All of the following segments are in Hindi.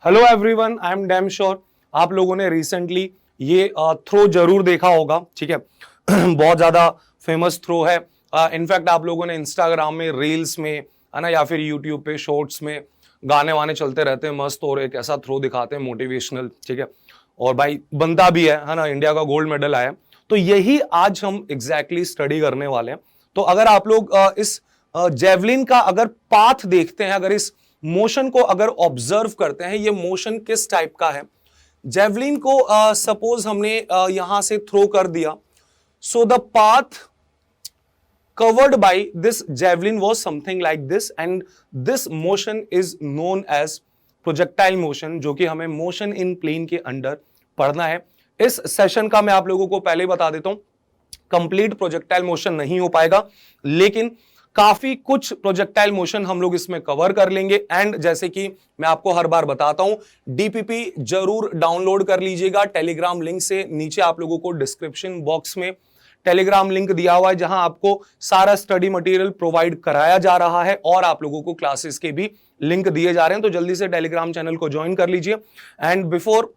Hello everyone, I am damn sure आप लोगों ने रिसेंटली ये थ्रो जरूर देखा होगा। ठीक है बहुत ज्यादा फेमस थ्रो है। इनफैक्ट आप लोगों ने इंस्टाग्राम में, रील्स में, है ना, या फिर यूट्यूब पे शॉर्ट्स में गाने वाने चलते रहते हैं मस्त, और एक ऐसा थ्रो दिखाते हैं मोटिवेशनल। ठीक है, और भाई बनता भी है ना, इंडिया का गोल्ड मेडल आया। तो यही आज हम एग्जैक्टली स्टडी करने वाले हैं। तो अगर आप लोग इस जेवलिन का अगर पाथ देखते हैं, अगर इस मोशन को अगर ऑब्जर्व करते हैं, ये मोशन किस टाइप का है। जेवलिन को सपोज हमने यहां से थ्रो कर दिया, so the path covered by this javelin was something like this and this motion is known as projectile motion, जो कि हमें motion in plane के अंडर पढ़ना है। इस सेशन का मैं आप लोगों को पहले बता देता हूं, कंप्लीट प्रोजेक्टाइल मोशन नहीं हो पाएगा, लेकिन काफी कुछ प्रोजेक्टाइल मोशन हम लोग इसमें कवर कर लेंगे। एंड जैसे कि मैं आपको हर बार बताता हूं, डीपीपी जरूर डाउनलोड कर लीजिएगा टेलीग्राम लिंक से। नीचे आप लोगों को डिस्क्रिप्शन बॉक्स में टेलीग्राम लिंक दिया हुआ है, जहां आपको सारा स्टडी मटेरियल प्रोवाइड कराया जा रहा है और आप लोगों को क्लासेस के भी लिंक दिए जा रहे हैं। तो जल्दी से टेलीग्राम चैनल को ज्वाइन कर लीजिए। And before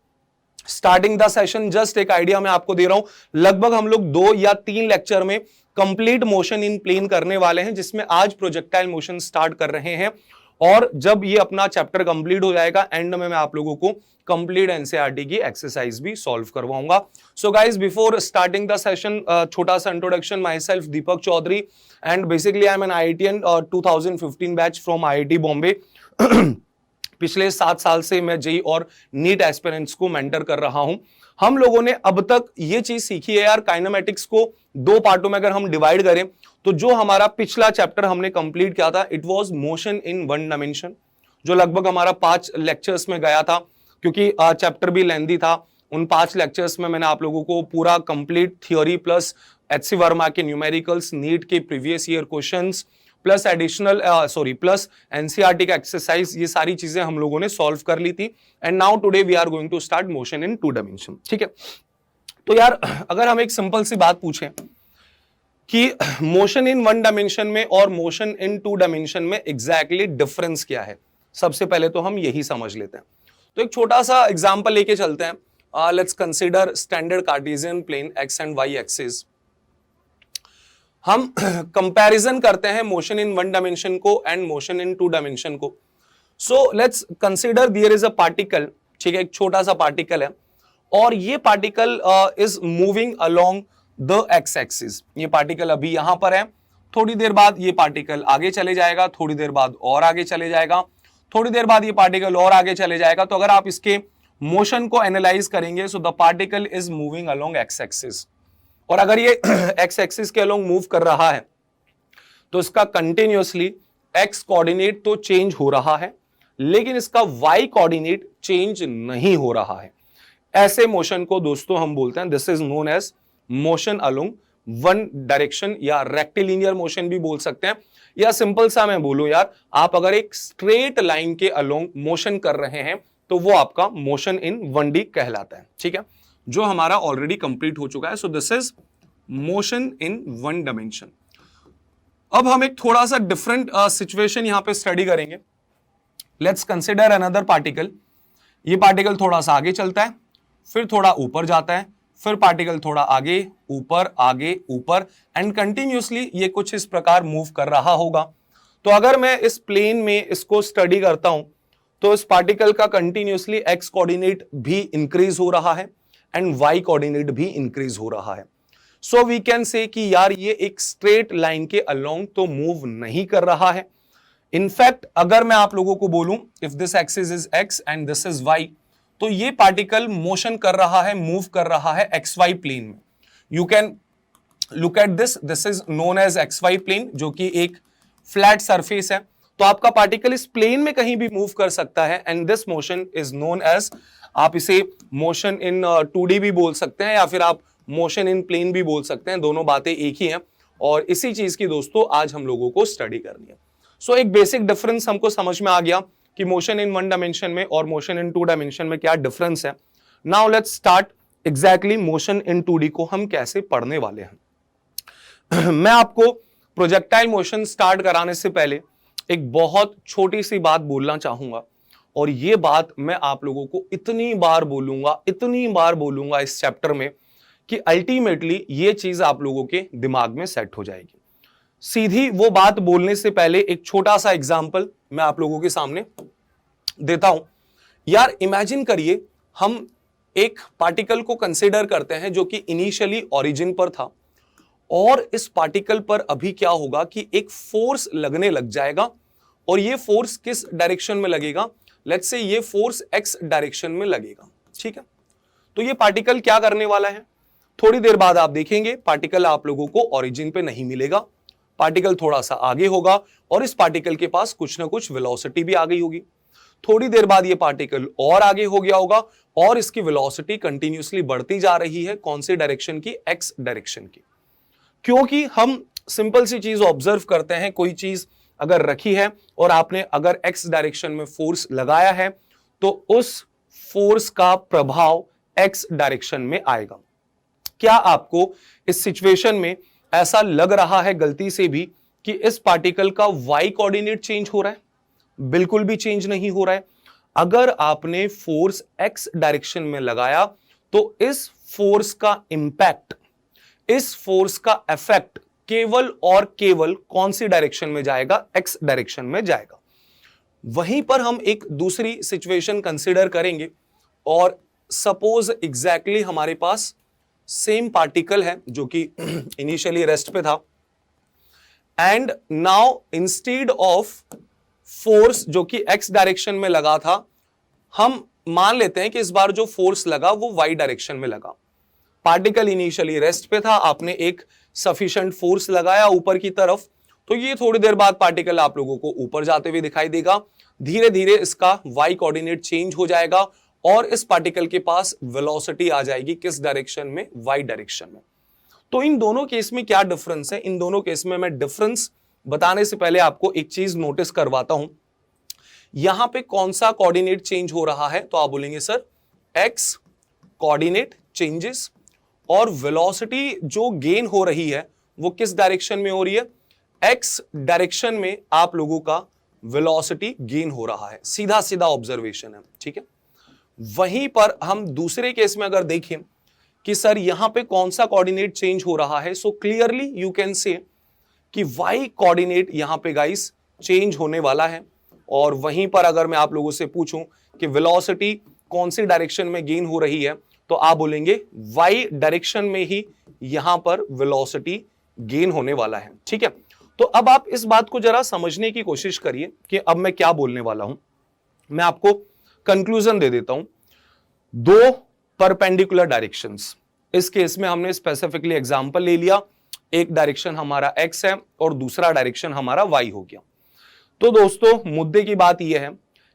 starting the session just एक आइडिया मैं आपको दे रहा हूं, लगभग हम लोग 2 या 3 लेक्चर में कंप्लीट मोशन इन प्लेन करने वाले हैं, जिसमें आज प्रोजेक्टाइल मोशन स्टार्ट कर रहे हैं। और जब ये अपना चैप्टर कंप्लीट हो जाएगा, एंड में मैं आप लोगों को कंप्लीट एनसीईआरटी की एक्सरसाइज भी सॉल्व करवाऊंगा। So guys, before starting the session, छोटा सा introduction. Myself Deepak Chaudhary and basically I am an IITian 2015 batch from IIT Bombay. पिछले 7 साल से मैं जेई और नीट एस्पिरेंट्स को मेंटर कर रहा हूं। हम लोगों ने अब तक ये चीज सीखी है यार, काइनेमेटिक्स को 2 पार्टों में अगर हम डिवाइड करें, तो जो हमारा पिछला चैप्टर हमने कंप्लीट किया था, it was motion in 1 dimension, जो लगभग हमारा 5 लेक्चर्स में गया था, क्योंकि चैप्टर भी लेंथी था। उन 5 लेक्चर्स में मैंने आप लोगों को पूरा complete theory plus HC Verma के न्यूमेरिकल्स, नीट के previous year questions plus additional plus NCERT का एक्सरसाइज, ये सारी चीजें हम लोगों ने सॉल्व कर ली थी। And now today we are going to start motion in 2 dimension. ठीक है, तो यार अगर हम एक सिंपल सी बात पूछें कि मोशन इन 1 डायमेंशन में और मोशन इन 2 डायमेंशन में एग्जैक्टली डिफरेंस क्या है, सबसे पहले तो हम यही समझ लेते हैं। तो एक छोटा सा एग्जांपल लेके चलते हैं। Let's consider standard Cartesian plane x and y axis. हम कंपैरिजन करते हैं मोशन इन 1 डायमेंशन को एंड मोशन इन 2 डायमेंशन को। So let's consider there is a particle. ठीक है, एक छोटा सा पार्टिकल है और ये particle is moving along the x axis. ये पार्टिकल अभी यहां पर है, थोड़ी देर बाद ये पार्टिकल आगे चले जाएगा, थोड़ी देर बाद और आगे चले जाएगा, थोड़ी देर बाद ये पार्टिकल और आगे चले जाएगा। तो अगर आप इसके मोशन को एनालाइज करेंगे, so the particle is moving along x axis. और अगर ये एक्स एक्सिस के अलोंग मूव कर रहा है, तो इसका कंटिन्यूअसली एक्स कोऑर्डिनेट तो चेंज हो रहा है, लेकिन इसका वाई कोऑर्डिनेट चेंज नहीं हो रहा है। ऐसे मोशन को दोस्तों हम बोलते हैं, this is known as motion along 1 direction, या रेक्टिलिनियर मोशन भी बोल सकते हैं। या सिंपल सा मैं बोलूं यार, आप अगर एक स्ट्रेट लाइन के अलोंग मोशन कर रहे हैं, तो वो आपका मोशन इन 1D कहलाता है। ठीक है, जो हमारा ऑलरेडी कंप्लीट हो चुका है। सो this is motion in 1 dimension. अब हम एक थोड़ा सा डिफरेंट सिचुएशन यहां पे स्टडी करेंगे। Let's consider another particle. ये पार्टिकल थोड़ा सा आगे चलता है, फिर थोड़ा ऊपर जाता है, फिर पार्टिकल थोड़ा आगे ऊपर एंड कंटिन्यूअसली ये कुछ इस प्रकार मूव कर रहा होगा। तो अगर मैं इस प्लेन में इसको स्टडी करता हूं, तो इस पार्टिकल का कंटिन्यूअसली एक्स कोऑर्डिनेट भी इंक्रीज हो रहा है एंड वाई कोऑर्डिनेट भी इंक्रीज हो रहा है। सो वी कैन से कि यार ये एक स्ट्रेट लाइन के अलोंग तो मूव नहीं कर रहा है। इनफैक्ट अगर मैं आप लोगों को बोलूं, if this axis is x and this is y, तो ये पार्टिकल मोशन कर रहा है, मूव कर रहा है एक्स वाई प्लेन में। You can look at this, this is known as x y plane, जो कि एक फ्लैट सरफेस है। तो आपका पार्टिकल इस प्लेन में कहीं भी मूव कर सकता है and this motion is known as, आप इसे मोशन इन 2D भी बोल सकते हैं, या फिर आप मोशन इन प्लेन भी बोल सकते हैं। दोनों बातें एक ही हैं और इसी चीज की दोस्तों आज हम लोगों को स्टडी करनी है। सो एक बेसिक डिफरेंस हमको समझ में आ गया कि मोशन इन 1 डायमेंशन में और मोशन इन 2 डायमेंशन में क्या डिफरेंस है। Now let's start exactly motion in 2D को हम कैसे पढ़ने वाले हैं। मैं आपको प्रोजेक्टाइल मोशन स्टार्ट कराने से पहले एक बहुत छोटी सी बात बोलना चाहूंगा, और ये बात मैं आप लोगों को इतनी बार बोलूंगा इस चैप्टर में कि अल्टीमेटली ये चीज आप लोगों के दिमाग में सेट हो जाएगी। सीधी वो बात बोलने से पहले एक छोटा सा एग्जाम्पल मैं आप लोगों के सामने देता हूं। यार इमेजिन करिए, हम एक पार्टिकल को कंसीडर करते हैं जो कि इनिशियली ओरिजिन पर था, और इस पार्टिकल पर अभी क्या होगा कि एक फोर्स लगने लग जाएगा, और ये फोर्स किस डायरेक्शन में लगेगा, लेट्स से ये फोर्स एक्स डायरेक्शन में लगेगा। ठीक है, तो ये पार्टिकल क्या करने वाला है, थोड़ी देर बाद आप देखेंगे पार्टिकल आप लोगों को ओरिजिन पे नहीं मिलेगा, पार्टिकल थोड़ा सा आगे होगा और इस पार्टिकल के पास कुछ ना कुछ वेलोसिटी भी आ गई होगी। थोड़ी देर बाद ये पार्टिकल और आगे हो गया होगा और इसकी वेलोसिटी कंटिन्यूअसली बढ़ती जा रही है, कौन सी डायरेक्शन की, एक्स डायरेक्शन की। क्योंकि हम सिंपल सी चीज ऑब्जर्व करते हैं, कोई चीज अगर रखी है और आपने अगर एक्स डायरेक्शन में फोर्स लगाया है तो उस फोर्स का प्रभाव एक्स डायरेक्शन में आएगा। क्या आपको इस सिचुएशन में ऐसा लग रहा है गलती से भी कि इस पार्टिकल का वाई कोऑर्डिनेट चेंज हो रहा है? बिल्कुल भी चेंज नहीं हो रहा है। अगर आपने फोर्स एक्स डायरेक्शन में लगाया तो इस फोर्स का इंपैक्ट, इस फोर्स का इफेक्ट केवल और केवल कौन सी डायरेक्शन में जाएगा, एक्स डायरेक्शन में जाएगा। वहीं पर हम एक दूसरी सिचुएशन कंसीडर करेंगे और सपोज एग्जैक्टली हमारे पास सेम पार्टिकल है जो कि इनिशियली रेस्ट पे था, and now instead of force जो कि एक्स डायरेक्शन में लगा था, हम मान लेते हैं कि इस बार जो फोर्स लगा वो वाई डायरेक्शन में लगा। पार्टिकल इनिशियली रेस्ट पे था, आपने एक सफिशिएंट फोर्स लगाया ऊपर की तरफ, तो ये थोड़ी देर बाद पार्टिकल आप लोगों को ऊपर जाते हुए दिखाई देगा। धीरे धीरे इसका वाई कोऑर्डिनेट चेंज हो जाएगा और इस पार्टिकल के पास वेलोसिटी आ जाएगी किस डायरेक्शन में, वाई डायरेक्शन में। तो इन दोनों केस में क्या डिफरेंस है, इन दोनों केस में मैं डिफरेंस बताने से पहले आपको एक चीज नोटिस करवाता हूं। यहां पे कौन सा कोऑर्डिनेट चेंज हो रहा है, तो आप बोलेंगे सर एक्स कोऑर्डिनेट चेंजेस, और वेलोसिटी जो गेन हो रही है वो किस डायरेक्शन में हो रही है, एक्स डायरेक्शन में आप लोगों का वेलोसिटी गेन हो रहा है। सीधा सीधा ऑब्जर्वेशन है, ठीक है। वहीं पर हम दूसरे केस में अगर देखें कि सर यहां पे कौन सा कोऑर्डिनेट चेंज हो रहा है, सो क्लियरली यू कैन से कि वाई कोऑर्डिनेट यहां पे गाइस चेंज होने वाला है। और वहीं पर अगर मैं आप लोगों से पूछूं कि वेलोसिटी कौन सी डायरेक्शन में गेन हो रही है, तो आप बोलेंगे वाई डायरेक्शन में ही यहां पर वेलोसिटी गेन होने वाला है, ठीक है। तो अब आप इस बात को जरा समझने की कोशिश करिए कि अब मैं क्या बोलने वाला हूं। मैं आपको कंक्लूजन दे देता हूं। दो परपेंडिकुलर डायरेक्शंस, इस केस में हमने स्पेसिफिकली एग्जांपल ले लिया, एक डायरेक्शन हमारा एक्स है और दूसरा डायरेक्शन हमारा वाई हो गया। तो दोस्तों मुद्दे की बात यह है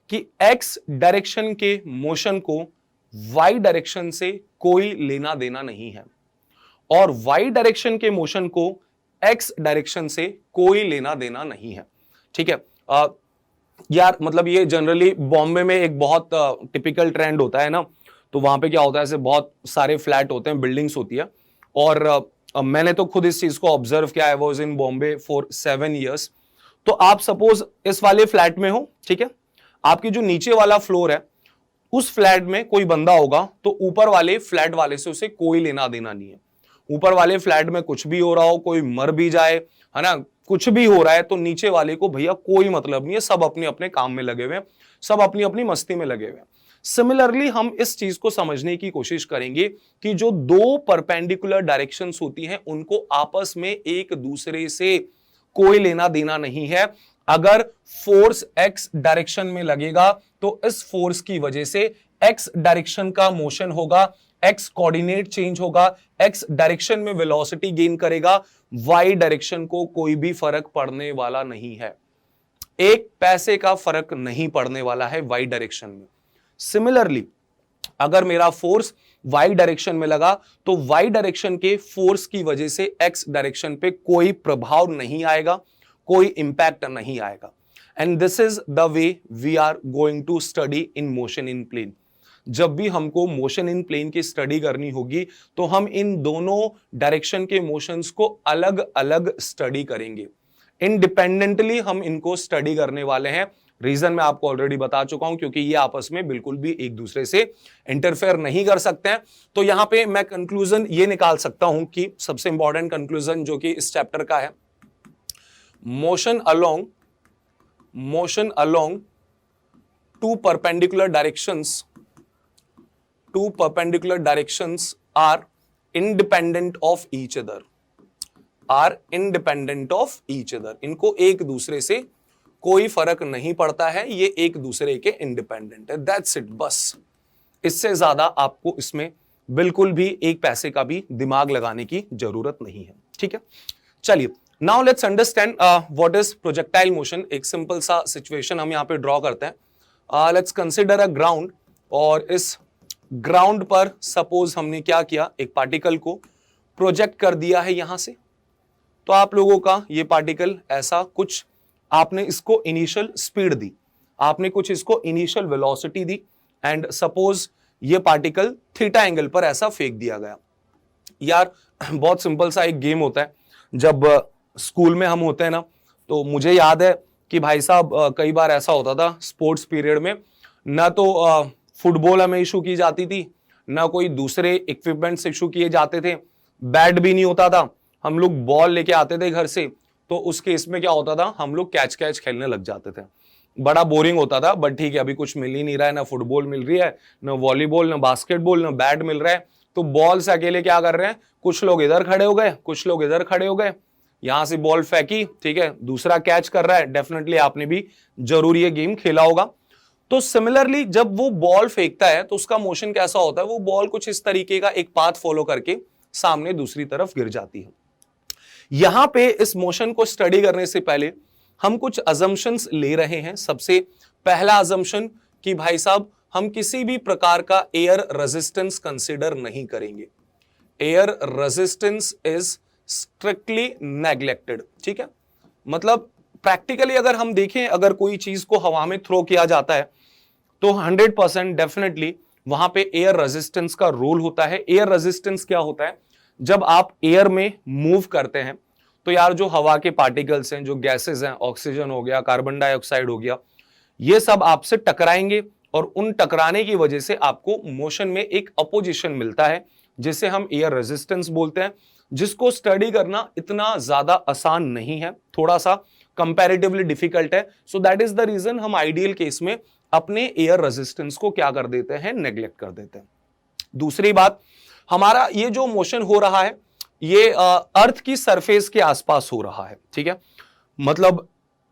कि एक्स डायरेक्शन के मोशन को वाई डायरेक्शन से कोई लेना देना नहीं है और वाई डायरेक्शन के मोशन को एक्स डायरेक्शन से कोई लेना देना नहीं है, ठीक है। यार मतलब ये जनरली बॉम्बे में एक बहुत टिपिकल ट्रेंड होता है ना, तो वहां पे क्या होता है, ऐसे बहुत सारे फ्लैट होते हैं, बिल्डिंग्स होती है, और मैंने तो खुद इस चीज को ऑब्जर्व किया है, was in Bombay for 7 years। तो आप सपोज इस वाले फ्लैट में हो, ठीक है, आपकी जो नीचे वाला फ्लोर है उस फ्लैट में कोई बंदा होगा तो ऊपर वाले फ्लैट वाले से उसे कोई लेना देना नहीं है। ऊपर वाले फ्लैट में कुछ भी हो रहा हो, कोई मर भी जाए, है ना, कुछ भी हो रहा है, तो नीचे वाले को भैया कोई मतलब नहीं है, सब अपने अपने काम में लगे हुए हैं, सब अपनी अपनी मस्ती में लगे हुए हैं। सिमिलरली हम इस चीज को समझने की कोशिश करेंगे कि जो दो परपेंडिकुलर डायरेक्शंस होती हैं उनको आपस में एक दूसरे से कोई लेना देना नहीं है। अगर फोर्स एक्स डायरेक्शन में लगेगा तो इस फोर्स की वजह से एक्स डायरेक्शन का मोशन होगा, एक्स कोऑर्डिनेट चेंज होगा, एक्स डायरेक्शन में वेलोसिटी गेन करेगा, वाई डायरेक्शन को कोई भी फर्क पड़ने वाला नहीं है। एक पैसे का फर्क नहीं पड़ने वाला है वाई डायरेक्शन में। सिमिलरली अगर मेरा फोर्स वाई डायरेक्शन में लगा तो वाई डायरेक्शन के फोर्स की वजह से एक्स डायरेक्शन पे कोई प्रभाव नहीं आएगा, कोई इंपैक्ट नहीं आएगा। And this is the way we are going to study in motion in plane. जब भी हमको मोशन इन प्लेन की स्टडी करनी होगी तो हम इन दोनों डायरेक्शन के मोशंस को अलग अलग स्टडी करेंगे, इंडिपेंडेंटली हम इनको स्टडी करने वाले हैं। रीजन मैं आपको ऑलरेडी बता चुका हूं, क्योंकि ये आपस में बिल्कुल भी एक दूसरे से इंटरफेयर नहीं कर सकते हैं। तो यहां पे मैं कंक्लूजन ये निकाल सकता हूं कि सबसे इंपॉर्टेंट कंक्लूजन जो कि इस चैप्टर का है, motion along two perpendicular directions are independent of each other, इनको एक दूसरे से कोई फर्क नहीं पड़ता है, ये एक दूसरे के इंडिपेंडेंट है। दैट्स इट, बस इससे ज्यादा आपको इसमें बिल्कुल भी एक पैसे का भी दिमाग लगाने की जरूरत नहीं है। ठीक है, चलिए now let's understand what is projectile motion. एक सिंपल सा सिचुएशन हम यहां पे ड्रॉ करते हैं। लेट्स कंसिडर अ ग्राउंड, और इस ग्राउंड पर सपोज हमने क्या किया, एक पार्टिकल को प्रोजेक्ट कर दिया है यहां से। तो आप लोगों का ये पार्टिकल ऐसा कुछ, आपने इसको इनिशियल स्पीड दी, आपने कुछ इसको initial velocity the, and suppose ये पार्टिकल थीटा एंगल पर ऐसा फेंक दिया गया। यार बहुत सिंपल सा एक गेम होता है, जब स्कूल में हम होते हैं ना, तो मुझे याद है कि भाई साहब कई बार ऐसा होता था स्पोर्ट्स पीरियड में, ना तो फुटबॉल हमें इशू की जाती थी, ना कोई दूसरे इक्विपमेंट्स इशू किए जाते थे, बैट भी नहीं होता था, हम लोग बॉल लेके आते थे घर से। तो उस केस में क्या होता था, हम लोग कैच खेलने लग जाते थे। बड़ा बोरिंग होता था, बट ठीक है, अभी कुछ मिल ही नहीं रहा है, ना फुटबॉल मिल रही है, ना वॉलीबॉल, ना बास्केटबॉल, ना बैट मिल रहा है, तो बॉल से अकेले क्या कर रहे हैं, कुछ लोग इधर खड़े हो गए, कुछ लोग इधर खड़े हो गए, यहां से बॉल फेंकी, ठीक है, दूसरा कैच कर रहा है। डेफिनेटली आपने भी जरूर ये गेम खेला होगा। तो सिमिलरली जब वो बॉल फेंकता है तो उसका मोशन कैसा होता है, वो बॉल कुछ इस तरीके का एक पाथ फॉलो करके सामने दूसरी तरफ गिर जाती है। यहां पे इस मोशन को स्टडी करने से पहले हम कुछ अजम्पशंस ले रहे हैं। सबसे पहला अजम्पशन कि भाई साहब हम किसी भी प्रकार का एयर रेजिस्टेंस कंसीडर नहीं करेंगे। Air resistance is strictly neglected. ठीक है, मतलब प्रैक्टिकली अगर हम देखें, अगर कोई चीज को हवा में थ्रो किया जाता है तो 100% डेफिनेटली वहां पे एयर रेजिस्टेंस का रोल होता है। एयर रेजिस्टेंस क्या होता है, जब आप एयर में मूव करते हैं तो यार जो हवा के पार्टिकल्स हैं, जो गैसेस हैं, ऑक्सीजन हो गया, कार्बन डाइऑक्साइड हो गया, ये सब आपसे टकराएंगे, और उन टकराने की वजह से आपको मोशन में एक अपोजिशन मिलता है, जिसे हम एयर रेजिस्टेंस बोलते हैं, जिसको स्टडी करना इतना ज्यादा आसान नहीं है, थोड़ा सा कंपैरेटिवली डिफिकल्ट है। So that is the reason हम आइडियल केस में अपने एयर रेजिस्टेंस को क्या कर देते हैं, नेग्लेक्ट कर देते हैं। दूसरी बात, हमारा ये जो मोशन हो रहा है ये अर्थ की सरफेस के आसपास हो रहा है। ठीक है, मतलब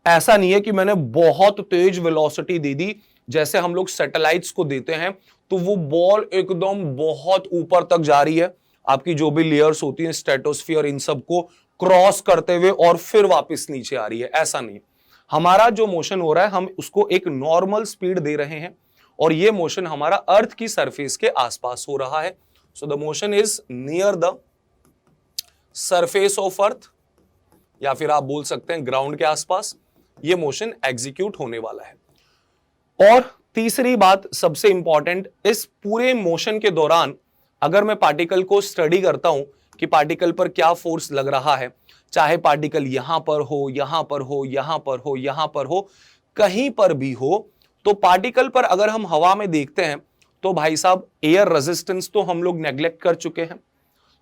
ऐसा नहीं है कि मैंने बहुत तेज वेलोसिटी दे दी, जैसे हम लोग सैटेलाइट्स को देते हैं तो वो बॉल एकदम बहुत ऊपर तक जा रही है, आपकी जो भी लेयर्स होती हैं स्ट्रेटोस्फीयर, इन सब को क्रॉस करते हुए और फिर वापस नीचे आ रही है। ऐसा नहीं, हमारा जो मोशन हो रहा है हम उसको एक नॉर्मल स्पीड दे रहे हैं, और ये मोशन हमारा अर्थ की सरफेस के आसपास हो रहा है। So the motion is near the surface of earth, या फिर आप बोल सकते हैं ग्राउंड के आसपास ये मोशन एग्जीक्यूट होने वाला है। और तीसरी बात सबसे इंपॉर्टेंट, इस पूरे मोशन के दौरान अगर मैं पार्टिकल को स्टडी करता हूं कि पार्टिकल पर क्या फोर्स लग रहा है, चाहे पार्टिकल यहां पर हो, यहां पर हो, यहां पर हो, यहां पर हो, कहीं पर भी हो, तो पार्टिकल पर अगर हम हवा में देखते हैं तो भाई साहब एयर रेजिस्टेंस तो हम लोग नेग्लेक्ट कर चुके हैं,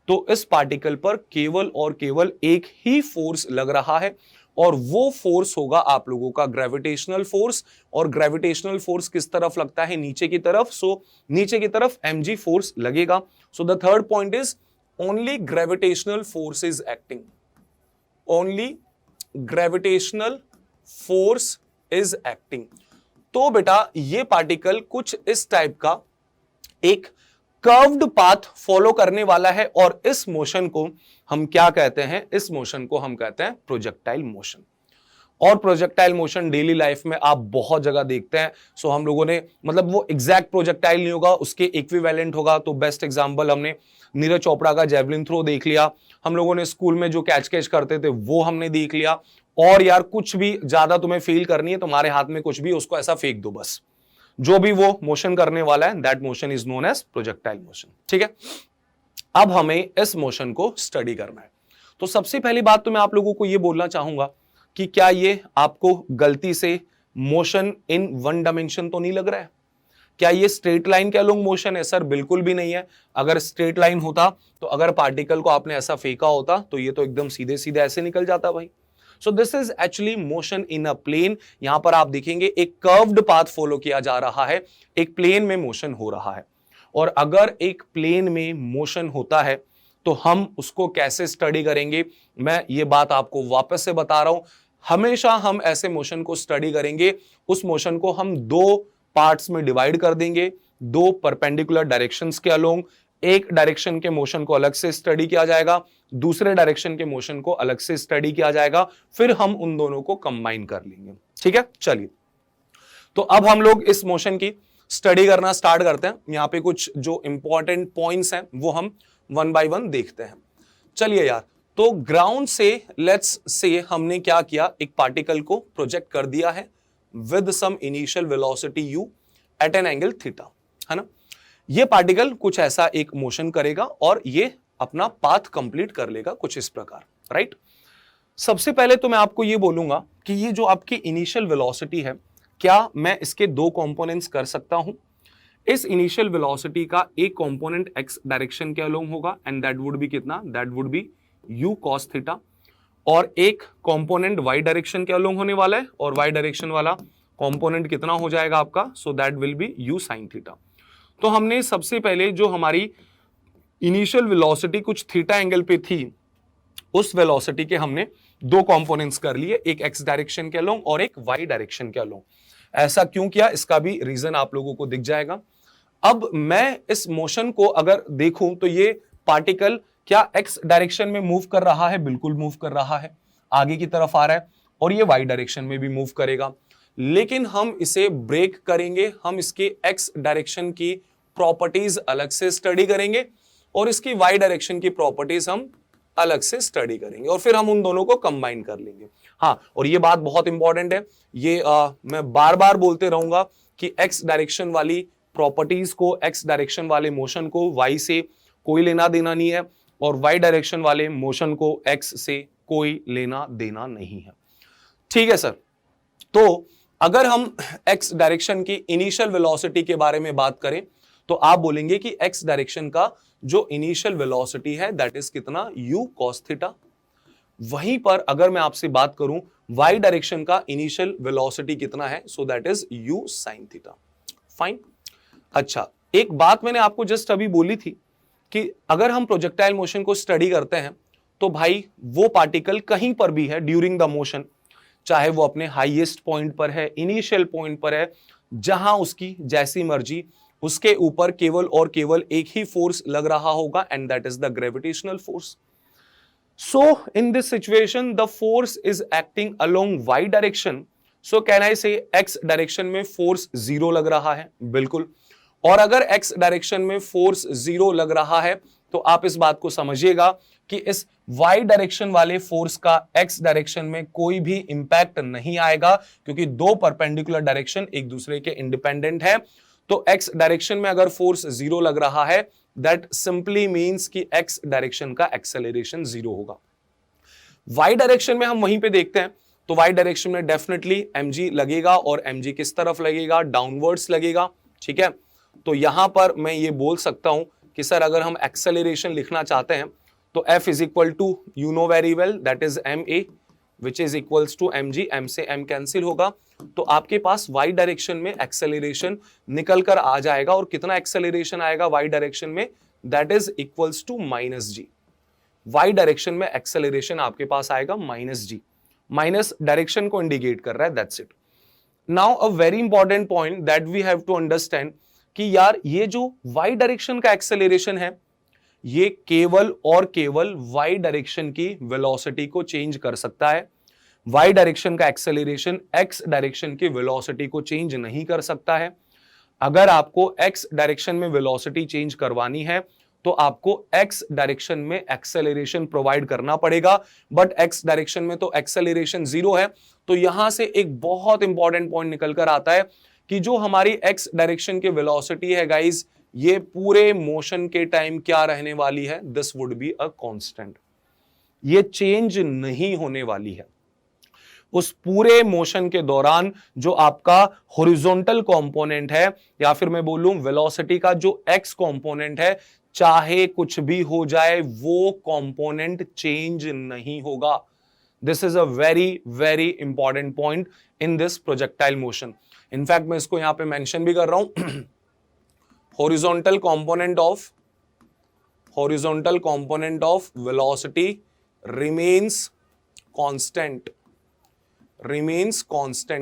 तो इस पार्टिकल पर केवल और केवल एक ही फोर्स लग रहा है, और वो फोर्स होगा आप लोगों का ग्रेविटेशनल फोर्स। और ग्रेविटेशनल फोर्स किस तरफ लगता है, नीचे की तरफ, सो नीचे की तरफ mg फोर्स लगेगा। So the third point is only gravitational force is acting, only gravitational force is acting. तो बेटा ये पार्टिकल कुछ इस टाइप का एक कर्व्ड पाथ फॉलो करने वाला है, और इस मोशन को हम क्या कहते हैं, इस मोशन को हम कहते हैं प्रोजेक्टाइल मोशन। और प्रोजेक्टाइल मोशन डेली लाइफ में आप बहुत जगह देखते हैं। सो हम लोगों ने, मतलब वो एग्जैक्ट प्रोजेक्टाइल नहीं होगा, उसके इक्विवेलेंट होगा। तो बेस्ट एग्जांपल हमने नीरज चोपड़ा का जेवलिन थ्रो देख लिया, हम लोगों ने स्कूल में जो कैच करते थे वो हमने देख लिया। और यार कुछ भी ज्यादा तुम्हें फील करनी है, तुम्हारे हाथ में कुछ भी, उसको ऐसा फेंक दो बस, जो भी वो मोशन करने वाला है, that motion is known as projectile motion. ठीक है, अब हमें इस मोशन को स्टडी करना है। तो सबसे पहली बात तो मैं आप लोगों को ये बोलना चाहूंगा कि क्या ये आपको गलती से मोशन इन वन डायमेंशन तो नहीं लग रहा है। क्या ये स्ट्रेट लाइन के अलोंग मोशन है? सर बिल्कुल भी नहीं है। अगर स्ट्रेट लाइन होता तो अगर पार्टिकल को आपने ऐसा फेंका होता तो ये तो एकदम सीधे सीधे ऐसे निकल जाता भाई। So this is actually motion in a plane. यहां पर आप देखेंगे एक कर्व्ड पाथ फॉलो किया जा रहा है, एक प्लेन में मोशन हो रहा है। और अगर एक प्लेन में मोशन होता है तो हम उसको कैसे स्टडी करेंगे, मैं ये बात आपको वापस से बता रहा हूं। हमेशा हम ऐसे मोशन को स्टडी करेंगे, उस मोशन को हम दो पार्ट्स में डिवाइड कर देंगे, दो परपेंडिकुलर डायरेक्शंस के अलोंग। एक डायरेक्शन के मोशन को अलग से स्टडी किया जाएगा, दूसरे डायरेक्शन के मोशन को अलग से स्टडी किया जाएगा, फिर हम उन दोनों को कंबाइन कर लेंगे। ठीक है, चलिए तो अब हम लोग इस मोशन की स्टडी करना स्टार्ट करते हैं। यहां पे कुछ जो इंपॉर्टेंट पॉइंट्स हैं वो हम वन बाय वन देखते हैं। चलिए यार, तो ग्राउंड से लेट्स से हमने क्या किया, एक पार्टिकल को प्रोजेक्ट कर दिया है with some initial velocity u at an angle theta, है ना। ये पार्टिकल कुछ ऐसा एक मोशन करेगा और ये अपना पाथ कंप्लीट कर लेगा कुछ इस प्रकार, राइट। सबसे पहले तो मैं आपको ये बोलूंगा कि ये जो आपकी इनिशियल वेलोसिटी है, क्या मैं इसके दो कंपोनेंट्स कर सकता हूं। इस इनिशियल वेलोसिटी का एक कंपोनेंट x डायरेक्शन के अलोंग होगा एंड दैट वुड बी कितना, that would be u cos theta, और एक कंपोनेंट y डायरेक्शन के अलोंग होने वाला है और y डायरेक्शन वाला कंपोनेंट कितना हो जाएगा आपका, so that will be u sin theta. तो हमने सबसे पहले जो हमारी इनिशियल वेलोसिटी कुछ थीटा एंगल पे थी, उस वेलोसिटी के हमने दो कंपोनेंट्स कर लिए, एक x डायरेक्शन के अलोंग और एक y डायरेक्शन के अलोंग। ऐसा क्यों किया, इसका भी रीजन आप लोगों को दिख जाएगा। अब मैं इस मोशन को अगर देखूं तो ये पार्टिकल क्या x डायरेक्शन में मूव कर रहा है, बिल्कुल मूव कर रहा है, आगे की तरफ आ रहा है, और ये y डायरेक्शन में भी मूव करेगा। लेकिन हम इसे ब्रेक करेंगे, हम इसके x डायरेक्शन की प्रॉपर्टीज अलग से स्टडी करेंगे और इसकी y डायरेक्शन की प्रॉपर्टीज हम अलग से स्टडी करेंगे और फिर हम उन दोनों को कंबाइन कर लेंगे। हाँ, और ये बात बहुत इंपॉर्टेंट है, ये मैं बार बार बोलते रहूंगा कि x डायरेक्शन वाली प्रॉपर्टीज को, x डायरेक्शन वाले मोशन को y से कोई लेना देना नहीं है और y डायरेक्शन वाले मोशन को x से कोई लेना देना नहीं है। ठीक है सर, तो अगर हम x डायरेक्शन की इनिशियल वेलोसिटी के बारे में बात करें तो आप बोलेंगे कि x डायरेक्शन का जो इनिशियल वेलोसिटी है दैट इज कितना, u cos थीटा। वहीं पर अगर मैं आपसे बात करूं y डायरेक्शन का इनिशियल वेलोसिटी कितना है, so that is u sin theta. Fine. अच्छा, एक बात मैंने आपको जस्ट अभी बोली थी कि अगर हम प्रोजेक्टाइल मोशन को स्टडी करते हैं तो भाई वो पार्टिकल कहीं पर भी है ड्यूरिंग द मोशन, चाहे वो अपने हाईएस्ट पॉइंट पर है, इनिशियल पॉइंट पर है, जहां उसकी जैसी मर्जी, उसके ऊपर केवल और केवल एक ही फोर्स लग रहा होगा and that is the gravitational force. So in this situation the force is acting along y direction, so can I से x डायरेक्शन में फोर्स जीरो लग रहा है, बिल्कुल। और अगर x डायरेक्शन में फोर्स जीरो लग रहा है तो आप इस बात को समझिएगा कि इस y डायरेक्शन वाले फोर्स का x डायरेक्शन में कोई भी इंपैक्ट नहीं आएगा, क्योंकि दो परपेंडिकुलर डायरेक्शन एक दूसरे के इंडिपेंडेंट है। तो x डायरेक्शन में अगर फोर्स जीरो लग रहा है दैट सिंपली मींस कि x डायरेक्शन का एक्सेलरेशन जीरो होगा। y डायरेक्शन में हम वहीं पे देखते हैं तो y डायरेक्शन में डेफिनेटली mg लगेगा और mg किस तरफ लगेगा, डाउनवर्ड्स लगेगा। ठीक है, तो यहां पर मैं ये बोल सकता हूं कि सर अगर हम एक्सेलरेशन लिखना चाहते हैं तो f is equal to, you know very well, that is ma which is equals to mg, m से m कैंसिल होगा, तो आपके पास y डायरेक्शन में एक्सेलरेशन निकल कर आ जाएगा। और कितना एक्सेलरेशन आएगा y डायरेक्शन में, that is equals to -g। y direction में एक्सेलरेशन आपके पास आएगा -g, माइनस डायरेक्शन को इंडिकेट कर रहा है, that's it. Now a very important point that we have to understand कि यार ये जो y डायरेक्शन का एक्सेलरेशन है ये केवल और केवल y डायरेक्शन की वेलोसिटी को चेंज कर सकता है। y डायरेक्शन का एक्सेलरेशन x डायरेक्शन की वेलोसिटी को चेंज नहीं कर सकता है। अगर आपको x डायरेक्शन में वेलोसिटी चेंज करवानी है तो आपको x डायरेक्शन में एक्सेलरेशन प्रोवाइड करना पड़ेगा, बट x डायरेक्शन में तो एक्सेलरेशन जीरो है। तो यहां से एक बहुत इंपॉर्टेंट पॉइंट निकल कर आता है कि जो हमारी x डायरेक्शन की वेलोसिटी है गाइस, ये पूरे मोशन के टाइम क्या रहने वाली है, this would be a constant, ये चेंज नहीं होने वाली है। उस पूरे मोशन के दौरान जो आपका हॉरिजॉन्टल कंपोनेंट है, या फिर मैं बोलूं वेलोसिटी का जो एक्स कंपोनेंट है, चाहे कुछ भी हो जाए वो कंपोनेंट चेंज नहीं होगा। This is a very very important point in this projectile motion. In fact मैं इसको यहां पे मेंशन भी कर रहा हूं, horizontal component of velocity remains constant,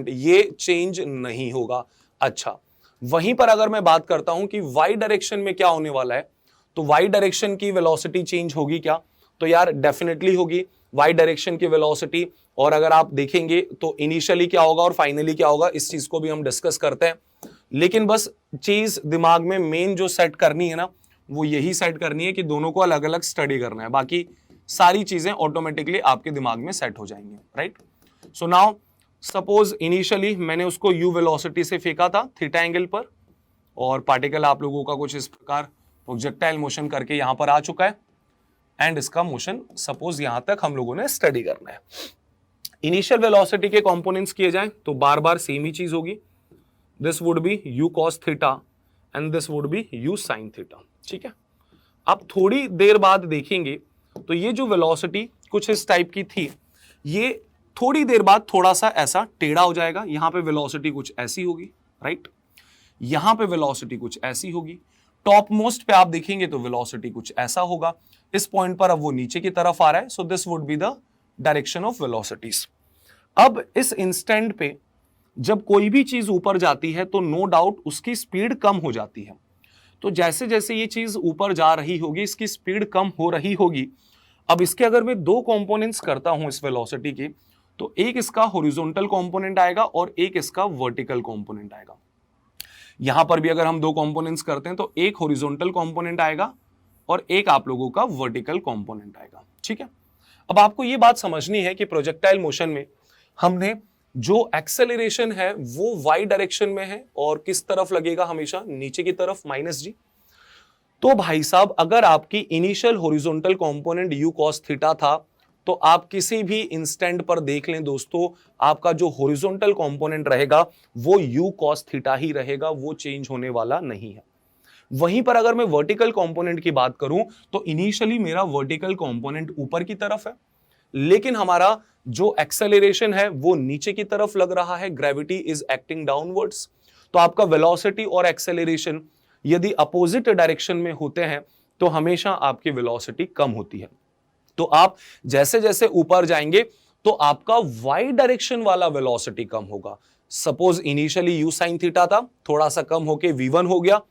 ये चेंज नहीं होगा। अच्छा, वहीं पर अगर मैं बात करता हूं कि y डायरेक्शन में क्या होने वाला है, तो y डायरेक्शन की वेलोसिटी चेंज होगी क्या? तो यार डेफिनेटली होगी y डायरेक्शन की वेलोसिटी। और अगर आप देखेंगे तो इनिशियली क्या होगा और फाइनली क्या होगा, इस चीज को भी हम डिस्कस करते हैं। लेकिन बस चीज दिमाग में मेन जो सेट करनी है ना, वो यही सेट करनी है कि दोनों को अलग अलग स्टडी करना है, बाकी सारी चीजें ऑटोमेटिकली आपके दिमाग में सेट हो जाएंगी, right. So now suppose initially मैंने उसको u वेलोसिटी से फेंका था थीटा एंगल पर, और पार्टिकल आप लोगों का कुछ इस प्रकार प्रोजेक्टाइल मोशन करके यहां पर आ चुका है, एंड इसका मोशन सपोज यहां तक हम लोगों ने स्टडी करना है। इनिशियल वेलोसिटी के कंपोनेंट्स किए जाएं तो बार बार सेम ही चीज होगी, this would B u cos theta and this would B u sin theta, ठीक है। अब थोड़ी देर बाद देखेंगे तो ये जो वेलोसिटी कुछ इस टाइप की थी, ये थोड़ी देर बाद थोड़ा सा ऐसा टेढ़ा हो जाएगा, यहां पे वेलोसिटी कुछ ऐसी होगी, राइट, यहां पे वेलोसिटी कुछ ऐसी होगी, टॉप मोस्ट पे आप देखेंगे तो वेलोसिटी कुछ ऐसा होगा, इस पॉइंट पर अब वो नीचे की तरफ आ रहा है, सो this would be the direction of velocities. अब इस इंस्टेंट पे जब कोई भी चीज ऊपर जाती है तो नो डाउट उसकी स्पीड कम हो जाती है। तो जैसे जैसे ये चीज ऊपर जा रही होगी इसकी स्पीड कम हो रही होगी। अब इसके अगर मैं दो कंपोनेंट्स करता हूं इस वेलोसिटी के, तो एक इसका हॉरिजॉन्टल कंपोनेंट आएगा और एक इसका वर्टिकल कंपोनेंट आएगा। यहां पर भी अगर हम दो कंपोनेंट्स करते हैं तो एक हॉरिजॉन्टल कंपोनेंट आएगा और एक आप लोगों का वर्टिकल कंपोनेंट आएगा, ठीक है। अब आपको ये बात समझनी है कि प्रोजेक्टाइल मोशन में हमने जो एक्सेलरेशन है वो y डायरेक्शन में है और किस तरफ लगेगा, हमेशा नीचे की तरफ, -g। तो भाई साहब अगर आपकी initial horizontal component u cos theta था, तो आप किसी भी इंस्टेंट पर देख लें दोस्तों, आपका जो हॉरिजॉन्टल कंपोनेंट रहेगा वो u cos थीटा ही रहेगा, वो चेंज होने वाला नहीं है। वहीं पर अगर मैं वर्टिकल कंपोनेंट की बात करूं तो इनिशियली मेरा वर्टिकल कंपोनेंट ऊपर की तरफ है, लेकिन हमारा जो एक्सेलरेशन है वो नीचे की तरफ लग रहा है, ग्रेविटी इज एक्टिंग डाउनवर्ड्स। तो आपका वेलोसिटी और एक्सेलरेशन यदि अपोजिट डायरेक्शन में होते हैं तो हमेशा आपकी वेलोसिटी कम होती है। तो आप जैसे जैसे ऊपर जाएंगे तो आपका y डायरेक्शन वाला वेलोसिटी कम होगा। Suppose initially u sin theta था, थोड़ा सा कम होके v1 हो गया,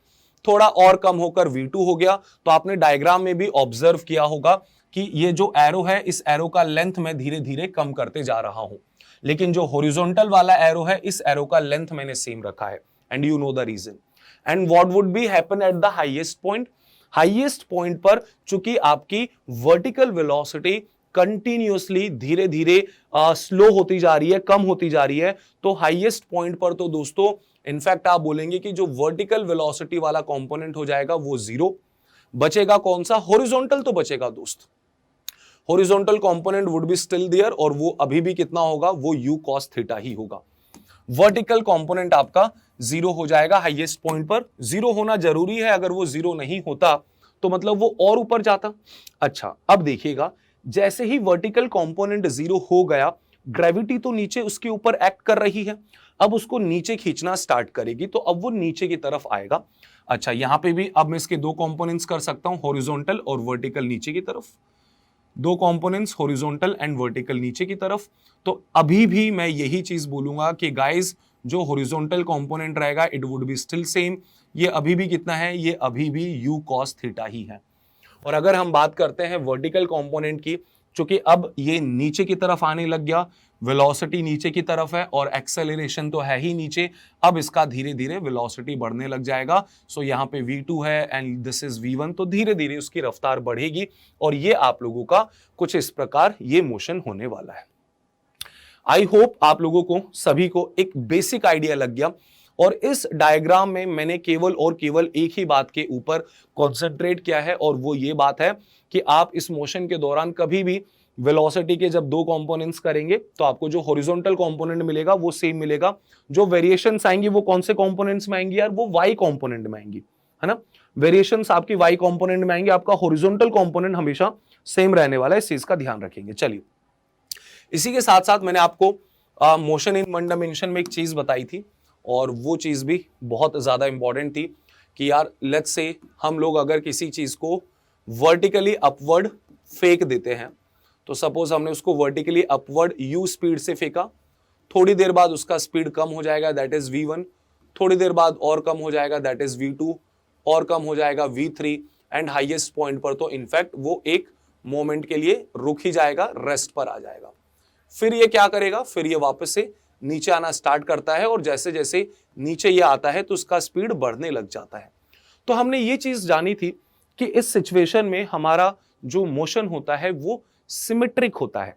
थोड़ा और कम होकर v2 हो गया। तो आपने डायग्राम में भी ऑब्जर्व किया होगा कि ये जो एरो है, इस एरो का लेंथ मैं धीरे धीरे कम करते जा रहा हूं, लेकिन जो हॉरिजॉन्टल वाला एरो है इस एरो का लेंथ मैंने सेम रखा है, and you know the reason. And what would be happen at the highest point, highest point पर चूंकि आपकी वर्टिकल वेलोसिटी कंटिन्यूअसली धीरे धीरे स्लो होती जा रही है, कम होती जा रही है, तो हाईएस्ट पॉइंट पर तो दोस्तों इनफैक्ट आप बोलेंगे कि जो वर्टिकल वेलोसिटी वाला कंपोनेंट हो जाएगा वो जीरो, बचेगा कौन सा, हॉरिजॉन्टल तो बचेगा दोस्त। Horizontal component would be still there और वो अभी भी कितना होगा, वो u cos थीटा ही होगा। वर्टिकल कंपोनेंट आपका जीरो हो जाएगा हाईएस्ट पॉइंट पर। जीरो होना जरूरी है, अगर वो जीरो नहीं होता तो मतलब वो और ऊपर जाता। अच्छा अब देखिएगा, जैसे ही वर्टिकल कंपोनेंट जीरो हो गया, ग्रेविटी तो नीचे उसके ऊपर एक्ट कर रही है, अब उसको नीचे खींचना स्टार्ट करेगी, तो अब वो नीचे की तरफ आएगा। अच्छा यहां पे भी अब मैं इसके दो कंपोनेंट्स कर सकता हूं, हॉरिजॉन्टल और वर्टिकल नीचे की तरफ, दो कंपोनेंट्स हॉरिजॉन्टल एंड वर्टिकल नीचे की तरफ। तो अभी भी मैं यही चीज बोलूंगा कि गाइस जो हॉरिजॉन्टल कंपोनेंट रहेगा it would be still same, ये अभी भी कितना है, ये अभी भी u cos थीटा ही है। और अगर हम बात करते हैं वर्टिकल कंपोनेंट की, चूंकि अब ये नीचे की तरफ आने लग गया, वेलोसिटी नीचे की तरफ है और एक्सेलरेशन तो है ही नीचे, अब इसका धीरे धीरे वेलोसिटी बढ़ने लग जाएगा। सो यहाँ पे v2 है एंड दिस इज v1, तो धीरे धीरे उसकी रफ्तार बढ़ेगी और ये आप लोगों का कुछ इस प्रकार ये मोशन होने वाला है। आई होप आप लोगों को सभी को एक बेसिक आइडिया लग गया, और इस डायग्राम में मैंने केवल और केवल एक ही बात के ऊपर कॉन्सेंट्रेट किया है, और वो ये बात है कि आप इस मोशन के दौरान कभी भी वेलोसिटी के जब दो कंपोनेंट्स करेंगे तो आपको जो हॉरिजॉन्टल कंपोनेंट मिलेगा वो सेम मिलेगा, जो वेरिएशंस आएंगी वो कौन से कंपोनेंट्स में आएंगी यार, वो वाई कंपोनेंट में आएंगी, है ना। वेरिएशंस आपकी वाई कंपोनेंट में आएंगे, आपका हॉरिजॉन्टल कंपोनेंट हमेशा सेम रहने वाला है, इस चीज का ध्यान रखेंगे। चलिए, इसी के साथ साथ मैंने आपको मोशन इन वन डायमेंशन में एक चीज बताई थी, और वो चीज भी बहुत ज्यादा इंपॉर्टेंट थी कि यार लेट्स से हम लोग अगर किसी चीज को वर्टिकली अपवर्ड फेंक देते हैं, तो सपोज हमने उसको वर्टिकली अपवर्ड u स्पीड से फेंका, थोड़ी देर बाद उसका स्पीड कम हो जाएगा, दैट इज v1, थोड़ी देर बाद और कम हो जाएगा, दैट इज v2, और कम हो जाएगा v3, एंड हाईएस्ट पॉइंट पर तो इनफैक्ट वो एक मोमेंट के लिए रुक ही जाएगा, रेस्ट पर आ जाएगा। फिर ये क्या करेगा, फिर ये वापस से नीचे आना स्टार्ट करता है, और जैसे जैसे नीचे ये आता है तो उसका स्पीड बढ़ने लग जाता है। तो हमने ये चीज जानी थी कि इस सिचुएशन में हमारा जो मोशन होता है वो सिमेट्रिक होता है।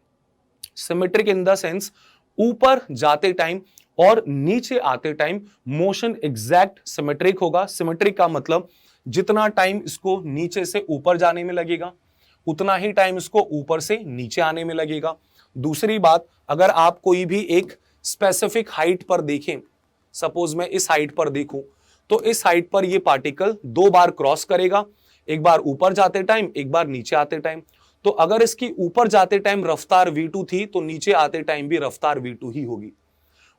सिमेट्रिक इन द सेंस ऊपर जाते टाइम और नीचे आते टाइम मोशन एग्जैक्ट सिमेट्रिक होगा। सिमेट्रिक का मतलब जितना टाइम इसको नीचे से ऊपर जाने में लगेगा उतना ही टाइम इसको ऊपर से नीचे आने में लगेगा। दूसरी बात, अगर आप कोई भी एक स्पेसिफिक हाइट पर देखें, सपोज मैं इस हाइट पर देखूं, तो इस हाइट पर ये पार्टिकल दो बार क्रॉस करेगा, एक बार ऊपर जाते टाइम, एक बार नीचे आते टाइम। तो अगर इसकी ऊपर जाते टाइम रफ्तार v2 थी तो नीचे आते टाइम भी रफ्तार v2 ही होगी।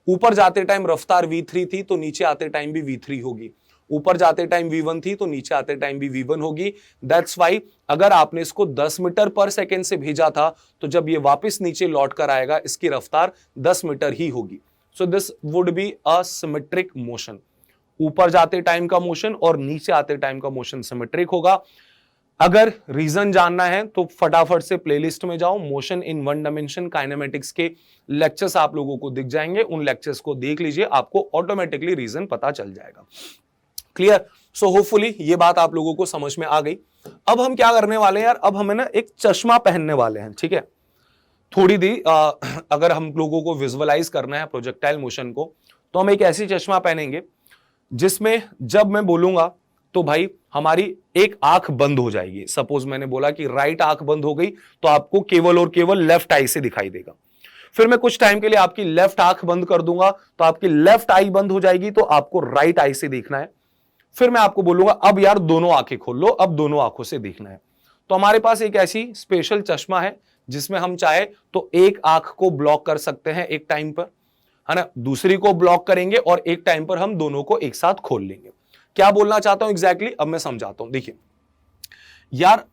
ऊपर जाते टाइम रफ्तार v3 थी तो नीचे आते टाइम भी v3 होगी। ऊपर जाते टाइम v1 थी तो नीचे आते टाइम भी v1 होगी। दैट्स वाई अगर आपने इसको 10 मीटर पर सेकेंड से भेजा था तो जब ये वापस नीचे लौट कर आएगा इसकी रफ्तार 10 मीटर ही होगी। सो this would be a symmetric motion. ऊपर जाते टाइम का मोशन और नीचे आते टाइम का मोशन सिमेट्रिक होगा। अगर रीजन जानना है तो फटाफट से प्लेलिस्ट में जाओ, motion in one dimension kinematics के लेक्चर्स आप लोगों को दिख जाएंगे, उन लेक्चर्स को देख लीजिए, आपको ऑटोमेटिकली रीजन पता चल जाएगा। क्लियर? सो होपफुली ये बात आप लोगों को समझ में आ गई। अब हम क्या करने वाले हैं यार, अब हमें ना एक चश्मा पहनने वाले हैं, ठीक है। थोड़ी दी अगर हम लोगों को विजुअलाइज करना है प्रोजेक्टाइल मोशन को, तो हम एक ऐसी चश्मा पहनेंगे जिसमें जब मैं बोलूंगा तो भाई हमारी एक आंख बंद हो जाएगी। सपोज मैंने बोला कि राइट आंख बंद हो गई तो आपको केवल और केवल लेफ्ट आई से दिखाई देगा। फिर मैं कुछ टाइम के लिए आपकी लेफ्ट आंख बंद कर दूंगा तो आपकी लेफ्ट आई बंद हो जाएगी, तो आपको राइट आई से देखना है। फिर मैं आपको बोलूंगा अब यार दोनों आंखें खोल लो, अब दोनों आंखों से देखना है। तो हमारे पास एक ऐसी स्पेशल चश्मा है जिसमें हम चाहे तो एक आंख को ब्लॉक कर सकते हैं एक टाइम पर, है ना, दूसरी को ब्लॉक करेंगे और एक टाइम पर हम दोनों को एक साथ खोल लेंगे। क्या बोलना चाहता हूं एग्जैक्टली अब मैं समझाता हूं। देखिए यार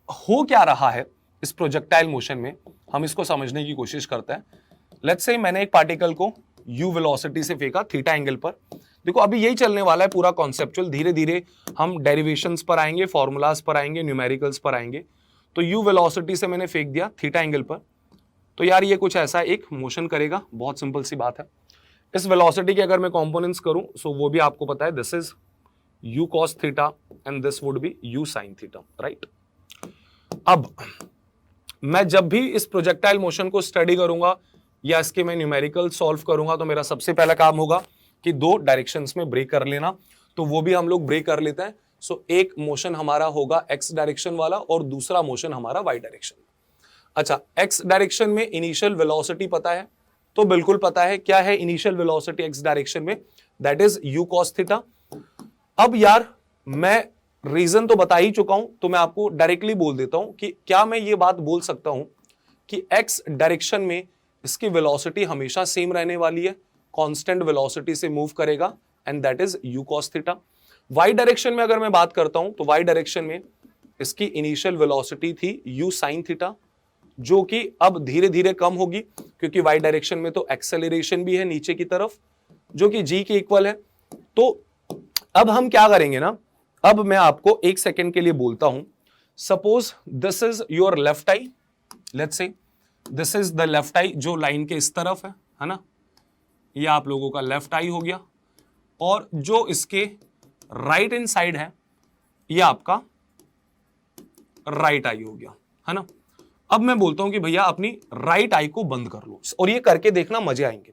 हो क्या रहा है इस प्रोजेक्टाइल मोशन में, हम इसको समझने की कोशिश करते हैं। लेट्स से मैंने एक पार्टिकल को u वेलोसिटी से फेंका थीटा एंगल पर। देखो अभी यही चलने वाला है पूरा कॉन्सेप्चुअल, धीरे धीरे हम डेरिवेशंस पर आएंगे, फॉर्मूलाज पर आएंगे, न्यूमेरिकल्स पर आएंगे। तो u वेलोसिटी से मैंने फेंक दिया थीटा एंगल पर, तो यार ये कुछ ऐसा एक मोशन करेगा। बहुत सिंपल सी बात है। इस वेलोसिटी के अगर मैं कंपोनेंट्स करूं सो वो भी आपको पता है, this is u cos theta and this would B u sin theta, right. अब मैं जब भी इस प्रोजेक्टाइल मोशन को स्टडी करूंगा या इसके मैं न्यूमेरिकल सॉल्व करूंगा तो मेरा सबसे पहला काम होगा कि दो डायरेक्शंस में ब्रेक कर लेना, तो वो भी हम लोग ब्रेक कर लेते हैं। सो एक मोशन हमारा होगा x डायरेक्शन वाला और दूसरा मोशन हमारा y डायरेक्शन। अच्छा, x डायरेक्शन में इनिशियल वेलोसिटी पता है? तो बिल्कुल पता है। क्या है इनिशियल वेलोसिटी x डायरेक्शन में? That is u cos theta. अब यार मैं रीजन तो बता ही चुका हूं, तो मैं आपको डायरेक्टली बोल देता हूं कि क्या मैं ये बात बोल सकता हूं कि x डायरेक्शन में इसकी वेलोसिटी हमेशा सेम रहने वाली है, कांस्टेंट वेलोसिटी से मूव करेगा, and that is u cos theta. y direction में अगर मैं बात करता हूं तो y डायरेक्शन में इसकी इनिशियल वेलोसिटी थी u sin थीटा, जो कि अब धीरे धीरे कम होगी क्योंकि y डायरेक्शन में तो एक्सेलरेशन भी है नीचे की तरफ जो कि g के इक्वल है। तो अब हम क्या करेंगे ना, अब मैं आपको एक सेकेंड के लिए बोलता हूं, suppose this is your left eye, let's say this is the left eye जो लाइन के इस तरफ है ना, ये आप लोगों का लेफ्ट आई हो गया, और जो इसके राइट हैंड साइड है ये आपका राइट आई हो गया, है ना। अब मैं बोलता हूं कि भैया अपनी राइट आई को बंद कर लो, और ये करके देखना मजे आएंगे।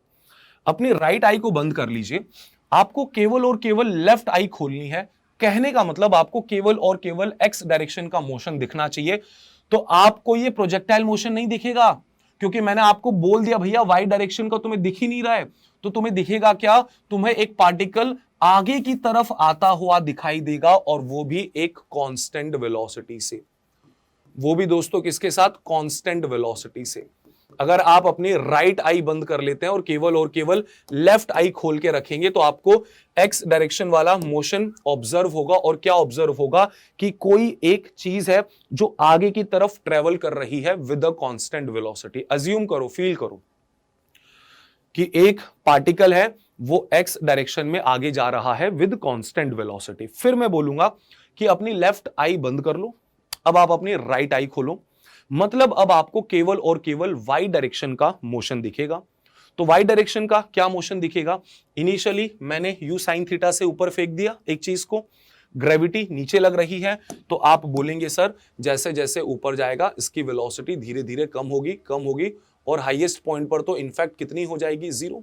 अपनी राइट आई को बंद कर लीजिए, आपको केवल और केवल लेफ्ट आई खोलनी है। कहने का मतलब आपको केवल और केवल x डायरेक्शन का मोशन दिखना चाहिए। तो आपको ये प्रोजेक्टाइल मोशन नहीं दिखेगा, क्योंकि मैंने आपको बोल दिया भैया वाई डायरेक्शन का तुम्हें दिख ही नहीं रहा है। तो तुम्हें दिखेगा क्या, तुम्हें एक पार्टिकल आगे की तरफ आता हुआ दिखाई देगा, और वो भी एक कांस्टेंट वेलोसिटी से। वो भी दोस्तों किसके साथ, कांस्टेंट वेलोसिटी से। अगर आप अपनी राइट आई बंद कर लेते हैं और केवल लेफ्ट आई खोल के रखेंगे, तो आपको एक्स डायरेक्शन वाला मोशन ऑब्जर्व होगा। और क्या ऑब्जर्व होगा कि कोई एक चीज है जो आगे की तरफ ट्रेवल कर रही है with a constant velocity. Assume करो, फील करो कि एक पार्टिकल है वो एक्स डायरेक्शन में आगे जा रहा है विद कांस्टेंट वेलोसिटी। फिर मैं बोलूंगा कि अपनी लेफ्ट आई बंद कर लो, अब आप अपनी राइट आई खोलो, मतलब अब आपको केवल और केवल वाई डायरेक्शन का मोशन दिखेगा। तो वाई डायरेक्शन का क्या मोशन दिखेगा, इनिशियली मैंने यू साइन थीटा से ऊपर फेंक दिया एक चीज को, ग्रेविटी नीचे लग रही है, तो आप बोलेंगे सर जैसे जैसे ऊपर जाएगा इसकी वेलोसिटी धीरे धीरे कम होगी और हाईएस्ट पॉइंट पर तो इनफैक्ट कितनी हो जाएगी, 0।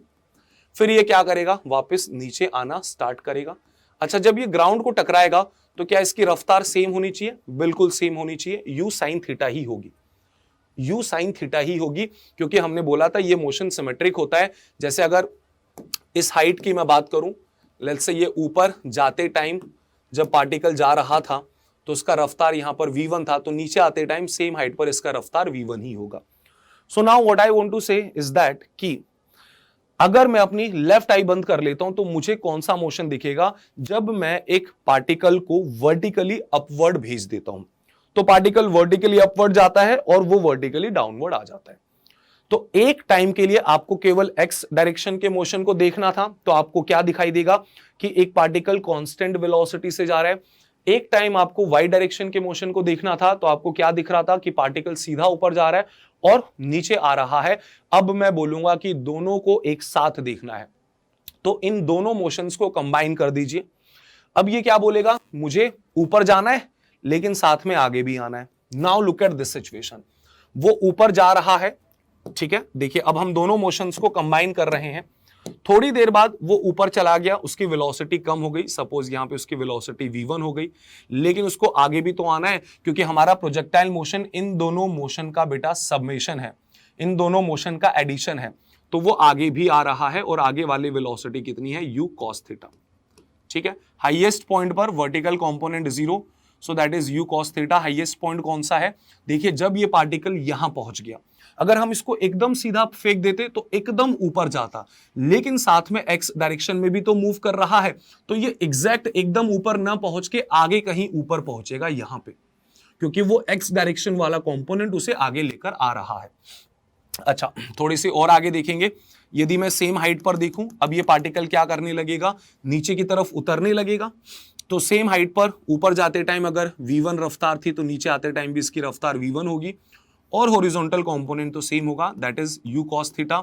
फिर ये क्या करेगा, वापस नीचे आना स्टार्ट करेगा। अच्छा, जब ये ग्राउंड को टकराएगा तो क्या इसकी रफ्तार सेम होनी चाहिए, बिल्कुल सेम होनी चाहिए, यू साइन थीटा ही होगी, यू साइन थीटा ही होगी, क्योंकि हमने बोला था ये मोशन सिमेट्रिक होता है। जैसे अगर इस हाइट की मैं बात करूं, लेट्स से ये ऊपर जाते टाइम जब पार्टिकल जा रहा था तो उसका रफ्तार यहां पर v1 था, तो नीचे आते टाइम सेम हाइट पर इसका रफ्तार v1 ही होगा। So now what I want to say is that कि अगर मैं अपनी लेफ्ट आई बंद कर लेता हूं तो मुझे कौन सा मोशन दिखेगा, जब मैं एक पार्टिकल को वर्टिकली अपवर्ड भेज देता हूं तो पार्टिकल वर्टिकली अपवर्ड जाता है और वो वर्टिकली डाउनवर्ड आ जाता है। तो एक टाइम के लिए आपको केवल एक्स डायरेक्शन के मोशन को देखना था, तो आपको क्या दिखाई देगा कि एक पार्टिकल कांस्टेंट वेलोसिटी से जा रहा है। एक टाइम आपको वाई डायरेक्शन के मोशन को देखना था, तो आपको क्या दिख रहा था कि पार्टिकल सीधा ऊपर जा रहा है और नीचे आ रहा है। अब मैं बोलूंगा कि दोनों को एक साथ देखना है, तो इन दोनों मोशंस को कंबाइन कर दीजिए। अब ये क्या बोलेगा, मुझे ऊपर जाना है लेकिन साथ में आगे भी आना है। Now look at this situation, वो ऊपर जा रहा है, ठीक है, देखिए अब हम दोनों मोशंस को कंबाइन कर रहे हैं। थोड़ी देर बाद वो ऊपर चला गया, उसकी वेलोसिटी कम हो गई, सपोज यहां पे उसकी वेलोसिटी v1 हो गई, लेकिन उसको आगे भी तो आना है, क्योंकि हमारा प्रोजेक्टाइल मोशन इन दोनों मोशन का बेटा सबमेशन है, इन दोनों मोशन का एडिशन है, तो वो आगे भी आ रहा है और आगे वाली वेलोसिटी कितनी है, u cos थीटा, ठीक है। हाईएस्ट पॉइंट पर vertical component 0, so that is u cos theta. Highest point कौन सा है, देखिए जब ये पार्टिकल यहां पहुंच गया, अगर हम इसको एकदम सीधा फेंक देते तो एकदम ऊपर जाता, लेकिन साथ में एक्स डायरेक्शन में भी तो मूव कर रहा है, तो ये एग्जैक्ट एकदम ऊपर ना पहुंच के आगे कहीं ऊपर पहुंचेगा यहां पे, क्योंकि वो एक्स डायरेक्शन वाला कंपोनेंट उसे आगे लेकर आ रहा है। अच्छा, थोड़ी सी और आगे देखेंगे, यदि मैं सेम हाइट पर देखूं, अब ये पार्टिकल क्या करने लगेगा, नीचे की तरफ उतरने लगेगा। तो सेम हाइट पर ऊपर जाते टाइम अगर v1 रफ्तार थी तो नीचे आते टाइम भी इसकी रफ्तार v1 होगी, और हॉरिजॉन्टल कंपोनेंट तो सेम होगा, that is u cos theta.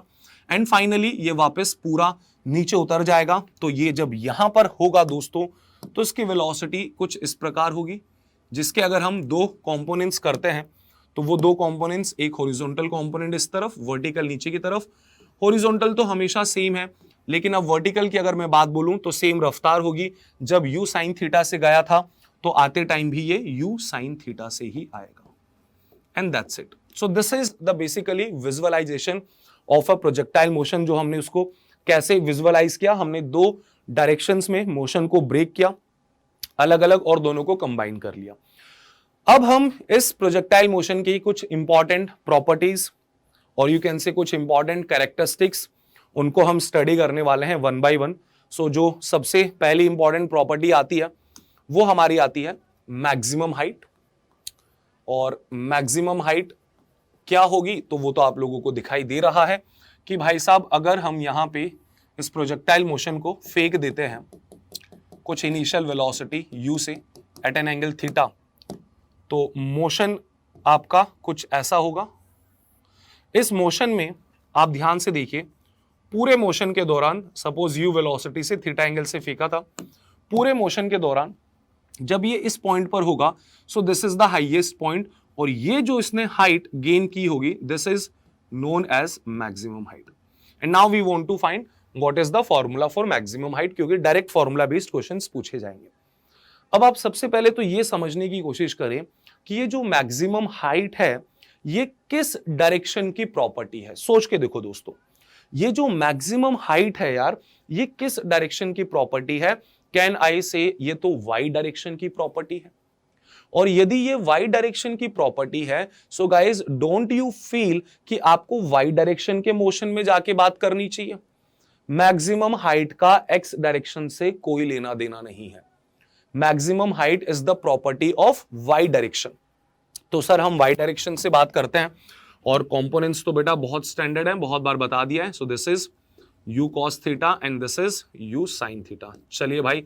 And finally ये वापस पूरा नीचे उतर जाएगा। तो ये जब यहां पर होगा दोस्तों, तो इसकी वेलोसिटी कुछ इस प्रकार होगी, जिसके अगर हम दो कंपोनेंट्स करते हैं तो वो दो कंपोनेंट्स, एक हॉरिजॉन्टल कंपोनेंट इस तरफ, वर्टिकल नीचे की तरफ। हॉरिजॉन्टल तो हमेशा सेम है, लेकिन अब वर्टिकल की अगर मैं बात बोलूं तो सेम रफ्तार होगी। जब u साइन थीटा से गया था तो आते टाइम भी ये u साइन थीटा से ही आएगा, and that's it. So this is the basically visualization of a projectile motion. जो हमने उसको कैसे विजुअलाइज किया, हमने दो डायरेक्शंस में मोशन को ब्रेक किया अलग अलग और दोनों को कंबाइन कर लिया। अब हम इस प्रोजेक्टाइल मोशन की कुछ इंपॉर्टेंट प्रॉपर्टीज और यू कैन से कुछ इंपॉर्टेंट कैरेक्टरिस्टिक्स, उनको हम स्टडी करने वाले हैं वन बाय वन। सो जो सबसे पहली इंपॉर्टेंट प्रॉपर्टी आती है वो हमारी आती है मैक्सिमम हाइट। और मैक्सिमम हाइट क्या होगी, तो वो तो आप लोगों को दिखाई दे रहा है कि भाई साहब अगर हम यहां पे इस प्रोजेक्टाइल मोशन को फेंक देते हैं कुछ इनिशियल वेलोसिटी u से एट एन एंगल थीटा, तो मोशन आपका कुछ ऐसा होगा। इस मोशन में आप ध्यान से देखिए, पूरे मोशन के दौरान सपोज u वेलोसिटी से थीटा एंगल से फेंका था, पूरे मोशन के दौरान जब ये इस पॉइंट पर होगा, so this is the highest point, और ये जो इसने हाइट गेन की होगी, this is known as maximum height. And now we want to find what is the formula for maximum height, क्योंकि डायरेक्ट फॉर्मूला बेस्ड क्वेश्चंस पूछे जाएंगे। अब आप सबसे पहले तो ये समझने की कोशिश करें कि ये जो मैक्सिमम हाइट है ये किस डायरेक्शन की प्रॉपर्टी है। सोच के देखो दोस्तों, ये जो मैक्सिमम हाइट है यार, ये किस डायरेक्शन की प्रॉपर्टी है? कैन आई से ये तो वाई डायरेक्शन की प्रॉपर्टी है। और यदि ये वाई डायरेक्शन की प्रॉपर्टी है, so guys don't you feel कि आपको वाई डायरेक्शन के मोशन में जाके बात करनी चाहिए? मैक्सिमम हाइट का एक्स डायरेक्शन से कोई लेना देना नहीं है। Maximum height is the property of Y direction. तो सर हम वाई डायरेक्शन से बात करते हैं, और कंपोनेंट्स तो बेटा बहुत स्टैंडर्ड है, बहुत बार बता दिया है। सो this is u cos theta and this is u sin theta. चलिए भाई,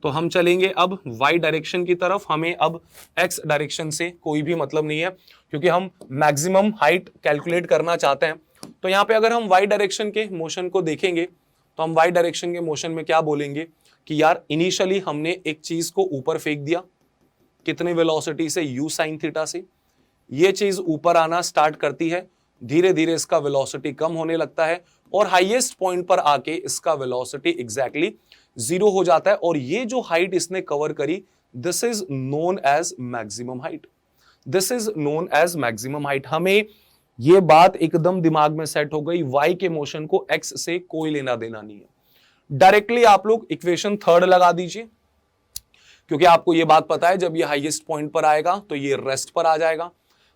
तो हम चलेंगे अब y डायरेक्शन की तरफ। हमें अब x डायरेक्शन से कोई भी मतलब नहीं है, क्योंकि हम मैक्सिमम हाइट कैलकुलेट करना चाहते हैं। तो यहाँ पे अगर हम y डायरेक्शन के मोशन को देखेंगे तो हम y डायरेक्शन के मोशन में क्या बोलेंगे कि यार इनिशियली हमने एक चीज को ऊपर फेंक दिया, कितने वेलोसिटी से? u sin थीटा से। ये चीज ऊपर आना स्टार्ट करती है, धीरे धीरे इसका वेलोसिटी कम होने लगता है और हाईएस्ट पॉइंट पर आके इसका वेलोसिटी एग्जैक्टली 0 हो जाता है। और ये जो हाइट इसने कवर करी, this is known as maximum height. This is known as maximum height. हमें ये बात एकदम दिमाग में सेट हो गई, वाई के मोशन को एक्स से कोई लेना देना नहीं है। डायरेक्टली आप लोग इक्वेशन थर्ड लगा दीजिए, क्योंकि आपको ये बात पता है जब ये हाईएस्ट पॉइंट पर आएगा तो ये रेस्ट पर आ जाएगा।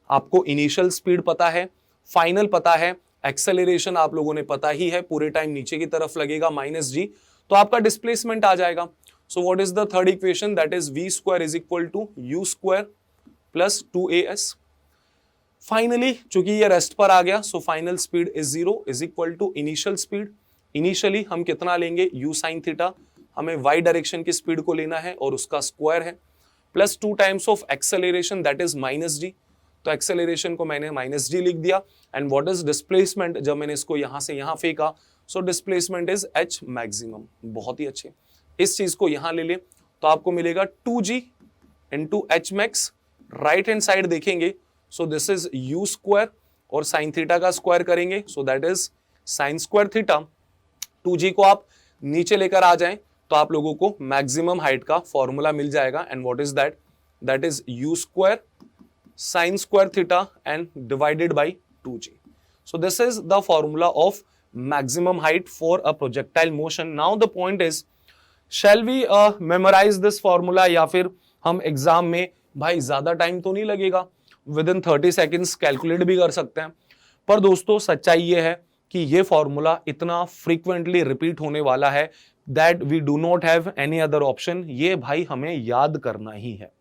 आपको इनिशियल स्पीड पता है, फाइनल पता है, एक्सेलरेशन आप लोगों ने पता ही है, पूरे टाइम नीचे की तरफ लगेगा -g, तो आपका डिस्प्लेसमेंट आ जाएगा। So what is the third equation? That is v square is equal to u square plus 2as। Finally चूंकि ये रेस्ट पर आ गया, so final speed is 0 is equal to initial speed. Initially हम कितना लेंगे? u sin theta. हमें y डायरेक्शन की स्पीड को लेना है और उसका स्क्वायर है, plus 2 times of acceleration that is -g। तो एक्सेलरेशन को मैंने -g लिख दिया। And what is displacement? जब मैंने इसको यहां से यहां फेंका, so displacement is h maximum. बहुत ही अच्छे, इस चीज को यहां ले ले तो आपको मिलेगा 2g into H max. Right hand side देखेंगे, so this is u square और साइन थीटा का स्क्वायर करेंगे, so that is sine square theta. 2g को आप नीचे लेकर आ जाएं तो आप लोगों को मैक्सिमम हाइट का फॉर्मूला मिल जाएगा। And what is that? That is u square sin square theta and divided by 2g. So this is the formula of maximum height for a projectile motion. Now the point is, shall we memorize this formula, या फिर हम एग्जाम में भाई ज्यादा टाइम तो नहीं लगेगा, विदिन 30 सेकेंड्स कैलकुलेट भी कर सकते हैं। पर दोस्तों सच्चाई ये है कि ये फॉर्मूला इतना फ्रीक्वेंटली रिपीट होने वाला है that we do not have any other option. ये भाई हमें याद करना ही है,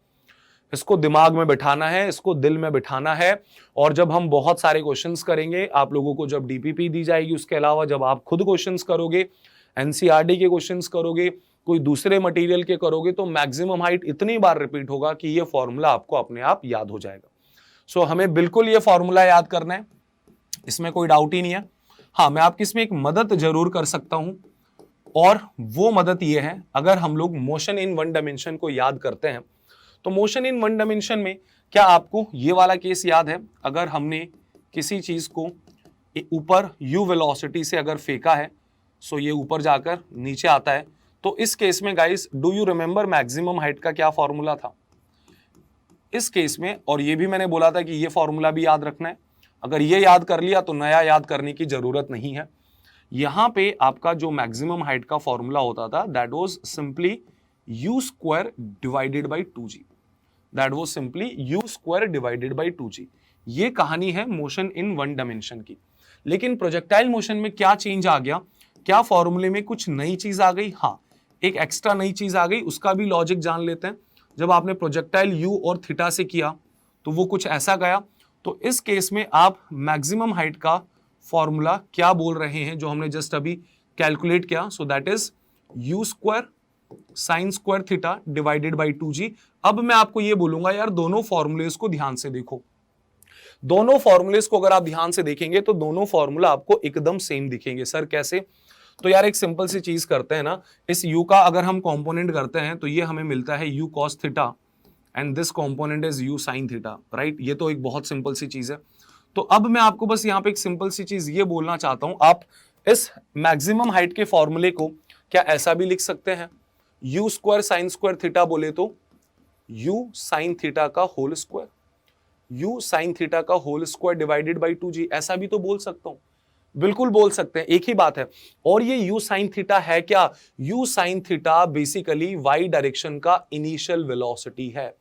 इसको दिमाग में बिठाना है, इसको दिल में बिठाना है। और जब हम बहुत सारे क्वेश्चंस करेंगे, आप लोगों को जब डीपीपी दी जाएगी, उसके अलावा जब आप खुद क्वेश्चंस करोगे, एनसीईआरटी के क्वेश्चंस करोगे, कोई दूसरे मटेरियल के करोगे, तो मैक्सिमम हाइट इतनी बार रिपीट होगा कि ये फॉर्मूला आपको अपने आप याद हो जाएगा। सो हमें बिल्कुल ये फॉर्मूला याद करना है, इसमें कोई डाउट ही नहीं है। हाँ, मैं आपकी इसमें एक मदद जरूर कर सकता हूं, और वो मदद ये है, अगर हम लोग मोशन इन वन डायमेंशन को याद करते हैं तो मोशन इन वन डायमेंशन में क्या आपको ये वाला केस याद है? अगर हमने किसी चीज को ऊपर u वेलोसिटी से अगर फेंका है, सो ये ऊपर जाकर नीचे आता है, तो इस केस में guys do you remember maximum height का क्या फॉर्मूला था इस केस में? और ये भी मैंने बोला था कि ये फॉर्मूला भी याद रखना है। अगर ये याद कर लिया तो नया याद करने की जरूरत नहीं है। यहां पे आपका जो मैक्सिमम हाइट का फॉर्मूला होता था, that was simply u square divided by 2g। That was simply u square divided by 2g। ये कहानी है मोशन इन वन डायमेंशन की। लेकिन प्रोजेक्टाइल मोशन में क्या चेंज आ गया? क्या फॉर्मूले में कुछ नई चीज आ गई? हाँ, एक एक्स्ट्रा नई चीज आ गई, उसका भी लॉजिक जान लेते हैं। जब आपने प्रोजेक्टाइल u और थीटा से किया तो वो कुछ ऐसा गया। तो इस केस में आप मैक्सिमम हाइट का फॉर्मूला क्या बोल रहे हैं जो हमने जस्ट अभी कैलकुलेट किया? सो that is u square sine square theta divided by 2g। अब मैं आपको ये बोलूंगा यार, दोनों फॉर्मूलेस को ध्यान से देखो। दोनों फॉर्मूलेस को अगर आप ध्यान से देखेंगे तो दोनों फॉर्मूला आपको एकदम सेम दिखेंगे। सर कैसे? तो यार एक सिंपल सी चीज करते हैं ना, इस u का अगर हम कंपोनेंट करते हैं तो ये हमें मिलता है u cos theta and this component is u sin theta, right? ये तो एक बहुत सिंपल सी चीज है। तो अब मैं आपको बस यहाँ पे एक सिंपल सी चीज ये बोलना चाहता हूं, आप इस मैक्सिमम हाइट के फॉर्मूले को क्या ऐसा भी लिख सकते हैं? u square sine square theta बोले तो u sin थीटा का whole square. u sine theta का whole square divided by 2g, ऐसा भी तो बोल सकता हूं, बिल्कुल बोल सकते हैं, एक ही बात है। और ये u साइन थीटा है क्या? u sine theta basically y direction का इनिशियल वेलोसिटी है।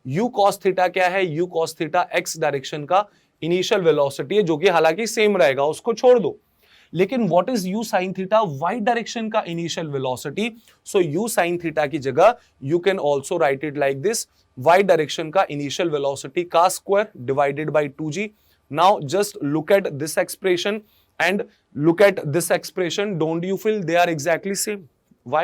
u cos थीटा क्या है? u cos theta x direction का इनिशियल वेलोसिटी है, जो कि हालांकि सेम रहेगा, उसको छोड़ दो। लेकिन what is u sine theta? y direction का इनिशियल वेलोसिटी। सो u साइन थीटा की जगह you can also write it like this, y direction का इनिशियल वेलोसिटी का square divided by 2g। Now just look at this expression and look at this expression, don't you feel they are exactly same? Why?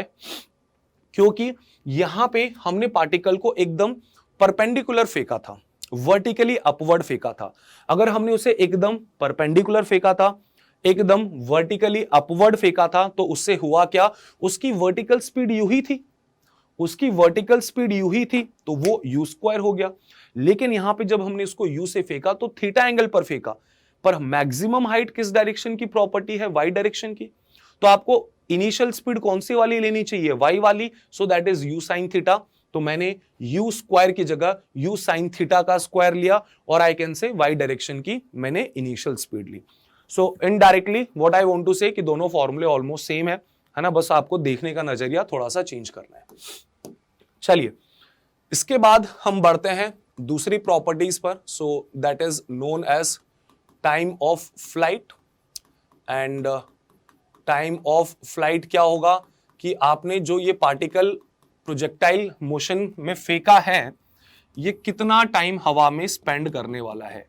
क्योंकि यहां पे हमने पार्टिकल को एकदम परपेंडिकुलर फेंका था, वर्टिकली अपवर्ड फेंका था। अगर हमने उसे एकदम परपेंडिकुलर फेंका था, एकदम वर्टिकली अपवर्ड फेंका था, तो उससे हुआ क्या? उसकी वर्टिकल स्पीड यू ही थी, उसकी वर्टिकल स्पीड यू ही थी, तो वो यू स्क्वायर हो गया। लेकिन यहां पे जब हमने इसको यू से फेंका तो थीटा एंगल पर फेंका, पर मैक्सिमम हाइट किस डायरेक्शन की प्रॉपर्टी है? वाई डायरेक्शन की। तो आपको इनिशियल स्पीड कौन सी वाली लेनी चाहिए? वाई वाली। So that is u sine theta. तो मैंने यू स्क्वायर की जगह यू साइन थीटा का स्क्वायर लिया, और I can say Y direction की मैंने इनिशियल स्पीड ली। So indirectly what I want to say कि दोनों फॉर्मूले ऑलमोस्ट सेम है ना, बस आपको देखने का नजरिया थोड़ा सा चेंज करना है। चलिए, इसके बाद हम बढ़ते हैं दूसरी प्रॉपर्टीज पर। So that is known as time of flight. And time of flight क्या होगा कि आपने जो ये पार्टिकल प्रोजेक्टाइल मोशन में फेंका है, ये कितना टाइम हवा में स्पेंड करने वाला है,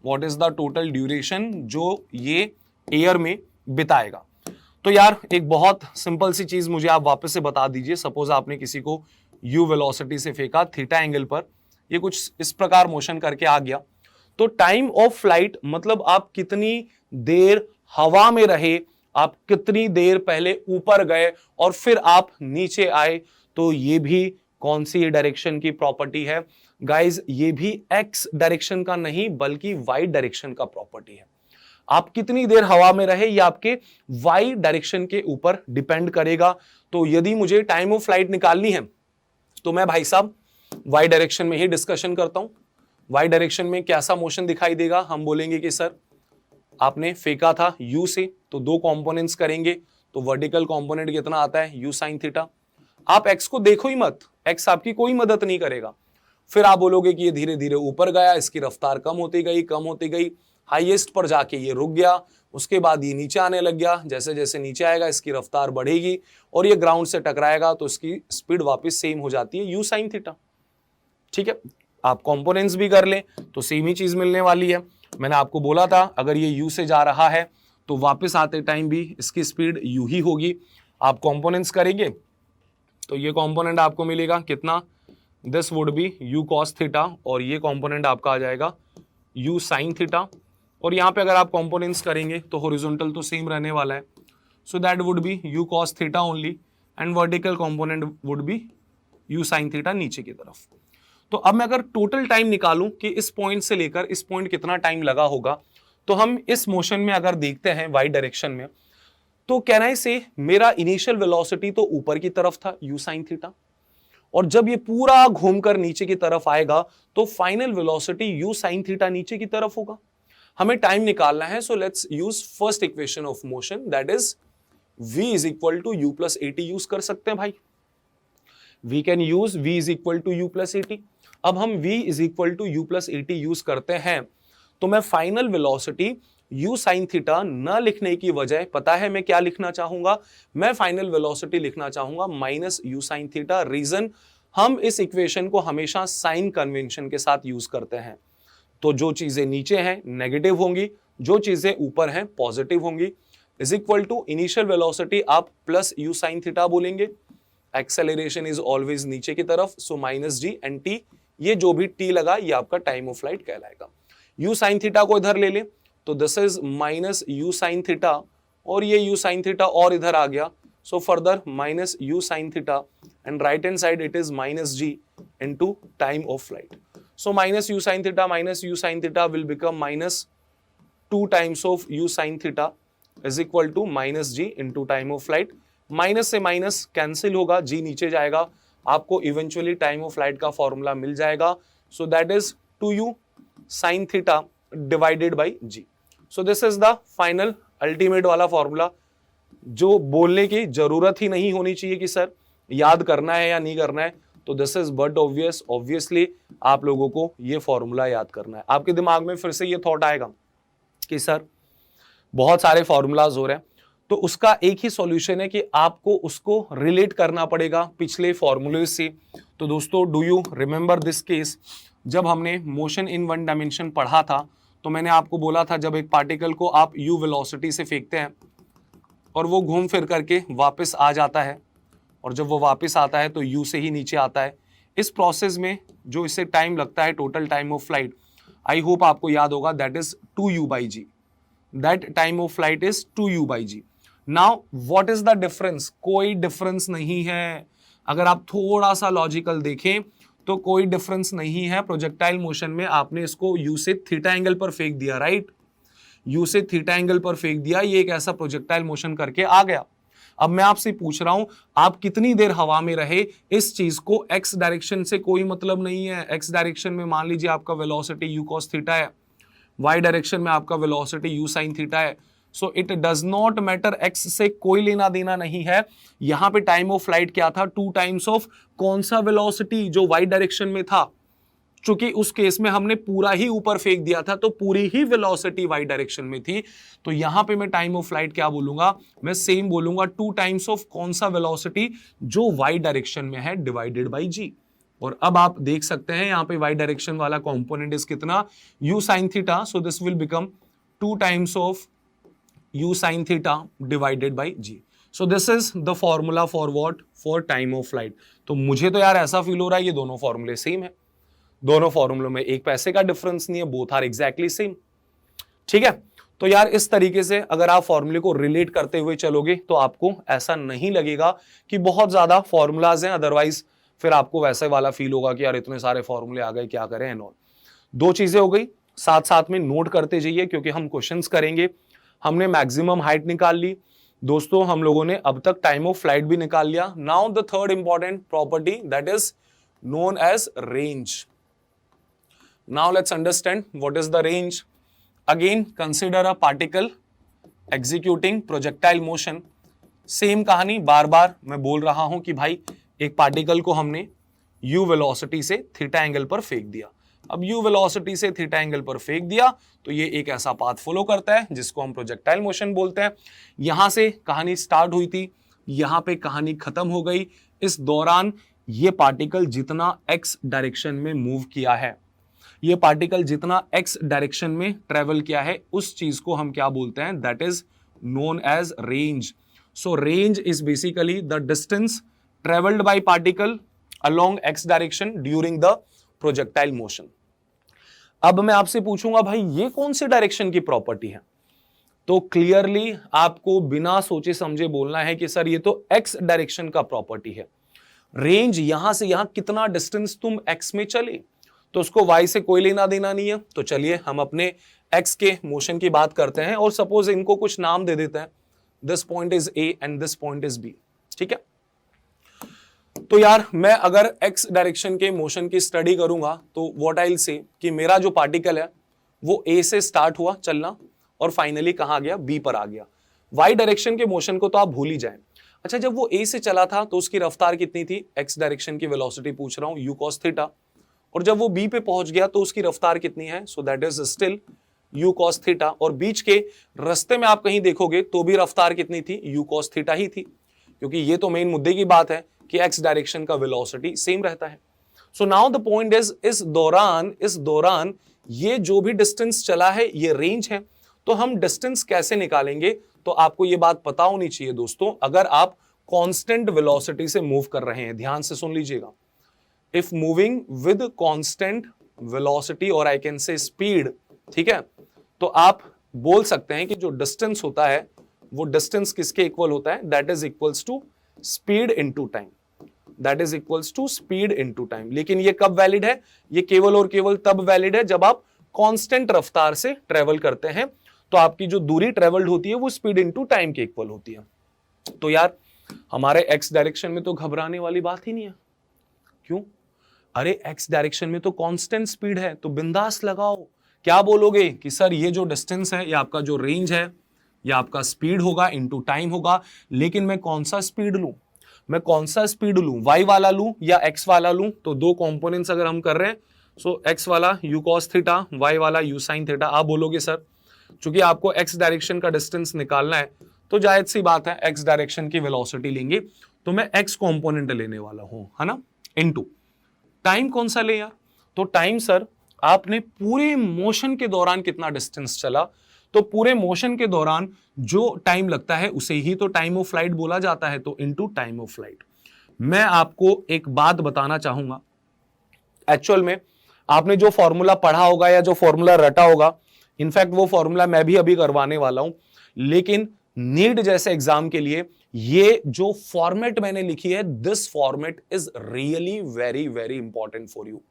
what is the total duration जो ये एयर में बिताएगा। तो यार एक बहुत सिंपल सी चीज मुझे आप वापस से बता दीजिए। सपोज आपने किसी को यू वेलोसिटी से फेंका थीटा एंगल पर, ये कुछ इस प्रकार मोशन करके आ गया, तो टाइम ऑफ फ्लाइट मतलब आप कितनी देर हवा में रहे, आप कितनी देर पहले ऊपर गए और फिर आप नीचे आए। तो ये भी कौन सी डायरेक्शन की प्रॉपर्टी है गाइज? ये भी एक्स डायरेक्शन का नहीं बल्कि वाई डायरेक्शन का प्रॉपर्टी है। आप कितनी देर हवा में रहे ये आपके वाई डायरेक्शन के ऊपर डिपेंड करेगा। तो यदि मुझे टाइम ऑफ फ्लाइट निकालनी है तो मैं भाई साहब वाई डायरेक्शन में ही डिस्कशन करता हूं। वाई डायरेक्शन में कैसा मोशन दिखाई देगा? हम बोलेंगे कि सर आपने फेंका था यू से, तो दो कंपोनेंट्स करेंगे, तो वर्टिकल कंपोनेंट कितना आता है? You sine theta. आप एक्स को देखो ही मत, एक्स आपकी कोई मदद नहीं करेगा। फिर आप बोलोगे कि ये धीरे धीरे ऊपर गया, इसकी रफ्तार कम होती गई, कम होती गई, हाईएस्ट पर जाके ये रुक गया, उसके बाद ये नीचे आने लग गया। जैसे जैसे नीचे आएगा इसकी रफ्तार बढ़ेगी और ये ग्राउंड से टकराएगा, तो इसकी स्पीड वापस सेम हो जाती है यू साइन थीटा। ठीक है, आप कंपोनेंट्स भी कर लें तो सेम ही चीज मिलने वाली है। मैंने आपको बोला था अगर ये यू से जा रहा है तो वापस आते टाइम भी इसकी स्पीड यू ही होगी। आप कंपोनेंट्स करेंगे तो ये कंपोनेंट आपको मिलेगा कितना? This would B you cos theta, और ये कंपोनेंट आपका आ जाएगा यू साइन थीटा। और यहाँ पे अगर आप कंपोनेंट्स करेंगे तो हॉरिजॉन्टल तो सेम रहने वाला है, so that would be you cos theta only, and vertical component would B you sine theta नीचे की तरफ। तो अब मैं अगर टोटल टाइम निकालूं कि इस पॉइंट से लेकर इस पॉइंट कितना टाइम लगा होगा, तो हम इस मोशन में अगर देखते हैं वाई डायरेक्शन में, तो कैन आई से मेरा इनिशियल वेलोसिटी तो ऊपर की तरफ था यू साइन थीटा, और जब ये पूरा घूमकर नीचे की तरफ आएगा तो final velocity u sine theta नीचे की तरफ होगा। हमें टाइम निकालना है, so let's use first equation of motion, that is v is equal to u plus a t. Use कर सकते हैं भाई, we can use v is equal to u plus a t. अब हम v is equal to u plus a t use करते हैं तो मैं final velocity u sine theta न लिखने की वजह पता है मैं क्या लिखना चाहूंगा? मैं फाइनल वेलोसिटी लिखना चाहूंगा minus u sine theta. Reason, हम इस इक्वेशन को हमेशा साइन कन्वेंशन के साथ यूज करते हैं, तो जो चीजें नीचे हैं नेगेटिव होंगी, जो चीजें ऊपर हैं पॉजिटिव होंगी। Is equal to initial velocity आप प्लस u साइन थीटा बोलेंगे, एक्सेलरेशन इज ऑलवेज नीचे की तरफ, so minus g and t, ये जो भी टी लगा ये आपका टाइम ऑफ फ्लाइट कहलाएगा। u साइन थीटा को इधर ले ले तो this is minus you sine theta, और ये यू साइन थीटा और इधर आ गया, so further minus you sine theta, and right hand side it is minus G into time of flight. So minus you sine theta will become minus 2 times of U sine theta is equal to minus G into time of flight. Minus से माइनस कैंसिल होगा, जी नीचे जाएगा, आपको इवेंचुअली टाइम ऑफ फ्लाइट का फॉर्मूला मिल जाएगा। So that is 2u sine theta divided by ji. So this is the final ultimate वाला फॉर्मूला, जो बोलने की जरूरत ही नहीं होनी चाहिए कि सर याद करना है या नहीं करना है। तो this is but obvious, obviously आप लोगों को ये फॉर्मूला याद करना है। आपके दिमाग में फिर से ये थॉट आएगा कि सर बहुत सारे फॉर्मूलाज हो रहे हैं, तो उसका एक ही सॉल्यूशन है कि आपको उसको रिलेट करना पड़ेगा पिछले फॉर्मूले से। तो दोस्तों, do you remember this case? जब हमने मोशन इन वन डायमेंशन पढ़ा था तो मैंने आपको बोला था, जब एक पार्टिकल को आप u वेलोसिटी से फेंकते हैं और वो घूम फिर करके वापस आ जाता है, और जब वो वापस आता है तो u से ही नीचे आता है। इस प्रोसेस में जो इससे टाइम लगता है, total time of flight, I hope आपको याद होगा, that is 2u/g। That time of flight is 2u/g। Now what is the difference? कोई डिफरेंस नहीं है। अगर आप थोड़ा सा लॉजिकल देखें तो कोई डिफरेंस नहीं है। प्रोजेक्टाइल मोशन में आपने इसको u से थीटा एंगल पर फेंक दिया, राइट? u से थीटा एंगल पर फेंक दिया, ये एक ऐसा प्रोजेक्टाइल मोशन करके आ गया। अब मैं आपसे पूछ रहा हूं, आप कितनी देर हवा में रहे, इस चीज को x डायरेक्शन से कोई मतलब नहीं है। x डायरेक्शन में मान लीजिए आपका वेलोसिटी u cos थीटा है, y डायरेक्शन में आपका वेलोसिटी u sin थीटा है। So it does not matter, x से कोई लेना देना नहीं है। यहां पे टाइम ऑफ फ्लाइट क्या था? 2 टाइम्स ऑफ कौन सा वेलोसिटी? जो y डायरेक्शन में था। चूंकि उस केस में हमने पूरा ही ऊपर फेंक दिया था, तो पूरी ही वेलोसिटी y डायरेक्शन में थी। तो यहां पे मैं टाइम ऑफ फ्लाइट क्या बोलूंगा? मैं सेम बोलूंगा 2 टाइम्स ऑफ कौन सा वेलोसिटी जो y डायरेक्शन में है, डिवाइडेड बाई g। और अब आप देख सकते हैं यहां पे y डायरेक्शन वाला कंपोनेंट इज कितना? u sin theta. So this will become 2 times of u sin theta divided by g। So this is the formula for what? For time of flight. तो मुझे तो यार ऐसा फील हो रहा है ये दोनों फॉर्मूले सेम है। दोनों फॉर्मूलों में एक पैसे का डिफरेंस नहीं है, बोथ आर एग्जैक्टली सेम। ठीक है, तो यार इस तरीके से अगर आप फॉर्मूले को रिलेट करते हुए चलोगे तो आपको ऐसा नहीं लगेगा कि बहुत ज्यादा फॉर्मूलाज हैं, अदरवाइज फिर आपको वैसे वाला फील होगा कि यार इतने सारे फॉर्मूले आ गए, क्या करें एंड ऑल। दो चीजें हो गई, साथ साथ में नोट करते जाइए क्योंकि हम क्वेश्चंस करेंगे। हमने मैक्सिमम हाइट निकाल ली दोस्तों, हम लोगों ने अब तक टाइम ऑफ फ्लाइट भी निकाल लिया। Now the third important property, that is known as range. Now let's understand what is the range. Again, consider a particle executing projectile motion. Same कहानी, बार बार मैं बोल रहा हूं कि भाई एक पार्टिकल को हमने u वेलोसिटी से थीटा एंगल पर फेंक दिया। अब u वेलोसिटी से थीटा एंगल पर फेंक दिया तो ये एक ऐसा पाथ फॉलो करता है जिसको हम प्रोजेक्टाइल मोशन बोलते हैं। यहां से कहानी स्टार्ट हुई थी, यहां पे कहानी खत्म हो गई। इस दौरान ये पार्टिकल जितना x डायरेक्शन में मूव किया है, ये पार्टिकल जितना x डायरेक्शन में ट्रेवल किया है, उस चीज को हम क्या बोलते हैं? That is known as range. So range is basically the distance travelled by particle along x direction during the projectile motion. अब मैं आपसे पूछूंगा भाई ये कौन सी डायरेक्शन की प्रॉपर्टी है? तो क्लियरली आपको बिना सोचे समझे बोलना है कि सर ये तो x डायरेक्शन का प्रॉपर्टी है। रेंज यहां से यहां कितना डिस्टेंस तुम x में चले, तो उसको y से कोई लेना देना नहीं है। तो चलिए हम अपने x के मोशन की बात करते हैं और सपोज इनको कुछ नाम दे देते हैं, this point is a and this point is b। ठीक है, तो यार मैं अगर x डायरेक्शन के मोशन की स्टडी करूंगा तो व्हाट आई विल से कि मेरा जो पार्टिकल है वो a से स्टार्ट हुआ चलना और फाइनली कहां गया? b पर आ गया। y डायरेक्शन के मोशन को तो आप भूल ही जाएं। अच्छा, जब वो a से चला था तो उसकी रफ्तार कितनी थी? x डायरेक्शन की वेलोसिटी पूछ रहा हूं, u cos थीटा। और जब वो b पे पहुंच गया तो उसकी रफ्तार कितनी है? So that is still u cos theta. और बीच के रास्ते में आप कहीं देखोगे तो भी रफ्तार कितनी थी? u cos थीटा ही थी, क्योंकि ये तो मेन मुद्दे की बात है कि x डायरेक्शन का वेलोसिटी सेम रहता है। So now the point is, इस दौरान ये जो भी डिस्टेंस चला है ये रेंज है। तो हम डिस्टेंस कैसे निकालेंगे? तो आपको ये बात पता होनी चाहिए दोस्तों, अगर आप कांस्टेंट वेलोसिटी से मूव कर रहे हैं, ध्यान से सुन लीजिएगा, if moving with constant velocity और आई कैन से स्पीड, ठीक है, तो आप बोल सकते हैं कि जो डिस्टेंस होता है वो डिस्टेंस किसके इक्वल होता है? That is equals to speed into time. That is equals to speed into time. लेकिन ये कब वैलिड है? ये केवल और केवल तब वैलिड है जब आप कांस्टेंट रफ्तार से ट्रेवल करते हैं, तो आपकी जो दूरी ट्रेवल्ड होती है वो स्पीड इनटू टाइम के इक्वल होती है। तो यार हमारे एक्स डायरेक्शन में तो घबराने वाली बात ही नहीं है। क्यों? अरे एक्स डायरेक्शन में तो कांस्टेंट स्पीड है, तो बिंदास लगाओ, क्या बोलोगे कि सर ये जो डिस्टेंस है, ये आपका जो रेंज है, ये आपका स्पीड होगा इनटू टाइम होगा, लेकिन मैं कौन सा स्पीड लूं, मैं कौन सा स्पीड लूं, y वाला लूं या x वाला लूं? तो दो कंपोनेंट्स अगर हम कर रहे हैं, सो x वाला u cos थीटा, y वाला u sin थीटा। आप बोलोगे सर चूंकि आपको x डायरेक्शन का डिस्टेंस निकालना है तो जायज सी बात है x डायरेक्शन की वेलोसिटी लेंगे, तो मैं x कंपोनेंट लेने वाला हूं, है ना, इनटू टाइम कौन सा ले यार? तो टाइम सर आपने पूरे मोशन के दौरान कितना डिस्टेंस चला, तो पूरे मोशन के दौरान जो टाइम लगता है उसे ही तो टाइम ऑफ फ्लाइट बोला जाता है, तो इनटू टाइम ऑफ फ्लाइट। मैं आपको एक बात बताना चाहूंगा, एक्चुअल में आपने जो फॉर्मूला पढ़ा होगा या जो फॉर्मूला रटा होगा, इनफैक्ट वो फॉर्मूला मैं भी अभी करवाने वाला हूं, लेकिन नीट जैसे एग्जाम के लिए ये जो फॉर्मेट मैंने लिखी है, this format is really very very important for you.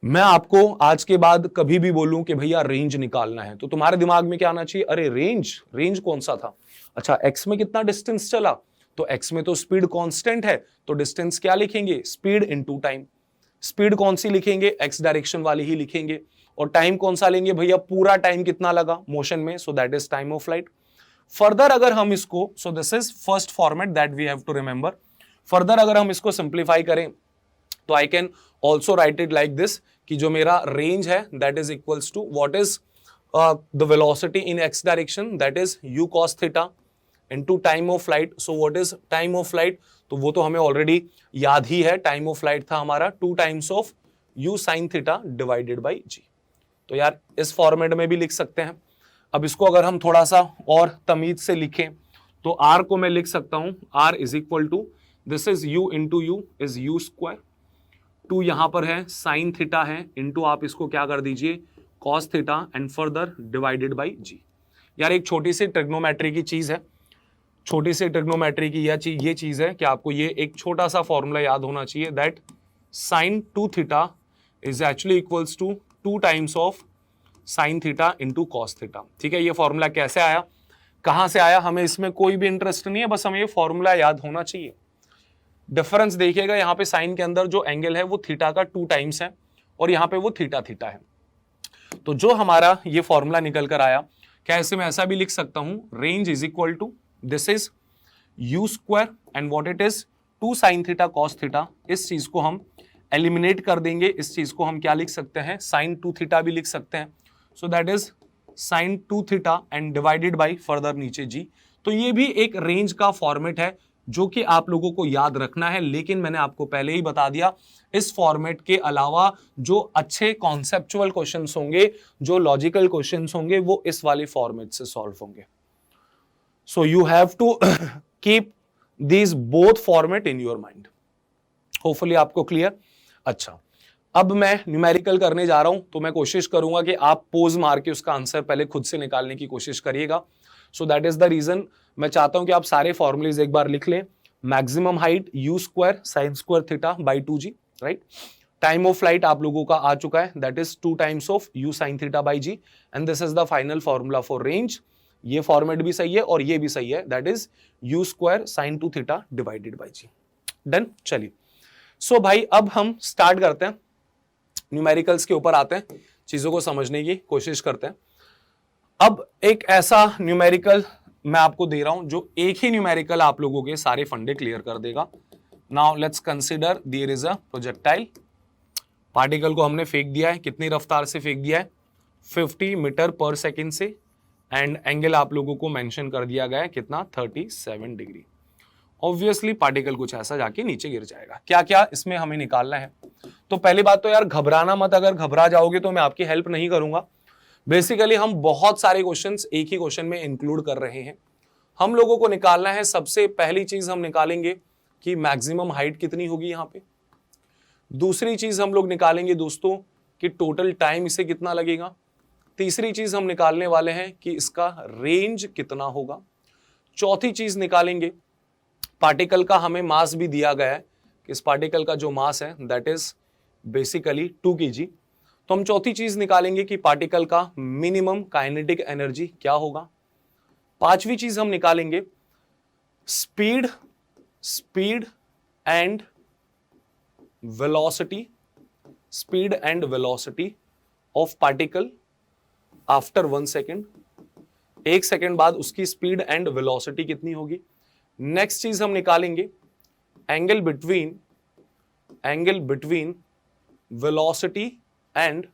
मैं आपको आज के बाद कभी भी बोलूं कि भैया रेंज निकालना है, तो तुम्हारे दिमाग में क्या आना चाहिए? अरे रेंज, रेंज कौन सा था? अच्छा, एक्स में कितना डिस्टेंस चला, तो एक्स में तो स्पीड कांस्टेंट है, तो डिस्टेंस क्या लिखेंगे? Speed into time. स्पीड कौन सी लिखेंगे? एक्स डायरेक्शन वाली ही लिखेंगे। और टाइम कौन सा लेंगे भैया? पूरा टाइम कितना लगा मोशन में, so that is time of flight. Further अगर हम इसको, so this is first format that we have to remember. Further अगर हम इसको सिंप्लीफाई करें तो I can also write it like this, कि जो मेरा रेंज है that is equals to what is the velocity in X direction, that is u cos theta into time of flight. So what is time of flight? तो वो तो हमें ऑलरेडी याद ही है, टाइम ऑफ फ्लाइट था हमारा 2 times of u sin theta divided by g। तो यार इस फॉर्मेट में भी लिख सकते हैं। अब इसको अगर हम थोड़ा सा और तमीज से लिखें तो r को मैं लिख सकता हूं, r is equal to this is u into u is u square, 2 यहां पर है साइन थीटा है, इंटू आप इसको क्या कर दीजिए cos theta and further divided by g. यार एक छोटी सी ट्रिग्नोमेट्री की चीज है, छोटी सी ट्रिग्नोमेट्री की ये चीज है कि आपको ये एक छोटा सा फॉर्मूला याद होना चाहिए, that sine 2 theta is actually equals to 2 times of sine theta into cos theta. ठीक है, ये फॉर्मूला कैसे आया, कहां से आया, हमें इसमें कोई भी इंटरेस्ट नहीं है, बस हमें ये फॉर्मूला याद होना चाहिए। डिफरेंस देखिएगा, यहाँ पे साइन के अंदर जो एंगल है वो थीटा का 2 टाइम्स है और यहाँ पे वो थीटा थीटा है। तो जो हमारा ये फॉर्मूला निकल कर आया, क्या इसे मैं ऐसा भी लिख सकता हूं, range is equal to this is u square and what it is 2 sine theta cos theta. इस चीज को हम एलिमिनेट कर देंगे, इस चीज को हम क्या लिख सकते हैं, साइन 2 थीटा भी लिख सकते हैं। So that is sign 2 theta and divided by further नीचे जी। तो ये भी एक रेंज का फॉर्मेट है जो कि आप लोगों को याद रखना है, लेकिन मैंने आपको पहले ही बता दिया इस फॉर्मेट के अलावा जो अच्छे कॉन्सेप्चुअल क्वेश्चंस होंगे, जो लॉजिकल क्वेश्चंस होंगे, वो इस वाले फॉर्मेट से सॉल्व होंगे। So you have to keep these both format in your mind. Hopefully आपको क्लियर। अच्छा, अब मैं न्यूमेरिकल करने जा रहा हूं, तो मैं कोशिश करूंगा कि आप पोज मार के उसका आंसर पहले खुद से निकालने की कोशिश करिएगा। So that is the reason मैं चाहता हूं कि आप सारे फॉर्मुलेज एक बार लिख लें। Maximum height u square sine square theta by 2g, right. Time of flight आप लोगों का आ चुका है, that is 2 times of u sine theta by g and this is the final formula for range. ये फॉर्मेट भी सही है और ये भी सही है, that is u square sine 2 theta divided by g। Done. चलिए, सो भाई अब हम स्टार्ट करते हैं, न्यूमेरिकल्स के ऊपर आते हैं, चीजों को समझने की कोशिश करते हैं। अब एक ऐसा न्यूमेरिकल मैं आपको दे रहा हूं जो एक ही न्यूमेरिकल आप लोगों के सारे फंडे क्लियर कर देगा। Now let's consider there is a projectile. Particle को हमने फेंक दिया है, कितनी रफ्तार से फेंक दिया है, 50 मीटर पर सेकेंड से, एंड एंगल आप लोगों को मेंशन कर दिया गया है कितना, 37 डिग्री। ऑब्वियसली पार्टिकल कुछ ऐसा जाके नीचे गिर जाएगा। क्या क्या इसमें हमें निकालना है? तो पहली बात तो यार घबराना मत, अगर घबरा जाओगे तो मैं आपकी हेल्प नहीं करूंगा। बेसिकली हम बहुत सारे क्वेश्चंस एक ही क्वेश्चन में इंक्लूड कर रहे हैं। हम लोगों को निकालना है, सबसे पहली चीज हम निकालेंगे कि मैक्सिमम हाइट कितनी होगी यहाँ पे। दूसरी चीज हम लोग निकालेंगे दोस्तों कि टोटल टाइम इसे कितना लगेगा। तीसरी चीज हम निकालने वाले हैं कि इसका रेंज कितना होगा। चौथी चीज निकालेंगे, पार्टिकल का हमें मास भी दिया गया है कि इस पार्टिकल का जो मास है दैट इज बेसिकली 2 kg। तो हम चौथी चीज निकालेंगे कि पार्टिकल का मिनिमम काइनेटिक एनर्जी क्या होगा। पांचवी चीज हम निकालेंगे speed and velocity, speed and velocity of particle after 1 second, 1 second बाद उसकी स्पीड एंड वेलोसिटी कितनी होगी। नेक्स्ट चीज हम निकालेंगे angle between velocity and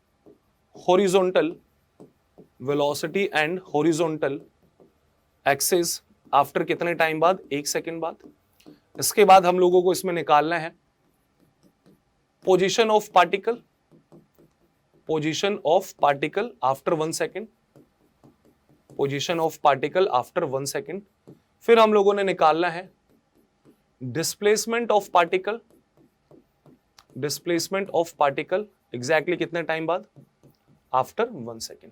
horizontal axis after कितने टाइम बाद, 1 सेकेंड बाद। इसके बाद हम लोगों को इसमें निकालना है position of particle after 1 second, फिर हम लोगों ने निकालना है डिस्प्लेसमेंट ऑफ पार्टिकल एग्जैक्टली कितने टाइम बाद, आफ्टर 1 सेकेंड।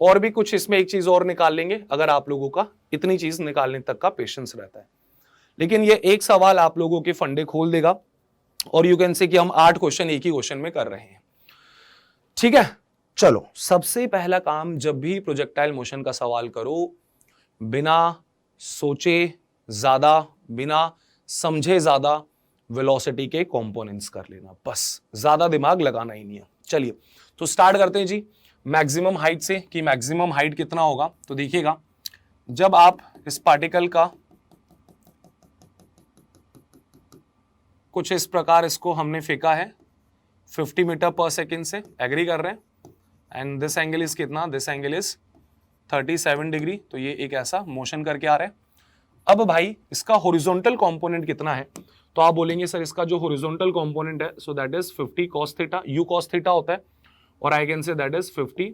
और भी कुछ इसमें एक चीज और निकाल लेंगे अगर आप लोगों का इतनी चीज निकालने तक का पेशेंस रहता है। लेकिन ये एक सवाल आप लोगों के फंडे खोल देगा और यू कैन से कि हम 8 क्वेश्चन एक ही क्वेश्चन में कर रहे हैं। ठीक है, चलो सबसे पहला काम, जब भी प्रोजेक्टाइल मोशन का सवाल करो, बिना सोचे ज्यादा, बिना समझे ज्यादा वेलोसिटी के कंपोनेंट्स कर लेना, बस ज्यादा दिमाग लगाना ही नहीं है। चलिए तो स्टार्ट करते हैं जी मैक्सिमम हाइट से, कि मैक्सिमम हाइट कितना होगा। तो देखिएगा, जब आप इस पार्टिकल का कुछ इस प्रकार इसको हमने फेंका है 50 मीटर पर सेकेंड से, एग्री कर रहे हैं, एंड दिस एंगल इज कितना, दिस एंगल इज 37 डिग्री, तो ये एक ऐसा मोशन करके आ रहा है। अब भाई इसका हॉरिजॉन्टल कंपोनेंट कितना है, तो आप बोलेंगे सर इसका जो हॉरिजॉन्टल कंपोनेंट है so that is 50 cos theta, u cos theta होता है, और I can say that is 50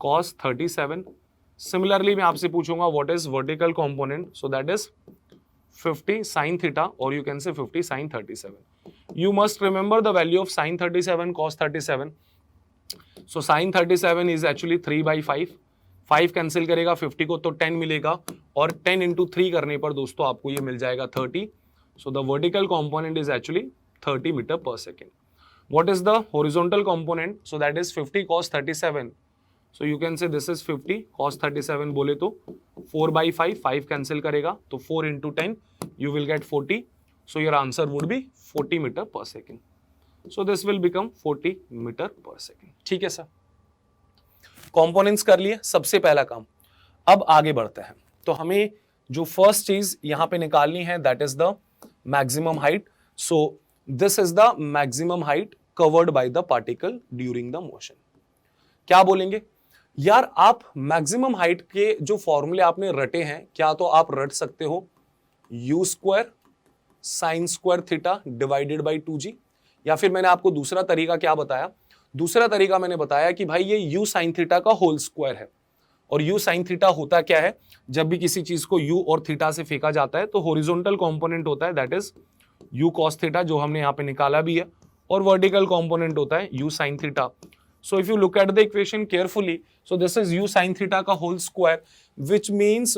cos 37। Similarly मैं आपसे पूछूंगा what is vertical component, so that is 50 sin theta, और you can say 50 sin 37। You must remember the value of sin 37 cos 37। So sin 37 is actually 3/5, 5 cancel करेगा 50 को तो 10 मिलेगा, और 10 into 3 करने पर दोस्तों आपको ये मिल जाएगा 30। So the vertical component is actually 30 metre per second. What is the horizontal component? So that is 50 cos 37. So you can say this is 50 cos 37 बोले तो 4/5, 5 कैंसिल करेगा तो 4 into 10 you will get 40. So your answer would be 40 meter per second. So this will become 40 meter per second. ठीक है सर, कंपोनेंट्स कर लिए, सबसे पहला काम। अब आगे बढ़ते हैं, तो हमें जो फर्स्ट चीज यहां पे निकालनी है that is the maximum height. So this is the maximum height covered by the particle during the motion. क्या बोलेंगे यार, आप मैक्सिमम हाइट के जो फॉर्मूले आपने रटे हैं, क्या तो आप रट सकते हो u² sin square theta divided by 2g, या फिर मैंने आपको दूसरा तरीका क्या बताया, दूसरा तरीका मैंने बताया कि भाई ये u sin थीटा का होल स्क्वायर है। और u sin थीटा होता क्या है, जब भी किसी चीज को u और थीटा से फेंका जाता है तो हॉरिजॉन्टल कंपोनेंट होता है that is u cos theta, जो हमने यहाँ पे निकाला भी है, और वर्टिकल कंपोनेंट होता है u sin theta. So if you look at the equation carefully, so this is u sin theta का whole square, which means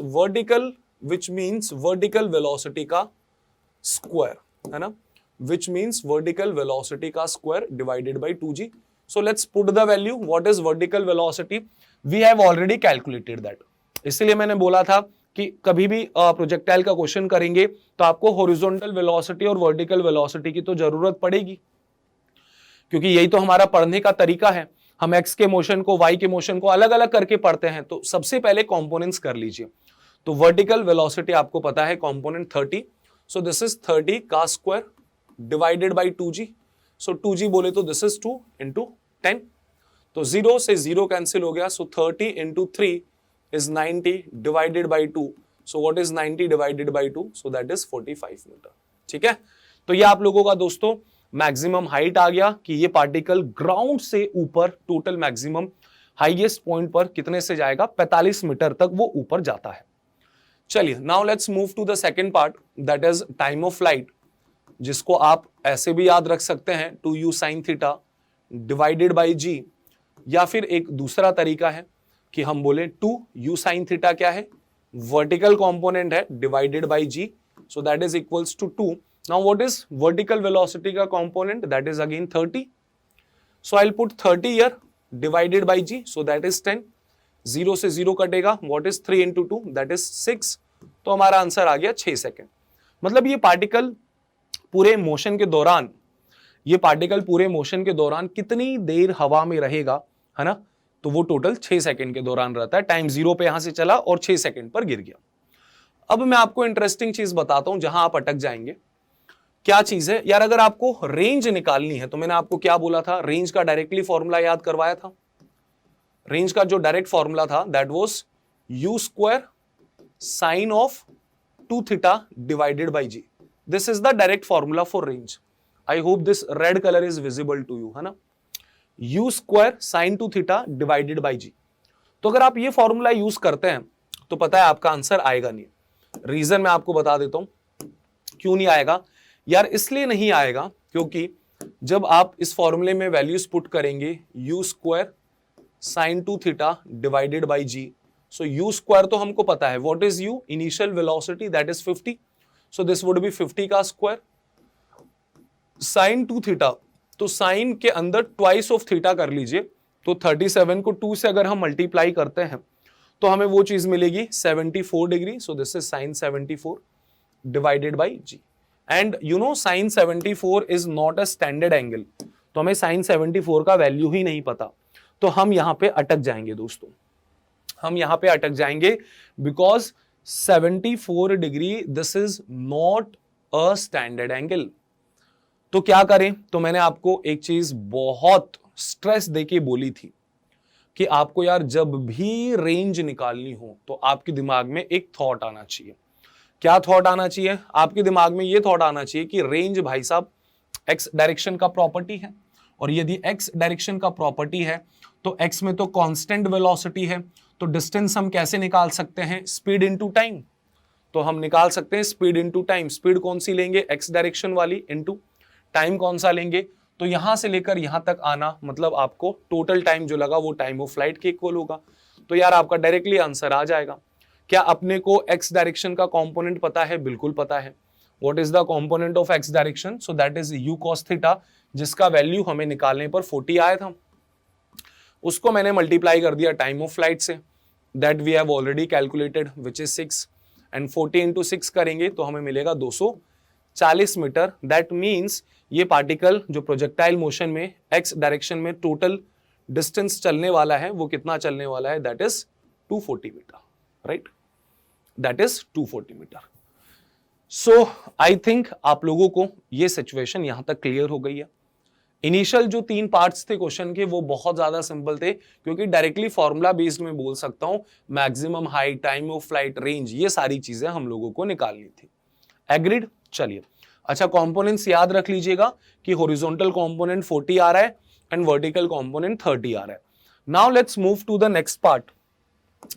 vertical velocity का स्क्वायर, है ना, which means vertical velocity का square divided by 2g. So let's put the value. What is vertical velocity? We have already calculated that. इसलिए मैंने बोला था कि कभी भी प्रोजेक्टाइल का क्वेश्चन करेंगे तो आपको हॉरिजॉन्टल वेलोसिटी और वर्टिकल वेलोसिटी की तो जरूरत पड़ेगी, क्योंकि यही तो हमारा पढ़ने का तरीका है। हम x के मोशन को y के मोशन को अलग अलग करके पढ़ते हैं। तो सबसे पहले कंपोनेंट्स कर लीजिए। तो वर्टिकल वेलोसिटी आपको पता है कंपोनेंट 30, सो दिस इज 30 का square divided by 2g। So 2g बोले तो दिस इज 2 इंटू 10, तो 0 से 0 कैंसिल हो गया। So 30 into 3 is 90 divided by 2। So what is 90 divided by 2? So that is 45 meter. ठीक है, तो ये आप लोगों का दोस्तों मैक्सिमम हाइट आ गया कि ये पार्टिकल ग्राउंड से ऊपर टोटल मैक्सिमम हाईएस्ट पॉइंट पर कितने से जाएगा, 45 मीटर तक वो ऊपर जाता है। चलिए now let's move to the second part that is time of flight, जिसको आप ऐसे भी याद रख सकते हैं 2u sin theta divided by g, या फिर एक दूसरा तरीका है कि हम बोले 2u sin थीटा क्या है, वर्टिकल कंपोनेंट है, divided by g, so that is equals to 2। Now what is vertical velocity का component, that is again 30, so I will put 30 here divided by g, so that is 10। 0 से 0 कटेगा, what is 3 into 2, that is 6, तो हमारा आंसर आ गया 6 सेकेंड। मतलब ये पार्टिकल पूरे मोशन के दौरान, कितनी देर हवा में रहेगा है ना, तो वो टोटल 6 सेकंड के दौरान रहता है। टाइम 0 पे यहां से चला और 6 सेकंड पर गिर गया। अब मैं आपको इंटरेस्टिंग चीज बताता हूं जहां आप अटक जाएंगे। क्या चीज है यार, अगर आपको रेंज निकालनी है तो मैंने आपको क्या बोला था, रेंज का डायरेक्टली फॉर्मूला याद करवाया था। रेंज का जो डायरेक्ट फॉर्मूला था that was u square sine of 2 theta divided by g. This is the direct formula for range. I hope this red colour is visible to you, है ना, u square sine 2 theta divided by g. तो अगर आप ये फॉर्मूला यूज करते हैं तो पता है आपका आंसर आएगा नहीं। रीजन मैं आपको बता देता हूं क्यों नहीं आएगा यार। इसलिए नहीं आएगा क्योंकि जब आप इस फॉर्मूले में वैल्यूज पुट करेंगे u square sine 2 theta divided by ji, so u square तो हमको पता है, what is u, initial velocity that is 50, so this would be 50 का स्क्वायर साइन 2 थीटा, तो साइन के अंदर ट्वाइस ऑफ थीटा कर लीजिए, तो 37 को 2 से अगर हम मल्टीप्लाई करते हैं तो हमें वो चीज मिलेगी 74 degree, so this is sine 74 divided by g. And you know sine 74 is not a standard angle, तो हमें साइन 74 का वैल्यू ही नहीं पता, तो हम यहां पे अटक जाएंगे दोस्तों, हम यहां पे अटक जाएंगे because 74 degree this is not a standard angle. तो क्या करें, तो मैंने आपको एक चीज बहुत स्ट्रेस देके बोली थी कि आपको यार जब भी रेंज निकालनी हो तो आपके दिमाग में एक थॉट आना चाहिए। क्या थॉट आना चाहिए आपके दिमाग में, ये थॉट आना चाहिए कि रेंज भाई साहब एक्स डायरेक्शन का प्रॉपर्टी है, और यदि एक्स डायरेक्शन का प्रॉपर्टी है तो एक्स में तो कांस्टेंट वेलोसिटी है, तो डिस्टेंस हम कैसे निकाल सकते हैं, स्पीड इनटू टाइम। तो हम निकाल सकते हैं स्पीड इनटू टाइम। स्पीड कौन सी लेंगे, एक्स डायरेक्शन वाली, इनटू टाइम कौन सा लेंगे, तो यहां से लेकर यहां तक आना मतलब आपको टोटल टाइम जो लगा वो टाइम ऑफ फ्लाइट के इक्वल होगा। तो यार आपका डायरेक्टली आंसर आ जाएगा। क्या अपने को एक्स डायरेक्शन का कंपोनेंट पता है, बिल्कुल पता है। What is the component of x direction, so that is u cos theta, जिसका वैल्यू हमें निकालने पर 40 आया था, उसको मैंने मल्टीप्लाई कर दिया टाइम ऑफ फ्लाइट से, that we have already calculated which is 6, and 40 into 6 करेंगे तो हमें मिलेगा 240 मीटर। दैट मीन्स ये पार्टिकल जो प्रोजेक्टाइल मोशन में एक्स डायरेक्शन में टोटल डिस्टेंस चलने वाला है वो कितना चलने वाला है, that is 240 meter, right, that is 240 meter. So I think आप लोगों को ये सिचुएशन यहां तक क्लियर हो गई है। इनिशियल जो 3 पार्ट्स थे क्वेश्चन के वो बहुत ज्यादा सिंपल थे, क्योंकि डायरेक्टली फॉर्मूला बेस्ड में बोल सकता हूं, maximum height, time of flight, range, ये सारी चीजें हम लोगों को निकालनी थी। एग्रीड, चलिए। अच्छा, कंपोनेंट्स याद रख लीजिएगा कि हॉरिजॉन्टल कंपोनेंट 40 आ रहा है एंड वर्टिकल कंपोनेंट 30 आ रहा है। Now let's move to the next part.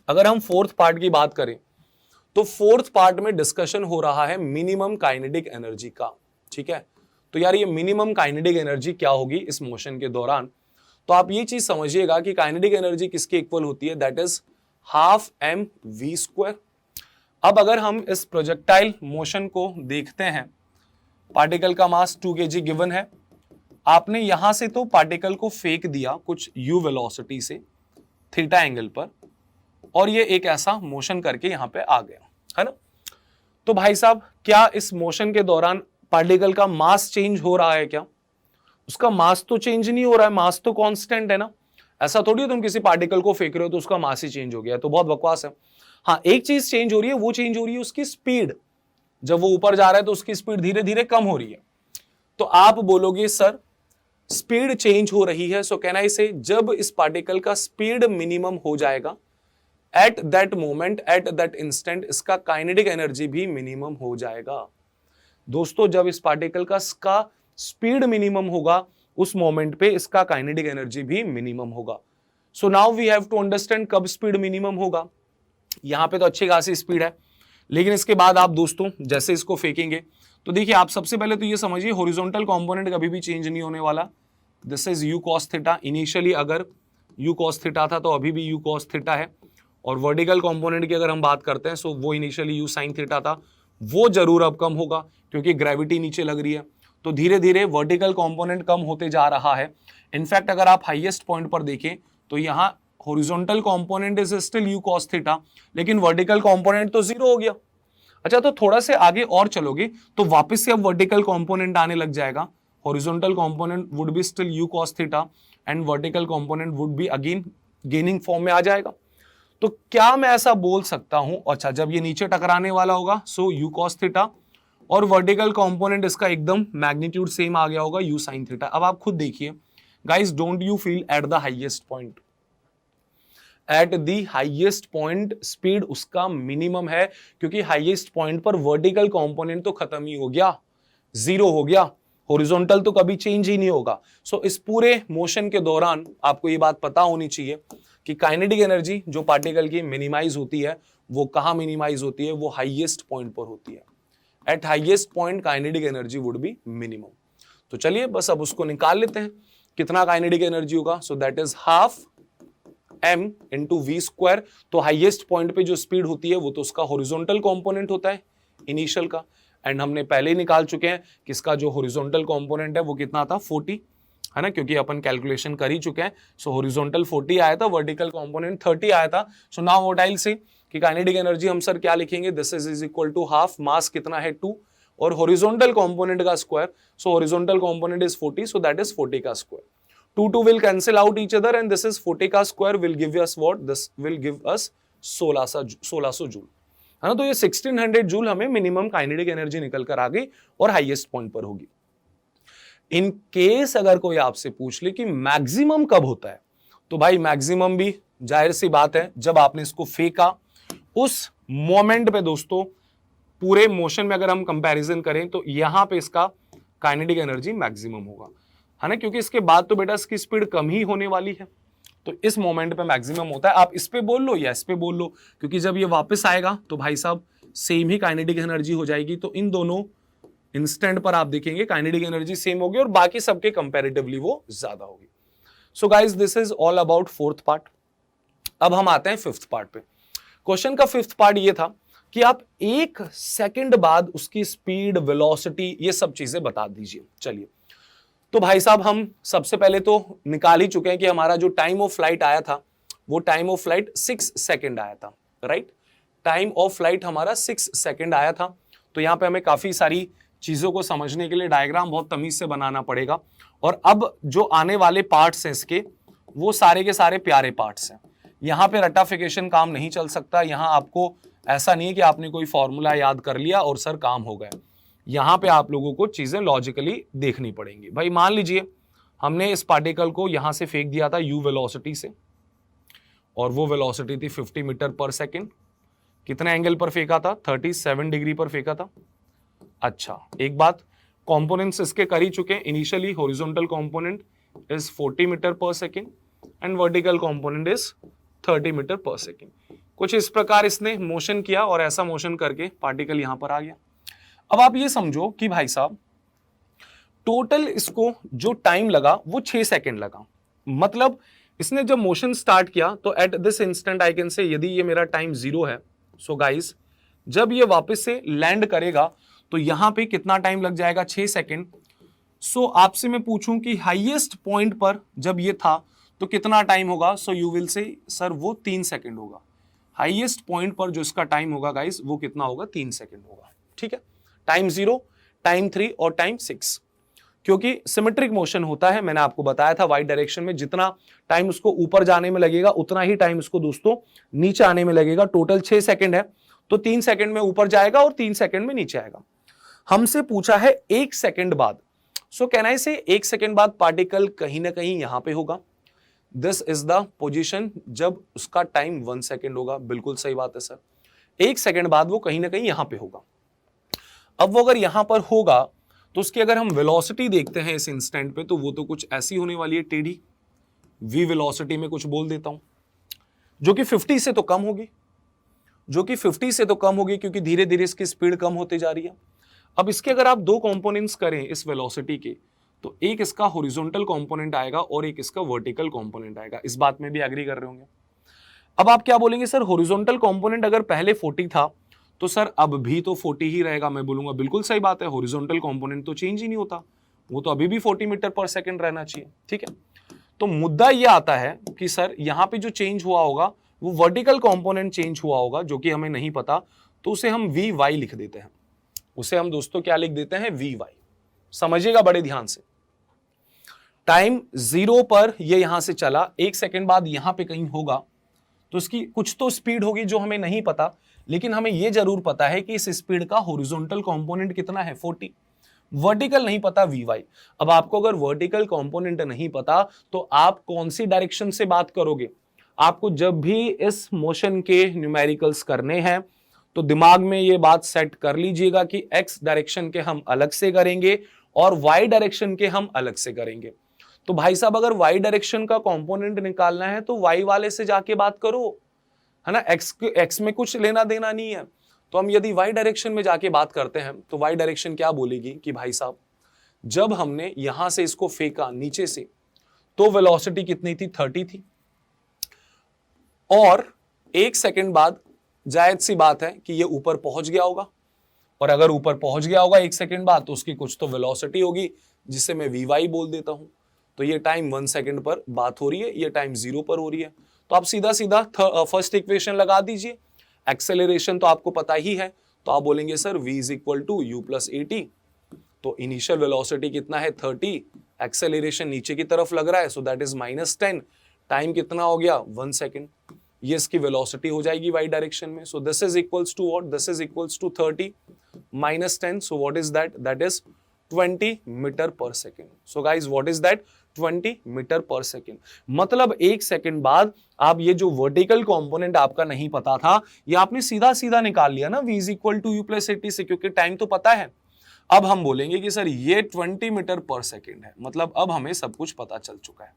अगर हम फोर्थ पार्ट की बात करें तो फोर्थ पार्ट में डिस्कशन हो रहा है मिनिमम काइनेटिक एनर्जी का, ठीक है। तो यार ये मिनिमम काइनेटिक एनर्जी क्या होगी इस मोशन के दौरान, तो आप ये चीज समझिएगा कि काइनेटिक एनर्जी किसके इक्वल होती है, दैट इज हाफ mv²। अब अगर हम इस प्रोजेक्टाइल मोशन को देखते हैं, पार्टिकल का मास 2 kg गिवन है, आपने यहां से तो पार्टिकल को फेंक दिया कुछ u वेलोसिटी से थीटा एंगल पर, और ये एक ऐसा मोशन करके यहां पे आ गया, है ना। तो भाई साहब क्या इस मोशन के दौरान पार्टिकल का मास चेंज हो रहा है क्या, उसका मास तो चेंज नहीं हो रहा है, मास तो कांस्टेंट है ना। ऐसा थोड़ी है तुम किसी पार्टिकल को फेंक रहे हो तो उसका मास ही चेंज हो गया, तो बहुत बकवास है। हाँ, एक चीज चेंज हो रही है, वो चेंज हो रही है उसकी स्पीड। जब वो ऊपर जा रहा है तो उसकी स्पीड धीरे धीरे कम हो रही है। तो आप बोलोगे सर स्पीड चेंज हो रही है, सो कैन आई से जब इस पार्टिकल का स्पीड मिनिमम हो जाएगा at that moment, at that instant, इसका काइनेटिक एनर्जी भी मिनिमम हो जाएगा। दोस्तों जब इस पार्टिकल का स्पीड मिनिमम होगा उस मोमेंट पे इसका काइनेटिक एनर्जी भी मिनिमम होगा। So now we have to understand कब स्पीड मिनिमम होगा। यहां पे तो अच्छी खासी स्पीड है, लेकिन इसके बाद आप दोस्तों जैसे इसको फेंकेंगे तो देखिए, आप सबसे पहले तो ये समझिए हॉरिजॉन्टल कंपोनेंट कभी भी चेंज नहीं होने वाला। This is u cos theta. Initially अगर u cos थीटा था तो अभी भी u cos थीटा है, और वर्टिकल कंपोनेंट की अगर हम बात करते हैं सो वो इनिशियली u sin थीटा था, वो जरूर अब कम होगा क्योंकि ग्रेविटी नीचे लग रही है। तो धीरे धीरे वर्टिकल कंपोनेंट कम होते जा रहा है। इनफैक्ट अगर आप हाईएस्ट पॉइंट पर देखें तो यहाँ horizontal component is still u cos theta, लेकिन वर्टिकल कंपोनेंट तो 0 हो गया। अच्छा, तो थोड़ा से आगे और चलोगे तो वापस से अब वर्टिकल कंपोनेंट आने लग जाएगा। Horizontal component would be still u cos theta and vertical component would be again gaining form में आ जाएगा। तो क्या मैं ऐसा बोल सकता हूं, अच्छा जब ये नीचे टकराने वाला होगा सो यू कॉस थीटा, और वर्टिकल कंपोनेंट इसका एकदम मैग्नीट्यूड सेम आ गया होगा यू साइन थीटा। अब आप खुद देखिए guys, don't you feel at the highest point, eight the highest point speed उसका मिनिमम है, क्योंकि हाईएस्ट पॉइंट पर वर्टिकल कंपोनेंट तो खत्म ही हो गया, जीरो हो गया, हॉरिजॉन्टल तो कभी चेंज ही नहीं होगा। सो इस पूरे मोशन के दौरान आपको ये बात पता होनी चाहिए कि काइनेटिक एनर्जी जो पार्टिकल की मिनिमाइज होती है वो कहां मिनिमाइज होती है, वो हाईएस्ट पॉइंट पर होती है। Eight highest point kinetic energy would be minimum. तो चलिए बस अब उसको निकाल लेते हैं, कितना काइनेटिक एनर्जी होगा, so that is half m into v square. तो हाईएस्ट पॉइंट पे जो स्पीड होती है वो तो उसका हॉरिजॉन्टल कंपोनेंट होता है इनिशियल का, एंड हमने पहले ही निकाल चुके हैं कि इसका जो हॉरिजॉन्टल कंपोनेंट है वो कितना था 40, है ना, क्योंकि अपन कैलकुलेशन कर ही चुके हैं। सो हॉरिजॉन्टल 40 आया था, वर्टिकल कंपोनेंट 30 आया था। So now what I will say कि काइनेटिक एनर्जी हम सर क्या लिखेंगे, this is equal to half, mass कितना है 2 और हॉरिजॉन्टल कंपोनेंट का square, so horizontal component is 40, so that is 40 का square. 2 will cancel out each other and this is 40 का square will give us what, this will give us 1600 joule, है ना। तो ये 1600 जूल हमें मिनिमम काइनेटिक एनर्जी निकल कर आ गई और हाईएस्ट पॉइंट पर होगी। इन केस अगर कोई आपसे पूछ ले कि मैक्सिमम कब होता है, तो भाई मैक्सिमम भी जाहिर सी बात है जब आपने इसको फेंका उस मोमेंट पे दोस्तों, पूरे मोशन में अगर हम कंपैरिजन करें तो यहां पे इसका काइनेटिक एनर्जी मैक्सिमम होगा, है ना, क्योंकि इसके बाद तो बेटा इसकी स्पीड कम ही होने वाली है। तो इस मोमेंट पे मैक्सिमम होता है। आप इस पे बोल लो या इस पे बोल लो, क्योंकि जब ये वापस आएगा तो भाई साहब सेम ही काइनेटिक एनर्जी हो जाएगी। तो इन दोनों इंस्टेंट पर आप देखेंगे काइनेटिक एनर्जी सेम होगी और बाकी सबके कंपैरेटिवली वो ज्यादा होगी। सो guys this is all about fourth part. अब हम आते हैं फिफ्थ पार्ट पे। क्वेश्चन का फिफ्थ पार्ट ये था कि आप 1 सेकंड बाद उसकी स्पीड, वेलोसिटी, ये सब चीजें बता दीजिए। चलिए, तो भाई साहब हम सबसे पहले तो निकाल ही चुके हैं कि हमारा जो टाइम ऑफ फ्लाइट आया था वो टाइम ऑफ फ्लाइट 6 सेकंड आया था, राइट। टाइम ऑफ फ्लाइट हमारा 6 सेकंड आया था। तो यहां पे हमें काफी सारी चीजों को समझने के लिए डायग्राम बहुत तमीज से बनाना पड़ेगा। और अब जो आने वाले पार्ट्स हैं इसके, वो सारे के सारे प्यारे पार्ट्स हैं। यहां पे रटाफिकेशन काम नहीं चल सकता। यहां आपको ऐसा नहीं है कि आपने कोई फॉर्मूला याद कर लिया और सर काम हो गया। यहां पे आप लोगों को चीजें लॉजिकली देखनी पड़ेंगी। भाई मान लीजिए हमने इस पार्टिकल को यहां से फेंक दिया था u वेलोसिटी से, और वो वेलोसिटी थी 50 मीटर पर सेकेंड। कितने एंगल पर फेंका था, 37 डिग्री पर फेंका था। अच्छा, एक बात, कंपोनेंट्स इसके कर ही चुके हैं। Initially horizontal component is 40 metre per second and vertical component is 30 metre per second. कुछ इस प्रकार इसने मोशन किया और ऐसा मोशन करके पार्टिकल यहां पर आ गया। अब आप ये समझो कि भाई साहब टोटल इसको जो टाइम लगा वो 6 सेकंड लगा। मतलब इसने जब मोशन स्टार्ट किया तो at this instant I can से, यदि ये मेरा टाइम 0 है, सो गाइस जब ये वापस से लैंड करेगा तो यहां पे कितना टाइम लग जाएगा, 6 सेकंड। सो आपसे मैं पूछूं कि हाईएस्ट पॉइंट पर जब ये था तो कितना टाइम होगा, so you will say sir वो 3 सेकंड होगा। हाईएस्ट पॉइंट पर जो इसका टाइम होगा गाइस वो कितना होगा, 3 सेकंड होगा। ठीक है, टाइम 0, टाइम 3 और टाइम 6, क्योंकि सिमेट्रिक मोशन होता है। मैंने आपको बताया था वाई डायरेक्शन में जितना टाइम उसको ऊपर जाने में लगेगा उतना ही टाइम उसको दोस्तों नीचे आने में लगेगा। टोटल 6 सेकंड है तो 3 सेकंड में ऊपर जाएगा और 3 सेकंड में नीचे आएगा। हमसे पूछा है 1 सेकंड बाद, सो कैन आई से 1 सेकंड बाद पार्टिकल कहीं ना कहीं यहां पे होगा। दिस इज द पोजीशन जब उसका टाइम 1 सेकंड होगा। बिल्कुल सही बात है सर, 1 सेकंड बाद वो कहीं ना कहीं यहां पे होगा। अब वो अगर यहां पर होगा तो उसकी अगर हम वेलोसिटी देखते हैं इस इंस्टेंट पे, तो वो तो कुछ ऐसी होने वाली है, टेढ़ी। वी वेलोसिटी में कुछ बोल देता हूं, जो कि 50 से तो कम होगी, क्योंकि धीरे धीरे इसकी स्पीड कम होते जा रही है। अब इसके अगर आप 2 कंपोनेंट्स करें इस वेलोसिटी के, तो एक इसका हॉरिजॉन्टल कंपोनेंट आएगा और एक इसका वर्टिकल कंपोनेंट आएगा। इस बात में भी एग्री कर रहे होंगे। अब आप क्या बोलेंगे, सर हॉरिजॉन्टल कंपोनेंट अगर पहले 40 था तो सर अब भी तो 40 ही रहेगा। मैं बोलूंगा बिल्कुल सही बात है, हॉरिजॉन्टल कंपोनेंट तो चेंज ही नहीं होता, वो तो अभी भी 40 मीटर पर सेकंड रहना चाहिए। ठीक है, तो मुद्दा ये आता है कि सर यहां पे जो चेंज हुआ होगा वो वर्टिकल कंपोनेंट चेंज हुआ होगा, जो कि हमें नहीं पता, तो उसे हम वी वाई लिख देते हैं। उसे हम दोस्तों क्या लिख देते हैं, वी वाई। समझिएगा बड़े ध्यान से। टाइम 0 पर ये यहां से चला, 1 सेकेंड बाद यहां पे कहीं होगा, तो इसकी कुछ तो स्पीड होगी जो हमें नहीं पता, लेकिन हमें यह जरूर पता है कि इस स्पीड का हॉरिजॉन्टल कंपोनेंट कितना है 40, वर्टिकल नहीं पता Vy। अब आपको अगर वर्टिकल कंपोनेंट नहीं पता तो आप कौन सी डायरेक्शन से बात करोगे? आपको जब भी इस मोशन के न्यूमेरिकल्स करने हैं तो दिमाग में ये बात सेट कर लीजिएगा कि x डायरेक्शन के हम अलग से करेंगे और y डायरेक्शन के हम अलग से करेंगे। तो भाई साहब अगर y डायरेक्शन का कंपोनेंट निकालना है तो y वाले से जाके बात करो, है ना, x में कुछ लेना देना नहीं है। तो हम यदि y डायरेक्शन में जाके बात करते हैं तो y डायरेक्शन क्या बोलेगी कि भाई साहब जब हमने यहां से इसको फेंका नीचे से तो वेलोसिटी कितनी थी 30 थी, और 1 सेकेंड बाद जायज सी बात है कि ये ऊपर पहुंच गया होगा, और अगर ऊपर पहुंच गया होगा 1 सेकेंड बाद तो उसकी कुछ तो वेलोसिटी होगी जिसे मैं Vy बोल देता हूं। तो ये टाइम 1 सेकेंड पर बात हो रही है, ये टाइम 0 पर हो रही है। तो आप सीधा सीधा फर्स्ट इक्वेशन लगा दीजिए। एक्सेलरेशन तो आपको पता ही है, तो आप बोलेंगे sir v is equal to u plus a t. तो इनिशियल वेलोसिटी कितना है 30, एक्सेलरेशन नीचे की तरफ लग रहा है सो दैट इज -10, टाइम कितना हो गया 1 सेकेंड, ये इसकी वेलोसिटी हो जाएगी y डायरेक्शन में। So this is equals to what, this is equals to 30 -10, so what is that, that is 20 metre per second. So guys what is that, 20 metre per second. मतलब 1 सेकेंड बाद आप ये जो वर्टिकल कंपोनेंट आपका नहीं पता था ये आपने सीधा सीधा निकाल लिया ना v is equal to u plus 80 से, क्योंकि टाइम तो पता है। अब हम बोलेंगे कि सर ये 20 मीटर पर सेकेंड है, मतलब अब हमें सब कुछ पता चल चुका है।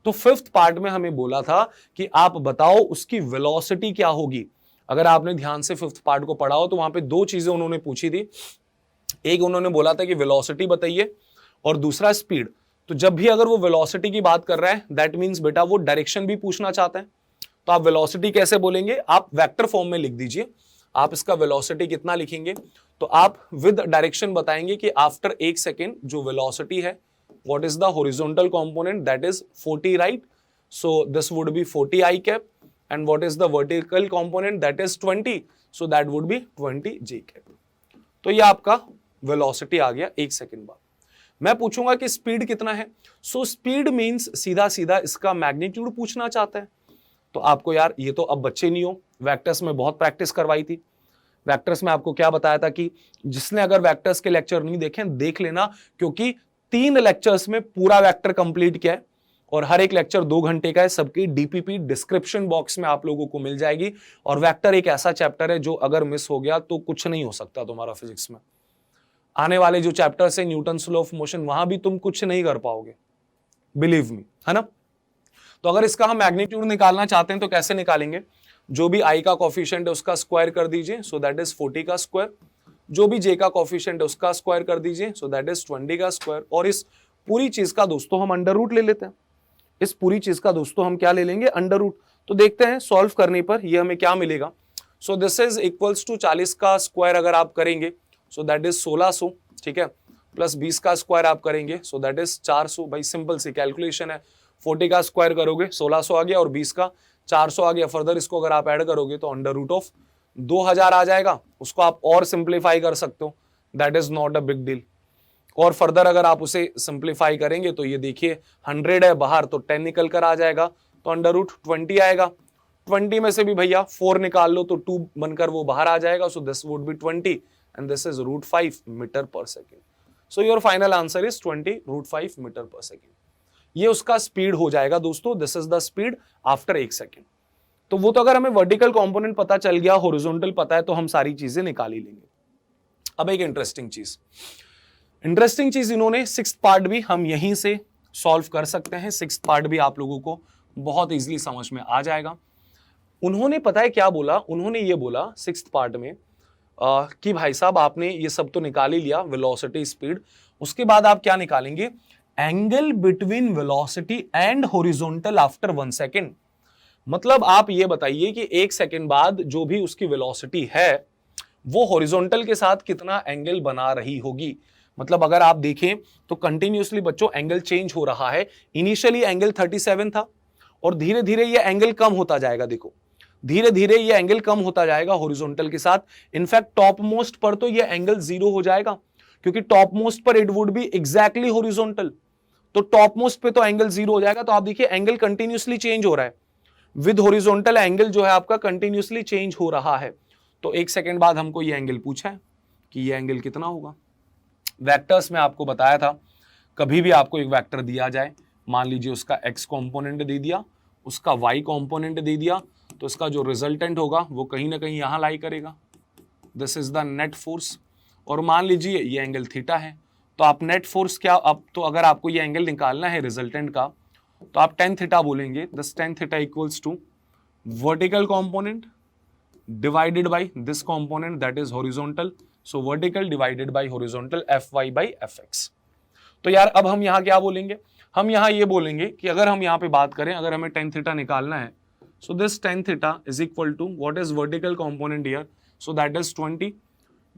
तो 5th पार्ट में हमें बोला था कि आप बताओ उसकी वेलोसिटी क्या होगी। अगर आपने ध्यान से 5th पार्ट को पढ़ा हो तो वहां पे 2 चीजें उन्होंने पूछी थी, एक उन्होंने बोला था कि वेलोसिटी बताइए और दूसरा स्पीड। तो जब भी अगर वो वेलोसिटी की बात कर रहा है दैट मींस बेटा वो डायरेक्शन भी पूछना चाहता है। तो आप वेलोसिटी कैसे बोलेंगे, आप वेक्टर फॉर्म में लिख दीजिए। आप इसका वेलोसिटी कितना लिखेंगे, तो आप विद डायरेक्शन बताएंगे कि आफ्टर 1 सेकेंड जो वेलोसिटी है what is the horizontal component, that is 40 right, so this would B 40 i cap, and what is the vertical component, that is 20, so that would be 20 j cap. तो ये आपका वेलोसिटी आ गया 1 सेकेंड बाद। मैं पूछूंगा कि स्पीड कितना है, सो स्पीड मींस सीधा सीधा इसका मैग्नीट्यूड पूछना चाहता है। तो आपको यार ये तो अब बच्चे नहीं हो, वेक्टर्स में बहुत प्रैक्टिस करवाई थी। वेक्टर्स में आपको क्या बताया था कि जिसने अगर वेक्टर्स के लेक्चर नहीं देखे देख लेना, क्योंकि 3 लेक्चर्स में पूरा वेक्टर कंप्लीट किया है और हर एक लेक्चर 2 घंटे का है। सबकी डीपीपी डिस्क्रिप्शन बॉक्स में आप लोगों को मिल जाएगी। और वेक्टर एक ऐसा चैप्टर है जो अगर मिस हो गया तो कुछ नहीं हो सकता तुम्हारा फिजिक्स में। आने वाले जो चैप्टर्स है न्यूटन्स लॉ ऑफ मोशन, वहां भी तुम कुछ नहीं कर पाओगे, बिलीव मी, है ना। तो अगर इसका हम मैग्नीट्यूड निकालना चाहते हैं तो कैसे निकालेंगे, जो भी i का कोफिशिएंट है उसका स्क्वायर कर दीजिए, सो दैट इज 40 का स्क्वायर। जो भी j का कोफिशिएंट है उसका स्क्वायर कर दीजिए, सो दैट इज 20 का स्क्वायर। और इस पूरी चीज का दोस्तों हम अंडर रूट ले लेते हैं। इस पूरी चीज का दोस्तों हम क्या ले लेंगे, अंडर रूट। तो देखते हैं सॉल्व करने पर ये हमें क्या मिलेगा। So this is equals to 40 का स्क्वायर अगर आप करेंगे सो दैट इज 1600, ठीक है, प्लस 20 का स्क्वायर आप करेंगे सो दैट इज 400। भाई सिंपल सी कैलकुलेशन है, 40 का स्क्वायर करोगे 1600 आ गया और 20 का 400 आ गया। फर्दर इसको अगर आप ऐड करोगे तो अंडर रूट ऑफ 2000 आ जाएगा। उसको आप और सिंप्लीफाई कर सकते हो, that is not a big deal. और फर्दर अगर आप उसे सिंप्लीफाई करेंगे तो ये देखिए 100 है बाहर तो 10 निकल कर आ जाएगा, तो अंडर रूट 20 आएगा। 20 में से भी भैया 4 निकाल लो तो 2 बनकर वो बाहर आ जाएगा, so this would be 20 and this is √5 metre per second. So your final answer is 20 √5 metre per second. ये उसका स्पीड हो जाएगा दोस्तों, this is the speed after 1 second. तो वो तो अगर हमें वर्टिकल कंपोनेंट पता चल गया, हॉरिजॉन्टल पता है, तो हम सारी चीजें निकाल ही लेंगे। अब एक इंटरेस्टिंग चीज इन्होंने 6th पार्ट भी हम यहीं से सॉल्व कर सकते हैं। 6th पार्ट भी आप लोगों को बहुत इजीली समझ में आ जाएगा। उन्होंने पता है क्या बोला, उन्होंने ये बोला 6th पार्ट में कि भाई साहब आपने ये सब तो निकाल ही लिया, वेलोसिटी, स्पीड, उसके बाद आप क्या निकालेंगे, angle between velocity and horizontal after 1 second. मतलब आप ये बताइए कि 1 सेकेंड बाद जो भी उसकी वेलोसिटी है वो हॉरिजॉन्टल के साथ कितना एंगल बना रही होगी। मतलब अगर आप देखें तो कंटिन्यूअसली बच्चों एंगल चेंज हो रहा है। इनिशियली एंगल 37 था और धीरे धीरे ये एंगल कम होता जाएगा। देखो धीरे धीरे ये एंगल कम होता जाएगा हॉरिजॉन्टल के साथ। इनफैक्ट टॉप मोस्ट पर तो ये एंगल 0 हो जाएगा, क्योंकि टॉप मोस्ट पर it would be exactly horizontal. तो टॉप मोस्ट पे तो एंगल 0 हो जाएगा। तो आप देखिए एंगल कंटिन्यूसली चेंज हो रहा है, विद हॉरिजॉन्टल एंगल जो है आपका कंटिन्यूसली चेंज हो रहा है। तो 1 सेकंड बाद हमको ये एंगल पूछा है कि ये एंगल कितना होगा। वेक्टर्स में आपको बताया था, कभी भी आपको एक वेक्टर दिया जाए, मान लीजिए उसका x कंपोनेंट दे दिया, उसका y कंपोनेंट दे दिया, तो इसका जो रिजल्टेंट होगा वो कहीं ना कहीं यहां लाई करेगा। This is the net force. और मान लीजिए ये एंगल थीटा है, तो आप नेट फोर्स क्या, अब तो अगर आपको ये एंगल निकालना है रिजल्टेंट का, तो आप tan थीटा बोलेंगे। This tan theta equals to vertical component divided by this component that is horizontal, so vertical divided by horizontal fy by fx। तो यार अब हम यहां क्या बोलेंगे, हम यहां ये बोलेंगे कि अगर हम यहां पे बात करें, अगर हमें tan थीटा निकालना है, so this tan theta is equal to what is vertical component here, so that is 20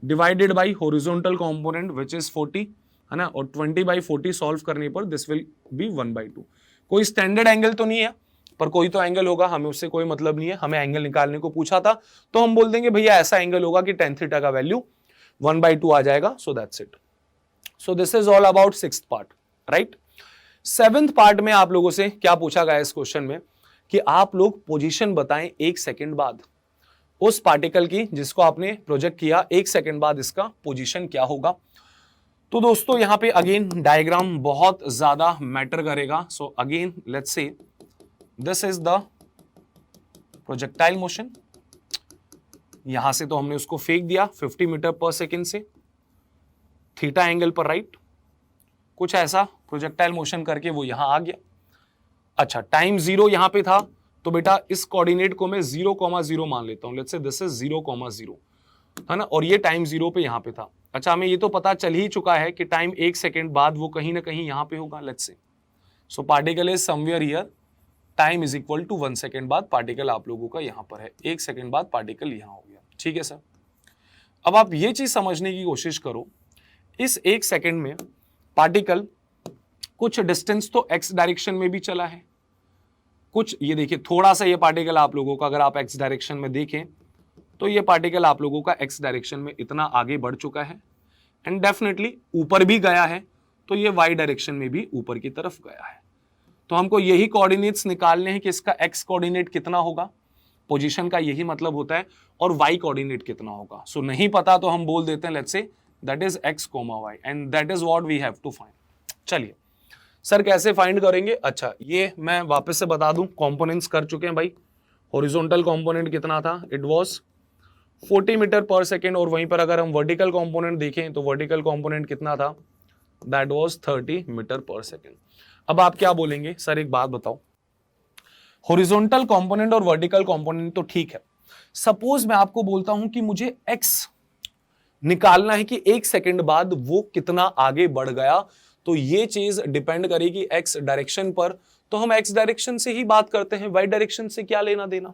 divided by horizontal component which is 40, है ना, और 20 by 40 सॉल्व करने पर this will be 1/2। कोई स्टैंडर्ड एंगल तो नहीं है, पर कोई तो एंगल होगा, हमें उससे कोई मतलब नहीं है, हमें एंगल निकालने को पूछा था, तो हम बोल देंगे भैया ऐसा एंगल होगा कि tan थीटा का वैल्यू 1/2 आ जाएगा। So that's it. So this is all about 6th part, right. 7th part में आप लोगों से क्या पूछा गया इस क्वेश्चन में कि आप लोग पोजीशन बताएं 1 सेकंड बाद उस पार्टिकल की जिसको आपने प्रोजेक्ट किया, 1 सेकंड बाद इसका पोजीशन क्या होगा। तो दोस्तों यहां पे अगेन डायग्राम बहुत ज्यादा मैटर करेगा। So again let's say this is the projectile motion. यहां से तो हमने उसको फेंक दिया 50 मीटर पर सेकेंड से थीटा एंगल पर, राइट। कुछ ऐसा प्रोजेक्टाइल मोशन करके वो यहां आ गया। अच्छा, टाइम 0 यहां पे था, तो बेटा इस कोऑर्डिनेट को मैं 0,0 मान लेता हूं। लेट्स से दिस इज 0,0, है ना, और ये टाइम 0 पे यहां पे था। अच्छा, हमें ये तो पता चल ही चुका है कि टाइम 1 सेकेंड बाद वो कहीं ना कहीं यहां पे होगा। Let's say so particle is somewhere here, time is equal to 1 second बाद पार्टिकल आप लोगों का यहां पर है, 1 सेकेंड बाद पार्टिकल यहां हो गया। ठीक है सर। अब आप ये चीज समझने की कोशिश करो, इस 1 सेकेंड में पार्टिकल कुछ डिस्टेंस तो x डायरेक्शन में भी चला है, कुछ ये देखिए थोड़ा सा ये पार्टिकल आप लोगों का अगर आप x डायरेक्शन में देखें तो ये पार्टिकल आप लोगों का x डायरेक्शन में इतना आगे बढ़ चुका है, एंड डेफिनेटली ऊपर भी गया है, तो ये y डायरेक्शन में भी ऊपर की तरफ गया है। तो हमको यही कोऑर्डिनेट्स निकालने हैं कि इसका x कोऑर्डिनेट कितना होगा, पोजीशन का यही मतलब होता है, और y कोऑर्डिनेट कितना होगा। सो नहीं पता तो हम बोल देते हैं let's say that is x, y, and that is what we have to find. चलिए सर कैसे फाइंड करेंगे। अच्छा, ये मैं वापस से बता दूं, कंपोनेंट्स कर चुके हैं भाई। हॉरिजॉन्टल कंपोनेंट कितना था, it was 40 metre per second, और वहीं पर अगर हम वर्टिकल कंपोनेंट देखें तो वर्टिकल कंपोनेंट कितना था, that was 30 metre per second. अब आप क्या बोलेंगे, सर एक बात बताओ, हॉरिजॉन्टल कंपोनेंट और वर्टिकल कंपोनेंट तो ठीक है, सपोज मैं आपको बोलता हूं कि मुझे x निकालना है कि 1 सेकेंड बाद वो कितना आगे बढ़ गया, तो ये चीज डिपेंड करेगी x डायरेक्शन पर, तो हम x डायरेक्शन से ही बात करते हैं, y डायरेक्शन से क्या लेना देना।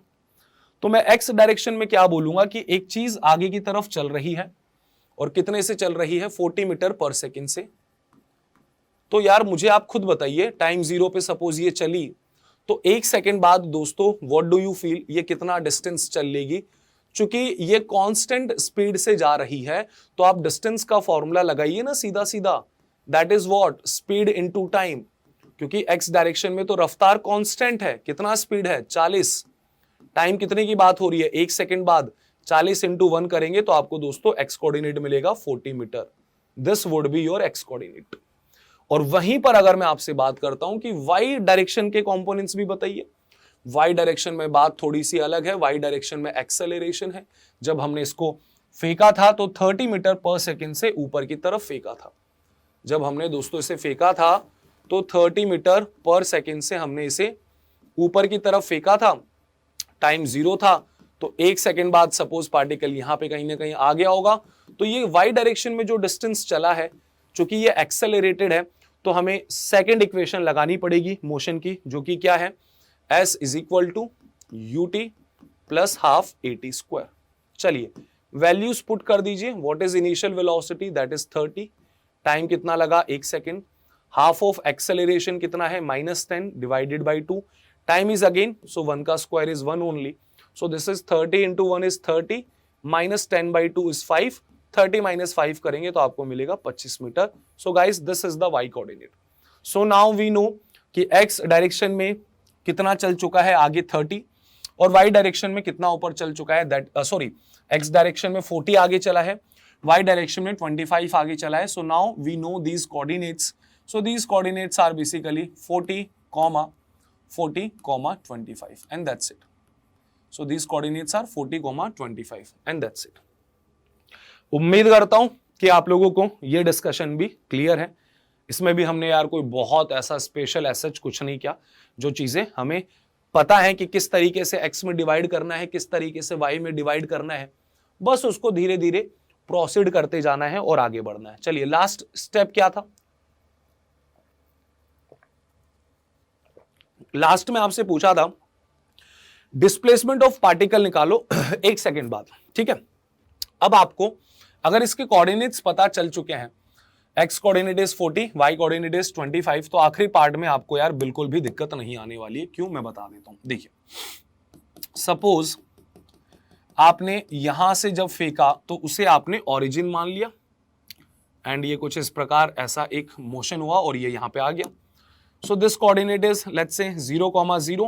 तो मैं x डायरेक्शन में क्या बोलूंगा कि एक चीज आगे की तरफ चल रही है, और कितने से चल रही है, 40 मीटर पर सेकेंड से। तो यार मुझे आप खुद बताइए, टाइम 0 पे सपोज ये चली, तो 1 सेकेंड बाद दोस्तों व्हाट डू यू फील, ये कितना डिस्टेंस चल लेगी। चूंकि ये कांस्टेंट स्पीड से जा रही है, तो आप डिस्टेंस का फॉर्मूला लगाइए ना सीधा सीधा, that is what, speed into time, क्योंकि x डायरेक्शन में तो रफ्तार कांस्टेंट है, कितना स्पीड है 40, टाइम कितने की बात हो रही है 1 सेकेंड बाद, 40 इंटू 1 करेंगे तो आपको दोस्तों x कोऑर्डिनेट मिलेगा 40 मीटर। This would be your x coordinate. और वहीं पर अगर मैं आपसे बात करता हूं कि y डायरेक्शन के कंपोनेंट्स भी बताइए, y डायरेक्शन में बात थोड़ी सी अलग है, y डायरेक्शन में एक्सेलरेशन है। जब हमने इसको फेंका था तो 30 मीटर पर सेकेंड से ऊपर की तरफ फेंका था। जब हमने दोस्तों इसे फेंका था तो 30 मीटर पर सेकेंड से हमने इसे ऊपर की तरफ फेंका था, टाइम 0 था, तो 1 सेकेंड बाद सपोज पार्टिकल यहां पे कहीं ना कहीं आ गया होगा, तो ये y डायरेक्शन में जो डिस्टेंस चला है, चूंकि ये एक्सेलरेटेड है, तो हमें सेकेंड इक्वेशन लगानी पड़ेगी मोशन की, जो कि क्या है, s is equal to ut plus half at square. चलिए वैल्यूज पुट कर दीजिए, what is initial velocity, that is 30, time कितना लगा 1 सेकेंड, हाफ ऑफ एक्सेलरेशन कितना है -10 divided by 2, time is again, so 1 का square is 1 only, so this is 30 into 1 is 30, -10 by 2 is 5, 30 - 5 करेंगे तो आपको मिलेगा 25 metre. So guys this is the y coordinate. So now we know कि x डायरेक्शन में कितना चल चुका है आगे 30 और y डायरेक्शन में कितना ऊपर चल चुका है, दैट सॉरी x डायरेक्शन में 40 आगे चला है, y डायरेक्शन में 25 आगे चला है. So now we know these coordinates. So these coordinates are basically 40, 25 and that's it. So these coordinates are 40, 25 and that's it. उम्मीद करता हूं कि आप लोगों को ये डिस्कशन भी क्लियर है. इसमें भी हमने यार कोई बहुत ऐसा स्पेशल ऐसा कुछ नहीं किया. जो चीजें हमें पता है कि किस तरीके से x में डिवाइड करना है, किस तरीके से y में डिवाइड करना है, बस उसको धीरे धीरे प्रोसीड करते जाना है और आगे बढ़ना है. चलिए लास्ट स्टेप क्या था. लास्ट में आपसे पूछा था डिस्प्लेसमेंट ऑफ पार्टिकल निकालो. एक सेकेंड बाद, ठीक है. अब आपको अगर इसके कोऑर्डिनेट्स पता चल चुके हैं, x coordinate is 40, y coordinate is 25, तो आखिरी पार्ट में आपको यार बिल्कुल भी दिक्कत नहीं आने वाली है. क्यों, मैं बता देता हूं. देखिए, सपोज आपने यहां से जब फेंका तो उसे आपने ओरिजिन मान लिया एंड ये कुछ इस प्रकार ऐसा एक मोशन हुआ और ये यहां पे आ गया. So this coordinate is let's say 0,0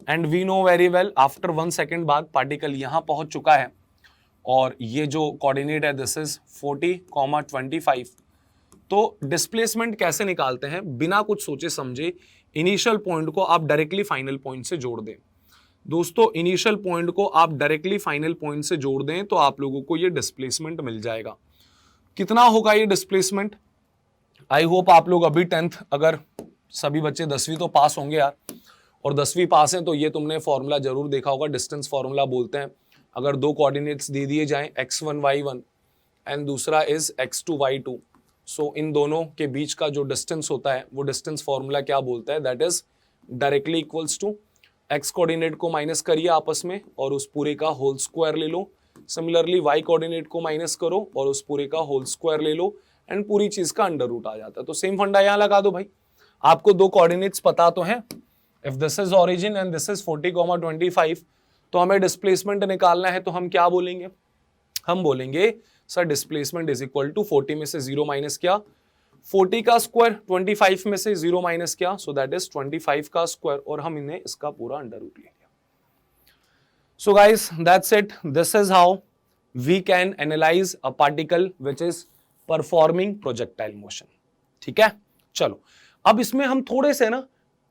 and we know very well after 1 second बाद पार्टिकल यहां पहुंच चुका है और ये जो कोऑर्डिनेट है दिस इज 40,25. तो डिस्प्लेसमेंट कैसे निकालते हैं बिना कुछ सोचे समझे. इनिशियल पॉइंट को आप डायरेक्टली फाइनल पॉइंट से जोड़ दें. दोस्तों इनिशियल पॉइंट को आप डायरेक्टली फाइनल पॉइंट से जोड़ दें तो आप लोगों को ये डिस्प्लेसमेंट मिल जाएगा. कितना होगा ये डिस्प्लेसमेंट. आई होप आप लोग अभी 10th, अगर सभी बच्चे 10वीं तो पास होंगे यार, और 10वीं पास हैं तो ये तुमने फॉर्मूला जरूर देखा होगा. डिस्टेंस फॉर्मूला बोलते हैं अगर दो कोऑर्डिनेट्स दे दिए जाएं x1 y1 एंड दूसरा इज x2 y2, सो इन दोनों के बीच का जो डिस्टेंस होता है वो डिस्टेंस फॉर्मूला क्या बोलता है, that is directly equals to x coordinate को माइनस करिए आपस में और उस पूरे का होल स्क्वायर ले लो. सिमिलरली y कोऑर्डिनेट को माइनस करो और उस पूरे का होल स्क्वायर ले लो एंड पूरी चीज का अंडर रूट आ जाता है. तो सेम फंडा यहां लगा दो भाई. आपको दो कोऑर्डिनेट्स पता तो हैं. If this is origin and this is 40,25, तो हमें डिस्प्लेसमेंट निकालना है. तो हम क्या बोलेंगे, हम बोलेंगे sir displacement is equal to 40 में से 0 माइनस किया, 40 का स्क्वायर 25 में से 0 माइनस किया, सो दैट इज 25 का स्क्वायर और हम इन्हें इसका पूरा अंडर रूट ले लिया. So guys that's it. This is how we can analyse a particle which is performing projectile motion. ठीक है. चलो अब इसमें हम थोड़े से ना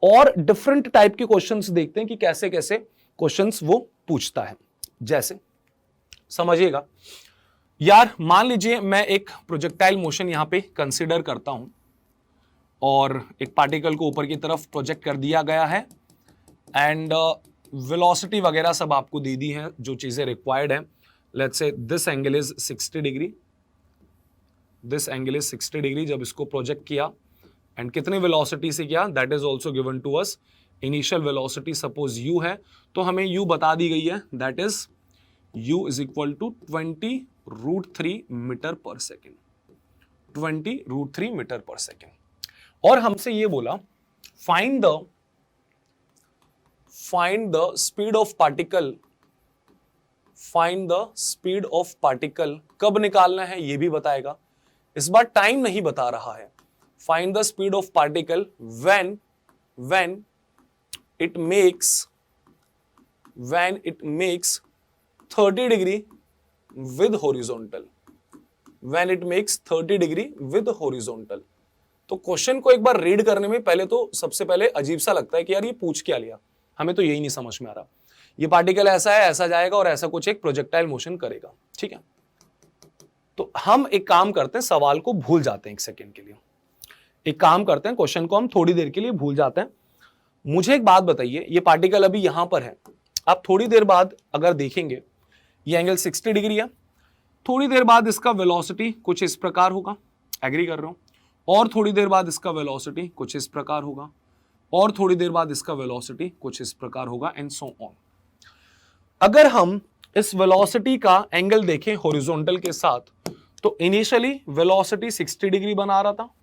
और डिफरेंट टाइप के क्वेश्चंस देखते हैं कि कैसे कैसे क्वेश्चंस वो पूछता है. जैसे समझिएगा यार, मान लीजिए मैं एक प्रोजेक्टाइल मोशन यहां पे कंसीडर करता हूं और एक पार्टिकल को ऊपर की तरफ प्रोजेक्ट कर दिया गया है एंड वेलोसिटी वगैरह सब आपको दे दी है जो चीजें रिक्वायर्ड है. Let's say this angle is 60 degree, this angle is 60 degree जब इसको प्रोजेक्ट किया एंड कितने वेलोसिटी से किया, that is also given to us. Initial velocity suppose u है तो हमें u बता दी गई है, that is u is equal to 20√3 metre per second, 20√3 metre per second. और हमसे ये बोला find the speed of particle, find the speed of particle. कब निकालना है ये भी बताएगा, इस बार टाइम नहीं बता रहा है. Find the speed of particle when it makes 30 degree with horizontal. When it makes 30 degree with horizontal. तो क्वेश्चन को एक बार रीड करने में पहले तो सबसे पहले अजीब सा लगता है कि यार ये पूछ क्या लिया, हमें तो यही नहीं समझ में आ रहा. ये पार्टिकल ऐसा है, ऐसा जाएगा और ऐसा कुछ एक प्रोजेक्टाइल मोशन करेगा. ठीक है. तो हम एक काम करते हैं, सवाल को भूल जाते हैं एक सेकेंड के लिए. एक काम करते हैं, क्वेश्चन को हम थोड़ी देर के लिए भूल जाते हैं. मुझे एक बात बताइए, ये पार्टिकल अभी यहां पर है, आप थोड़ी देर बाद अगर देखेंगे ये एंगल 60 डिग्री है, थोड़ी देर बाद इसका वेलोसिटी कुछ इस प्रकार होगा, एग्री कर रहे हो, और थोड़ी देर बाद इसका वेलोसिटी कुछ इस प्रकार होगा, और थोड़ी देर बाद इसका वेलोसिटी कुछ इस प्रकार होगा एंड सो ऑन. अगर हम इस वेलोसिटी का एंगल देखें हॉरिजॉन्टल के साथ, तो इनिशियली वेलोसिटी 60 डिग्री बना रहा था.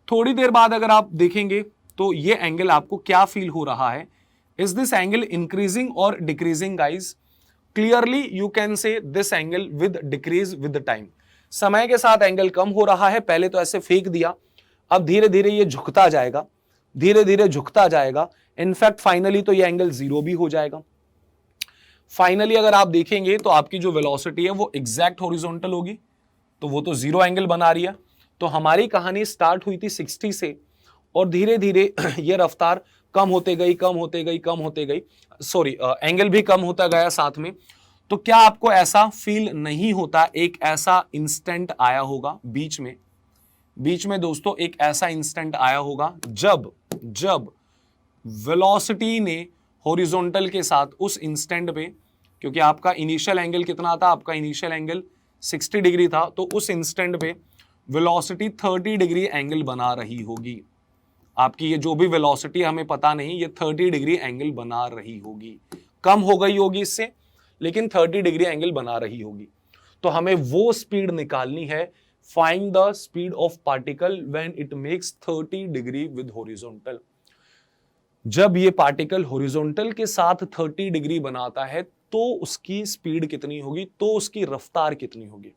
थोड़ी देर बाद अगर आप देखेंगे तो ये एंगल आपको क्या फील हो रहा है, इज दिस एंगल इंक्रीजिंग और decreasing guys? Clearly you can से this angle with decrease with time. समय के साथ एंगल कम हो रहा है, पहले तो ऐसे फेंक दिया अब धीरे धीरे ये झुकता जाएगा, धीरे धीरे झुकता जाएगा, इनफैक्ट फाइनली तो ये एंगल 0 भी हो जाएगा। फाइनली अगर आप देखेंगे तो आपकी जो वेलोसिटी है वो एग्जैक्ट हॉरिजॉन्टल होगी, तो वो तो 0 एंगल बना रही है। तो हमारी कहानी स्टार्ट हुई थी 60 से और धीरे धीरे ये रफ्तार कम होते गई, कम होते गई, कम होते गई, सॉरी एंगल भी कम होता गया साथ में। तो क्या आपको ऐसा फील नहीं होता, एक ऐसा इंस्टेंट आया होगा बीच में दोस्तों, एक ऐसा इंस्टेंट आया होगा जब वेलोसिटी ने हॉरिजॉन्टल के साथ उस इंस्टेंट पे, क्योंकि आपका इनिशियल एंगल कितना था, आपका इनिशियल एंगल 60 डिग्री था, तो उस इंस्टेंट पे वेलोसिटी 30 डिग्री एंगल बना रही होगी। आपकी ये जो भी वेलोसिटी हमें पता नहीं, ये 30 डिग्री एंगल बना रही होगी, कम हो गई होगी इससे, लेकिन 30 डिग्री एंगल बना रही होगी। तो हमें वो स्पीड निकालनी है, find the speed of particle when it makes 30 degree with horizontal. जब ये पार्टिकल हॉरिजॉन्टल के साथ 30 डिग्री बनाता है तो उसकी स्पीड कितनी होगी, तो उसकी रफ्तार कितनी होगी,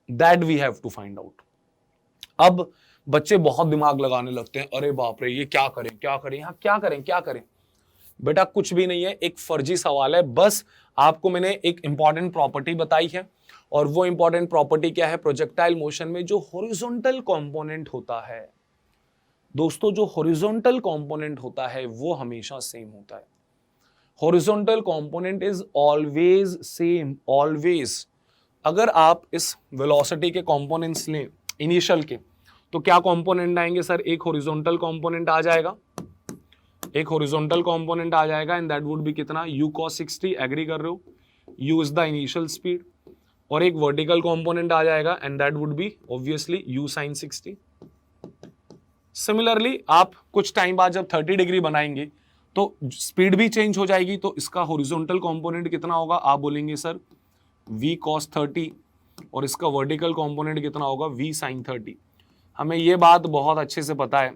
that we have to find out. अब बच्चे बहुत दिमाग लगाने लगते हैं, अरे बाप रे ये क्या करें क्या करें, हाँ क्या करें क्या करें। बेटा कुछ भी नहीं है, एक फर्जी सवाल है, बस आपको मैंने एक इंपॉर्टेंट प्रॉपर्टी बताई है, और वो इंपॉर्टेंट प्रॉपर्टी क्या है, प्रोजेक्टाइल मोशन में जो हॉरिजॉन्टल कंपोनेंट होता है दोस्तों, जो हॉरिजॉन्टल कंपोनेंट होता है वो हमेशा सेम होता है। Horizontal component is always same, always. अगर आप इस वेलोसिटी के कंपोनेंट्स लें इनिशियल के, तो क्या कंपोनेंट आएंगे सर, एक हॉरिजॉन्टल कंपोनेंट आ जाएगा, एक हॉरिजॉन्टल कंपोनेंट आ जाएगा, एंड दैट वुड बी कितना, u cos 60, एग्री कर रहे हो, u is the initial speed, और एक वर्टिकल कंपोनेंट आ जाएगा and that would be obviously u sin 60। Similarly आप कुछ टाइम बाद जब 30 डिग्री बनाएंगे तो स्पीड भी चेंज हो जाएगी, तो इसका हॉरिजॉन्टल कंपोनेंट कितना होगा, आप बोलेंगे सर v cos 30, और इसका वर्टिकल कंपोनेंट कितना होगा, v sin 30। हमें ये बात बहुत अच्छे से पता है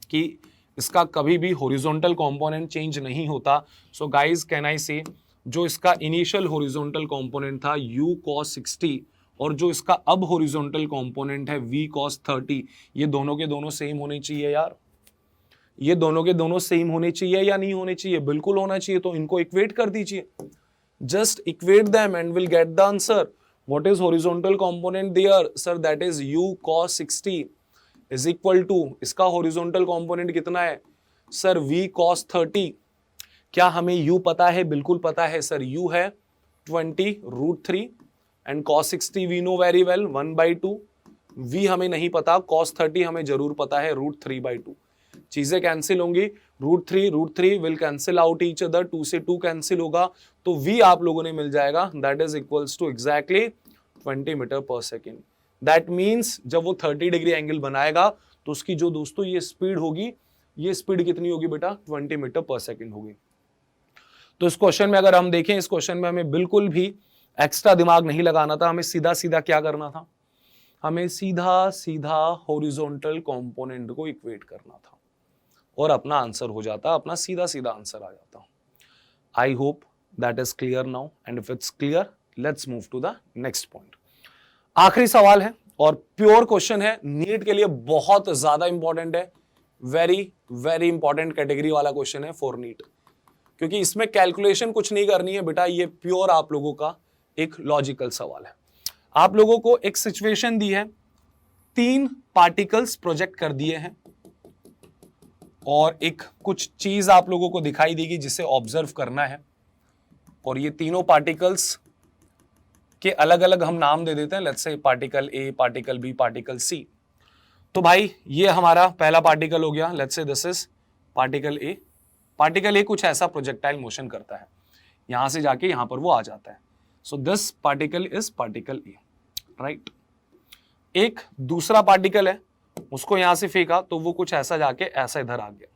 कि इसका कभी भी हॉरिजॉन्टल कंपोनेंट चेंज नहीं होता। सो गाइज कैन आई से, जो इसका इनिशियल हॉरिजॉन्टल कंपोनेंट था u cos 60 और जो इसका अब हॉरिजॉन्टल कंपोनेंट है v cos 30, ये दोनों के दोनों सेम होने चाहिए यार, ये दोनों के दोनों सेम होने चाहिए या नहीं होने चाहिए, बिल्कुल होना चाहिए। तो इनको इक्वेट कर दीजिए, just equate them and will get the answer. What is horizontal component there sir, that is u cos 60 is equal to, इसका हॉरिजॉन्टल कंपोनेंट कितना है सर, v cos 30। क्या हमें u पता है, बिल्कुल पता है सर, u है 20√3 and cos 60 we know very well 1/2, v हमें नहीं पता, cos 30 हमें जरूर पता है √3/2। चीजें कैंसिल होंगी, √3 will cancel out each other, 2 से 2 कैंसिल होगा, तो v आप लोगों ने मिल जाएगा, that is equals to exactly 20 metre per second. That means जब वो 30 डिग्री एंगल बनाएगा तो उसकी जो दोस्तों ये स्पीड होगी, ये स्पीड कितनी होगी बेटा, 20 मीटर पर सेकेंड होगी। तो इस क्वेश्चन में अगर हम देखें, इस क्वेश्चन में हमें बिल्कुल भी एक्स्ट्रा दिमाग नहीं लगाना था, हमें सीधा सीधा क्या करना था, हमें सीधा सीधा हॉरिजॉन्टल कंपोनेंट को इक्वेट करना था और अपना आंसर हो जाता, अपना सीधा सीधा आंसर आ जाता। I hope that is clear now, and if it's clear let's move to the next point. आखिरी सवाल है और प्योर क्वेश्चन है, नीट के लिए बहुत ज्यादा इंपॉर्टेंट है, वेरी वेरी इंपॉर्टेंट कैटेगरी वाला क्वेश्चन है फॉर नीट, क्योंकि इसमें कैलकुलेशन कुछ नहीं करनी है बेटा, ये प्योर आप लोगों का एक लॉजिकल सवाल है। आप लोगों को एक सिचुएशन दी है, 3 पार्टिकल्स प्रोजेक्ट कर दिए हैं और एक कुछ चीज आप लोगों को दिखाई देगी जिसे ऑब्जर्व करना है, और ये तीनों पार्टिकल्स के अलग अलग हम नाम दे देते हैं, let's say particle A, particle B, particle C. तो भाई ये हमारा पहला पार्टिकल हो गया, let's say this is particle A. Particle A कुछ ऐसा प्रोजेक्टाइल मोशन करता है, यहां से जाके यहां पर वो आ जाता है, so this particle is particle A, right. एक दूसरा पार्टिकल है, उसको यहां से फेंका तो वो कुछ ऐसा जाके ऐसा इधर आ गया,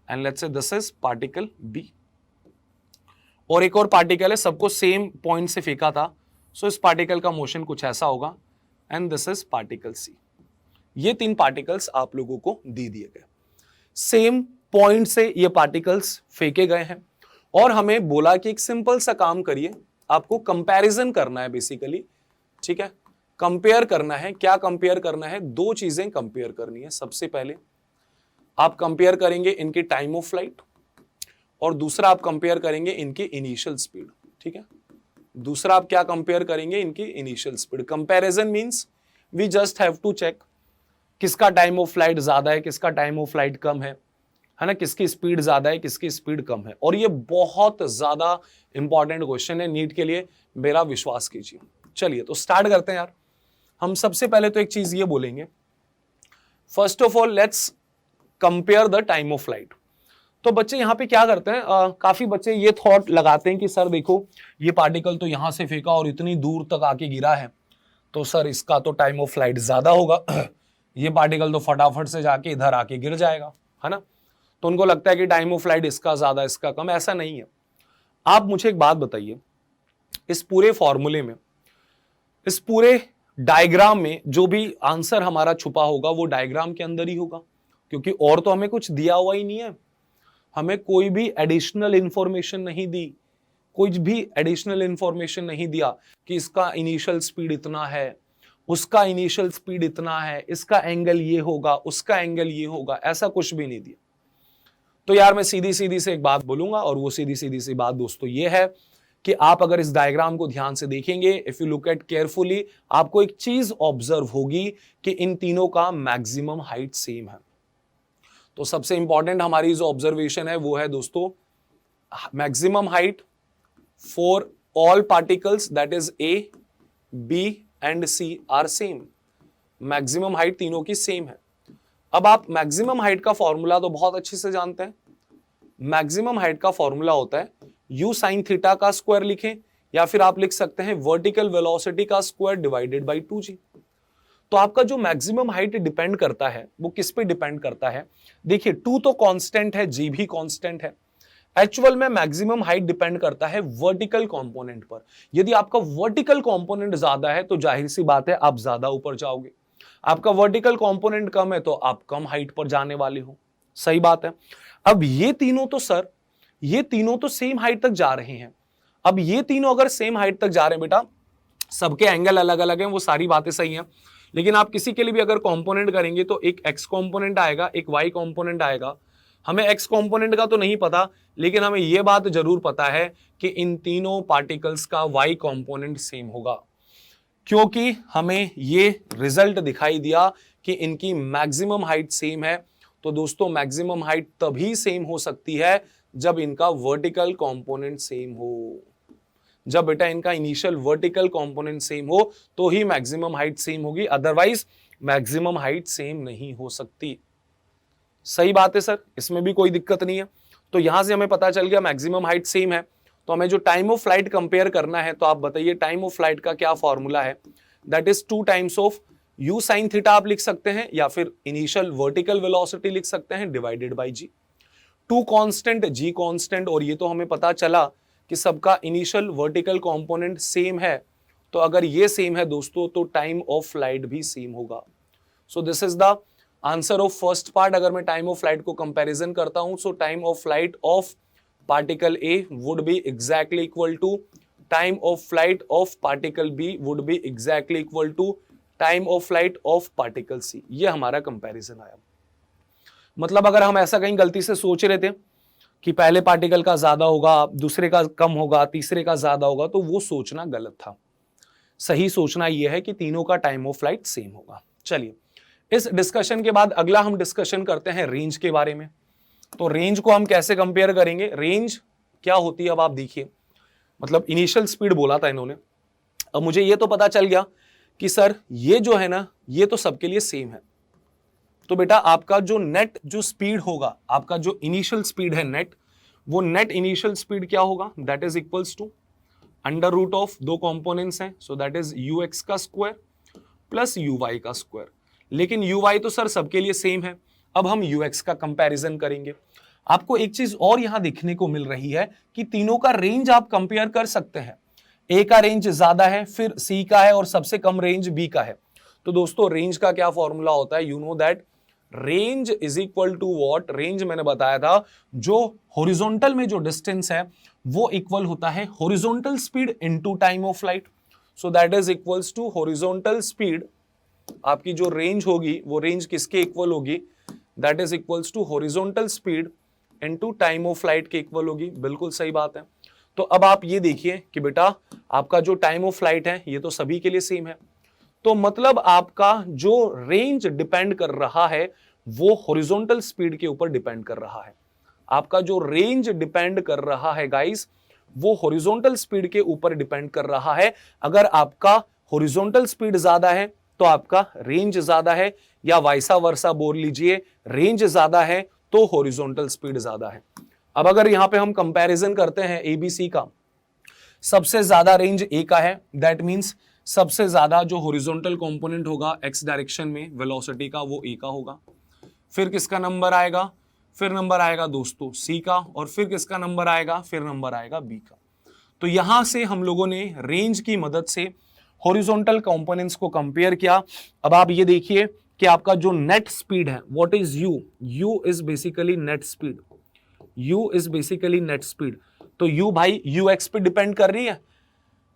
and let's say this is particle B. और एक और पार्टिकल है, सबको सेम पॉइंट से फेंका था, सो इस पार्टिकल का मोशन कुछ ऐसा होगा, and this is particle C. ये 3 पार्टिकल्स आप लोगों को दे दिए गए, सेम पॉइंट से ये पार्टिकल्स फेंके गए हैं, और हमें बोला कि एक सिंपल सा काम करिए, आपको कंपैरिजन करना है बेसिकली, ठीक है। कंपेयर करना है। क्या कंपेयर करना है? दो चीजें कंपेयर करनी है। सबसे पहले आप कंपेयर करेंगे इनकी टाइम ऑफ फ्लाइट, और दूसरा आप कंपेयर करेंगे इनकी इनिशियल स्पीड। ठीक है, दूसरा आप क्या कंपेयर करेंगे? इनकी initial speed. Comparison means we just have to check किसका टाइम ऑफ फ्लाइट ज्यादा है, किसका टाइम ऑफ फ्लाइट कम है ना, किसकी स्पीड ज्यादा है, किसकी स्पीड कम है। और ये बहुत ज्यादा इंपॉर्टेंट क्वेश्चन है नीट के लिए, मेरा विश्वास कीजिए। चलिए तो स्टार्ट करते हैं यार। हम सबसे पहले तो एक चीज ये बोलेंगे, first of all let's compare the time of flight. तो बच्चे यहां पे क्या करते हैं, काफी बच्चे ये थॉट लगाते हैं कि सर देखो ये पार्टिकल तो यहां से फेंका और इतनी दूर तक आके गिरा है, तो सर इसका तो टाइम ऑफ फ्लाइट ज्यादा होगा ये पार्टिकल तो फटाफट से जाके इधर आके गिर जाएगा, है ना। तो उनको लगता है कि टाइम ऑफ फ्लाइट इसका ज्यादा इसका कम। ऐसा नहीं है। आप मुझे एक बात बताइए, इस पूरे फॉर्मूले में, इस पूरे डायग्राम में जो भी आंसर हमारा छुपा होगा वो डायग्राम के अंदर ही होगा, क्योंकि और तो हमें कुछ दिया हुआ ही नहीं है। हमें कोई भी एडिशनल इंफॉर्मेशन नहीं दी, कुछ भी एडिशनल इंफॉर्मेशन नहीं दिया कि इसका इनिशियल स्पीड इतना है, उसका इनिशियल स्पीड इतना है, इसका एंगल ये होगा, उसका एंगल ये होगा, ऐसा कुछ भी नहीं दिया। तो यार मैं सीधी सीधी से एक बात बोलूंगा, और वो सीधी सीधी सी बात दोस्तों ये है कि आप अगर इस डायग्राम को ध्यान से देखेंगे, if you look eight carefully, आपको एक चीज ऑब्जर्व होगी कि इन तीनों का मैक्सिमम हाइट सेम है। तो सबसे इंपॉर्टेंट हमारी जो ऑब्जर्वेशन है वो है दोस्तों, maximum height for all particles that is A, B and C are same. Maximum height तीनों की सेम है। अब आप मैक्सिमम हाइट का फॉर्मूला तो बहुत अच्छे से जानते हैं। मैक्सिमम हाइट का फॉर्मूला होता है u sin थीटा का स्क्वायर लिखें, या फिर आप लिख सकते हैं वर्टिकल वेलोसिटी का स्क्वायर डिवाइडेड बाई 2g। तो आपका जो मैक्सिमम हाइट डिपेंड करता है वो किस पे डिपेंड करता है? देखिए 2 तो कांस्टेंट है, g भी कांस्टेंट है। एक्चुअल में मैक्सिमम हाइट डिपेंड करता है वर्टिकल कंपोनेंट पर। यदि आपका वर्टिकल कंपोनेंट ज्यादा है तो जाहिर सी बात है आप ज्यादा ऊपर जाओगे। आपका वर्टिकल कंपोनेंट कम है तो आप कम हाइट पर जाने वाले हो। सही बात है। अब ये तीनों तो सर, ये तीनों तो सेम हाइट तक जा रहे हैं। अब ये तीनों अगर सेम हाइट तक जा रहे हैं बेटा, सबके एंगल अलग अलग हैं, वो सारी बातें सही हैं, लेकिन आप किसी के लिए भी अगर कंपोनेंट करेंगे तो एक x कंपोनेंट आएगा, एक y कंपोनेंट आएगा। हमें x कंपोनेंट का तो नहीं पता, लेकिन हमें यह बात जरूर पता है कि इन तीनों पार्टिकल्स का y कंपोनेंट सेम होगा, क्योंकि हमें ये रिजल्ट दिखाई दिया कि इनकी मैक्सिमम हाइट सेम है। तो दोस्तों मैक्सिमम हाइट तभी सेम हो सकती है जब इनका वर्टिकल कंपोनेंट सेम हो। जब बेटा इनका इनिशियल वर्टिकल कंपोनेंट सेम हो तो ही मैक्सिमम हाइट सेम होगी, अदरवाइज मैक्सिमम हाइट सेम नहीं हो सकती। सही बात है सर, इसमें भी कोई दिक्कत नहीं है। तो यहां से हमें पता चल गया मैक्सिमम हाइट सेम है। तो हमें जो टाइम ऑफ फ्लाइट कंपेयर करना है, तो आप बताइए टाइम ऑफ फ्लाइट का क्या फॉर्मूला है? That is 2 times of u sin theta आप लिख सकते हैं, या फिर इनिशियल वर्टिकल वेलोसिटी लिख सकते हैं divided by g। 2 constant, g constant, और ये तो हमें पता चला कि सबका इनिशियल वर्टिकल कंपोनेंट सेम है। तो अगर ये सेम है दोस्तों तो टाइम ऑफ फ्लाइट भी सेम होगा। So this is the answer of first part. अगर मैं टाइम ऑफ फ्लाइट को कंपैरिजन करता हूं, so time of flight of particle A would be exactly equal to time of flight of particle B would be exactly equal to time of flight of particle C. ये हमारा कंपैरिजन आया। मतलब अगर हम ऐसा कहीं गलती से सोच रहे थे कि पहले पार्टिकल का ज्यादा होगा, दूसरे का कम होगा, तीसरे का ज्यादा होगा, तो वो सोचना गलत था। सही सोचना यह है कि तीनों का टाइम ऑफ फ्लाइट सेम होगा। चलिए, इस डिस्कशन के बाद अगला हम डिस्कशन करते हैं रेंज के बारे में। तो रेंज को हम कैसे कंपेयर करेंगे? रेंज क्या होती है अब आप देखिए, मतलब इनिशियल स्पीड बोला था इन्होंने। अब मुझे ये तो पता चल गया कि सर ये जो है ना, ये तो सबके लिए सेम है। तो बेटा आपका जो नेट जो स्पीड होगा, आपका जो इनिशियल स्पीड है नेट, वो नेट इनिशियल स्पीड क्या होगा? That is equals to under root of 2 components हैं, सो दैट इज ux का स्क्वायर प्लस uy का स्क्वायर। लेकिन uy तो सर सबके लिए सेम है। अब हम ux का कंपैरिजन करेंगे। आपको एक चीज और यहां देखने को मिल रही है कि तीनों का रेंज आप कंपेयर कर सकते हैं। ए का रेंज ज्यादा है, फिर सी का है, और सबसे कम रेंज बी का है। तो दोस्तों रेंज का क्या फॉर्मूला होता है? You know that range is equal to what? Range मैंने बताया था, जो हॉरिजॉन्टल में जो डिस्टेंस है वो इक्वल होता है horizontal speed into time of flight. So that is equals to horizontal speed, आपकी जो रेंज होगी वो रेंज किसके इक्वल होगी, that is equals to horizontal speed into time of flight के इक्वल होगी। बिल्कुल सही बात है। तो अब आप ये देखिए कि बेटा आपका जो टाइम ऑफ फ्लाइट है ये तो सभी के लिए सेम है, तो मतलब आपका जो रेंज डिपेंड कर रहा है वो हॉरिजॉन्टल स्पीड के ऊपर डिपेंड कर रहा है। आपका जो रेंज डिपेंड कर रहा है गाइस वो हॉरिजॉन्टल स्पीड के ऊपर डिपेंड कर रहा है। अगर आपका हॉरिजॉन्टल स्पीड ज्यादा है तो आपका रेंज ज्यादा है, या वाइसा वर्सा बोल लीजिए, रेंज ज्यादा है तो हॉरिजॉन्टल स्पीड ज्यादा है। अब अगर यहां पे हम कंपैरिजन करते हैं एबीसी का, सबसे ज्यादा रेंज ए का है, दैट मींस सबसे ज्यादा जो हॉरिजॉन्टल कंपोनेंट होगा एक्स डायरेक्शन में वेलोसिटी का वो ए का होगा। फिर किसका नंबर आएगा, फिर नंबर आएगा दोस्तों सी का, और फिर किसका नंबर आएगा, फिर नंबर आएगा बी का। तो यहां से हम लोगों ने रेंज की मदद से हॉरिजॉन्टल कंपोनेंट्स को कंपेयर किया। अब आप ये देखिए कि आपका जो नेट स्पीड है, what is you, you is basically net speed, you is basically net speed. तो यू भाई यू एक्स पे डिपेंड कर रही है,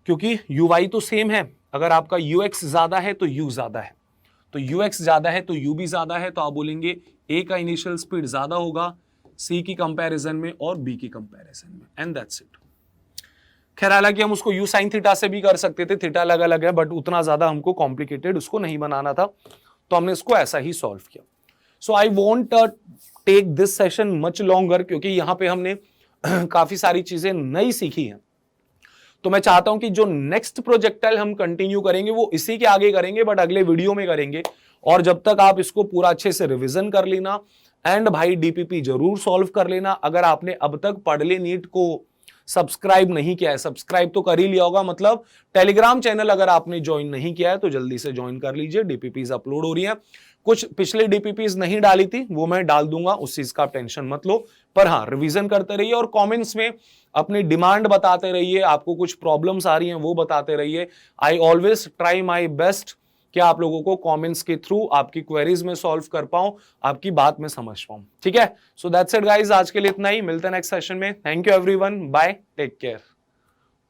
क्योंकि यू वाई तो सेम है। अगर आपका यू एक्स ज्यादा है तो यू ज्यादा है, तो यू एक्स ज्यादा है तो यू भी ज्यादा है, तो आप बोलेंगे ए का इनिशियल स्पीड ज्यादा होगा सी की कंपैरिजन में और बी की कंपैरिजन में, एंड दैट्स इट। खैर हालांकि हम उसको यू साइन थीटा से भी कर सकते थे, थीटा अलग अलग है, बट उतना ज्यादा हमको कॉम्प्लिकेटेड उसको नहीं बनाना था, तो हमने इसको ऐसा ही सॉल्व किया। So I want take this session much longer, क्योंकि यहां पे हमने काफी सारी चीजें नई सीखी हैं। तो मैं चाहता हूं कि जो नेक्स्ट प्रोजेक्टाइल हम कंटिन्यू करेंगे वो इसी के आगे करेंगे, बट अगले वीडियो में करेंगे। और जब तक आप इसको पूरा अच्छे से रिवीजन कर लेना, एंड भाई डीपीपी जरूर सॉल्व कर लेना। अगर आपने अब तक पढ़ ले नीट को सब्सक्राइब नहीं किया है, सब्सक्राइब तो कर ही लिया होगा, मतलब टेलीग्राम चैनल अगर आपने ज्वाइन नहीं किया है तो जल्दी से ज्वाइन कर लीजिए। डीपीपीज अपलोड हो रही है, कुछ पिछले डीपीपीज नहीं डाली थी वो मैं डाल दूंगा, उस चीज का टेंशन मत लो। पर हाँ, रिवीजन करते रहिए और कमेंट्स में अपनी डिमांड बताते रहिए, आपको कुछ प्रॉब्लम्स आ रही हैं वो बताते रहिए। I always try my best कि आप लोगों को कमेंट्स के थ्रू आपकी क्वेरीज में सॉल्व कर पाऊं, आपकी बात में समझ पाऊं। ठीक है, सो दैट्स इट गाइस, आज के लिए इतना ही, मिलते हैं नेक्स्ट सेशन में। Thank you everyone, bye, take care.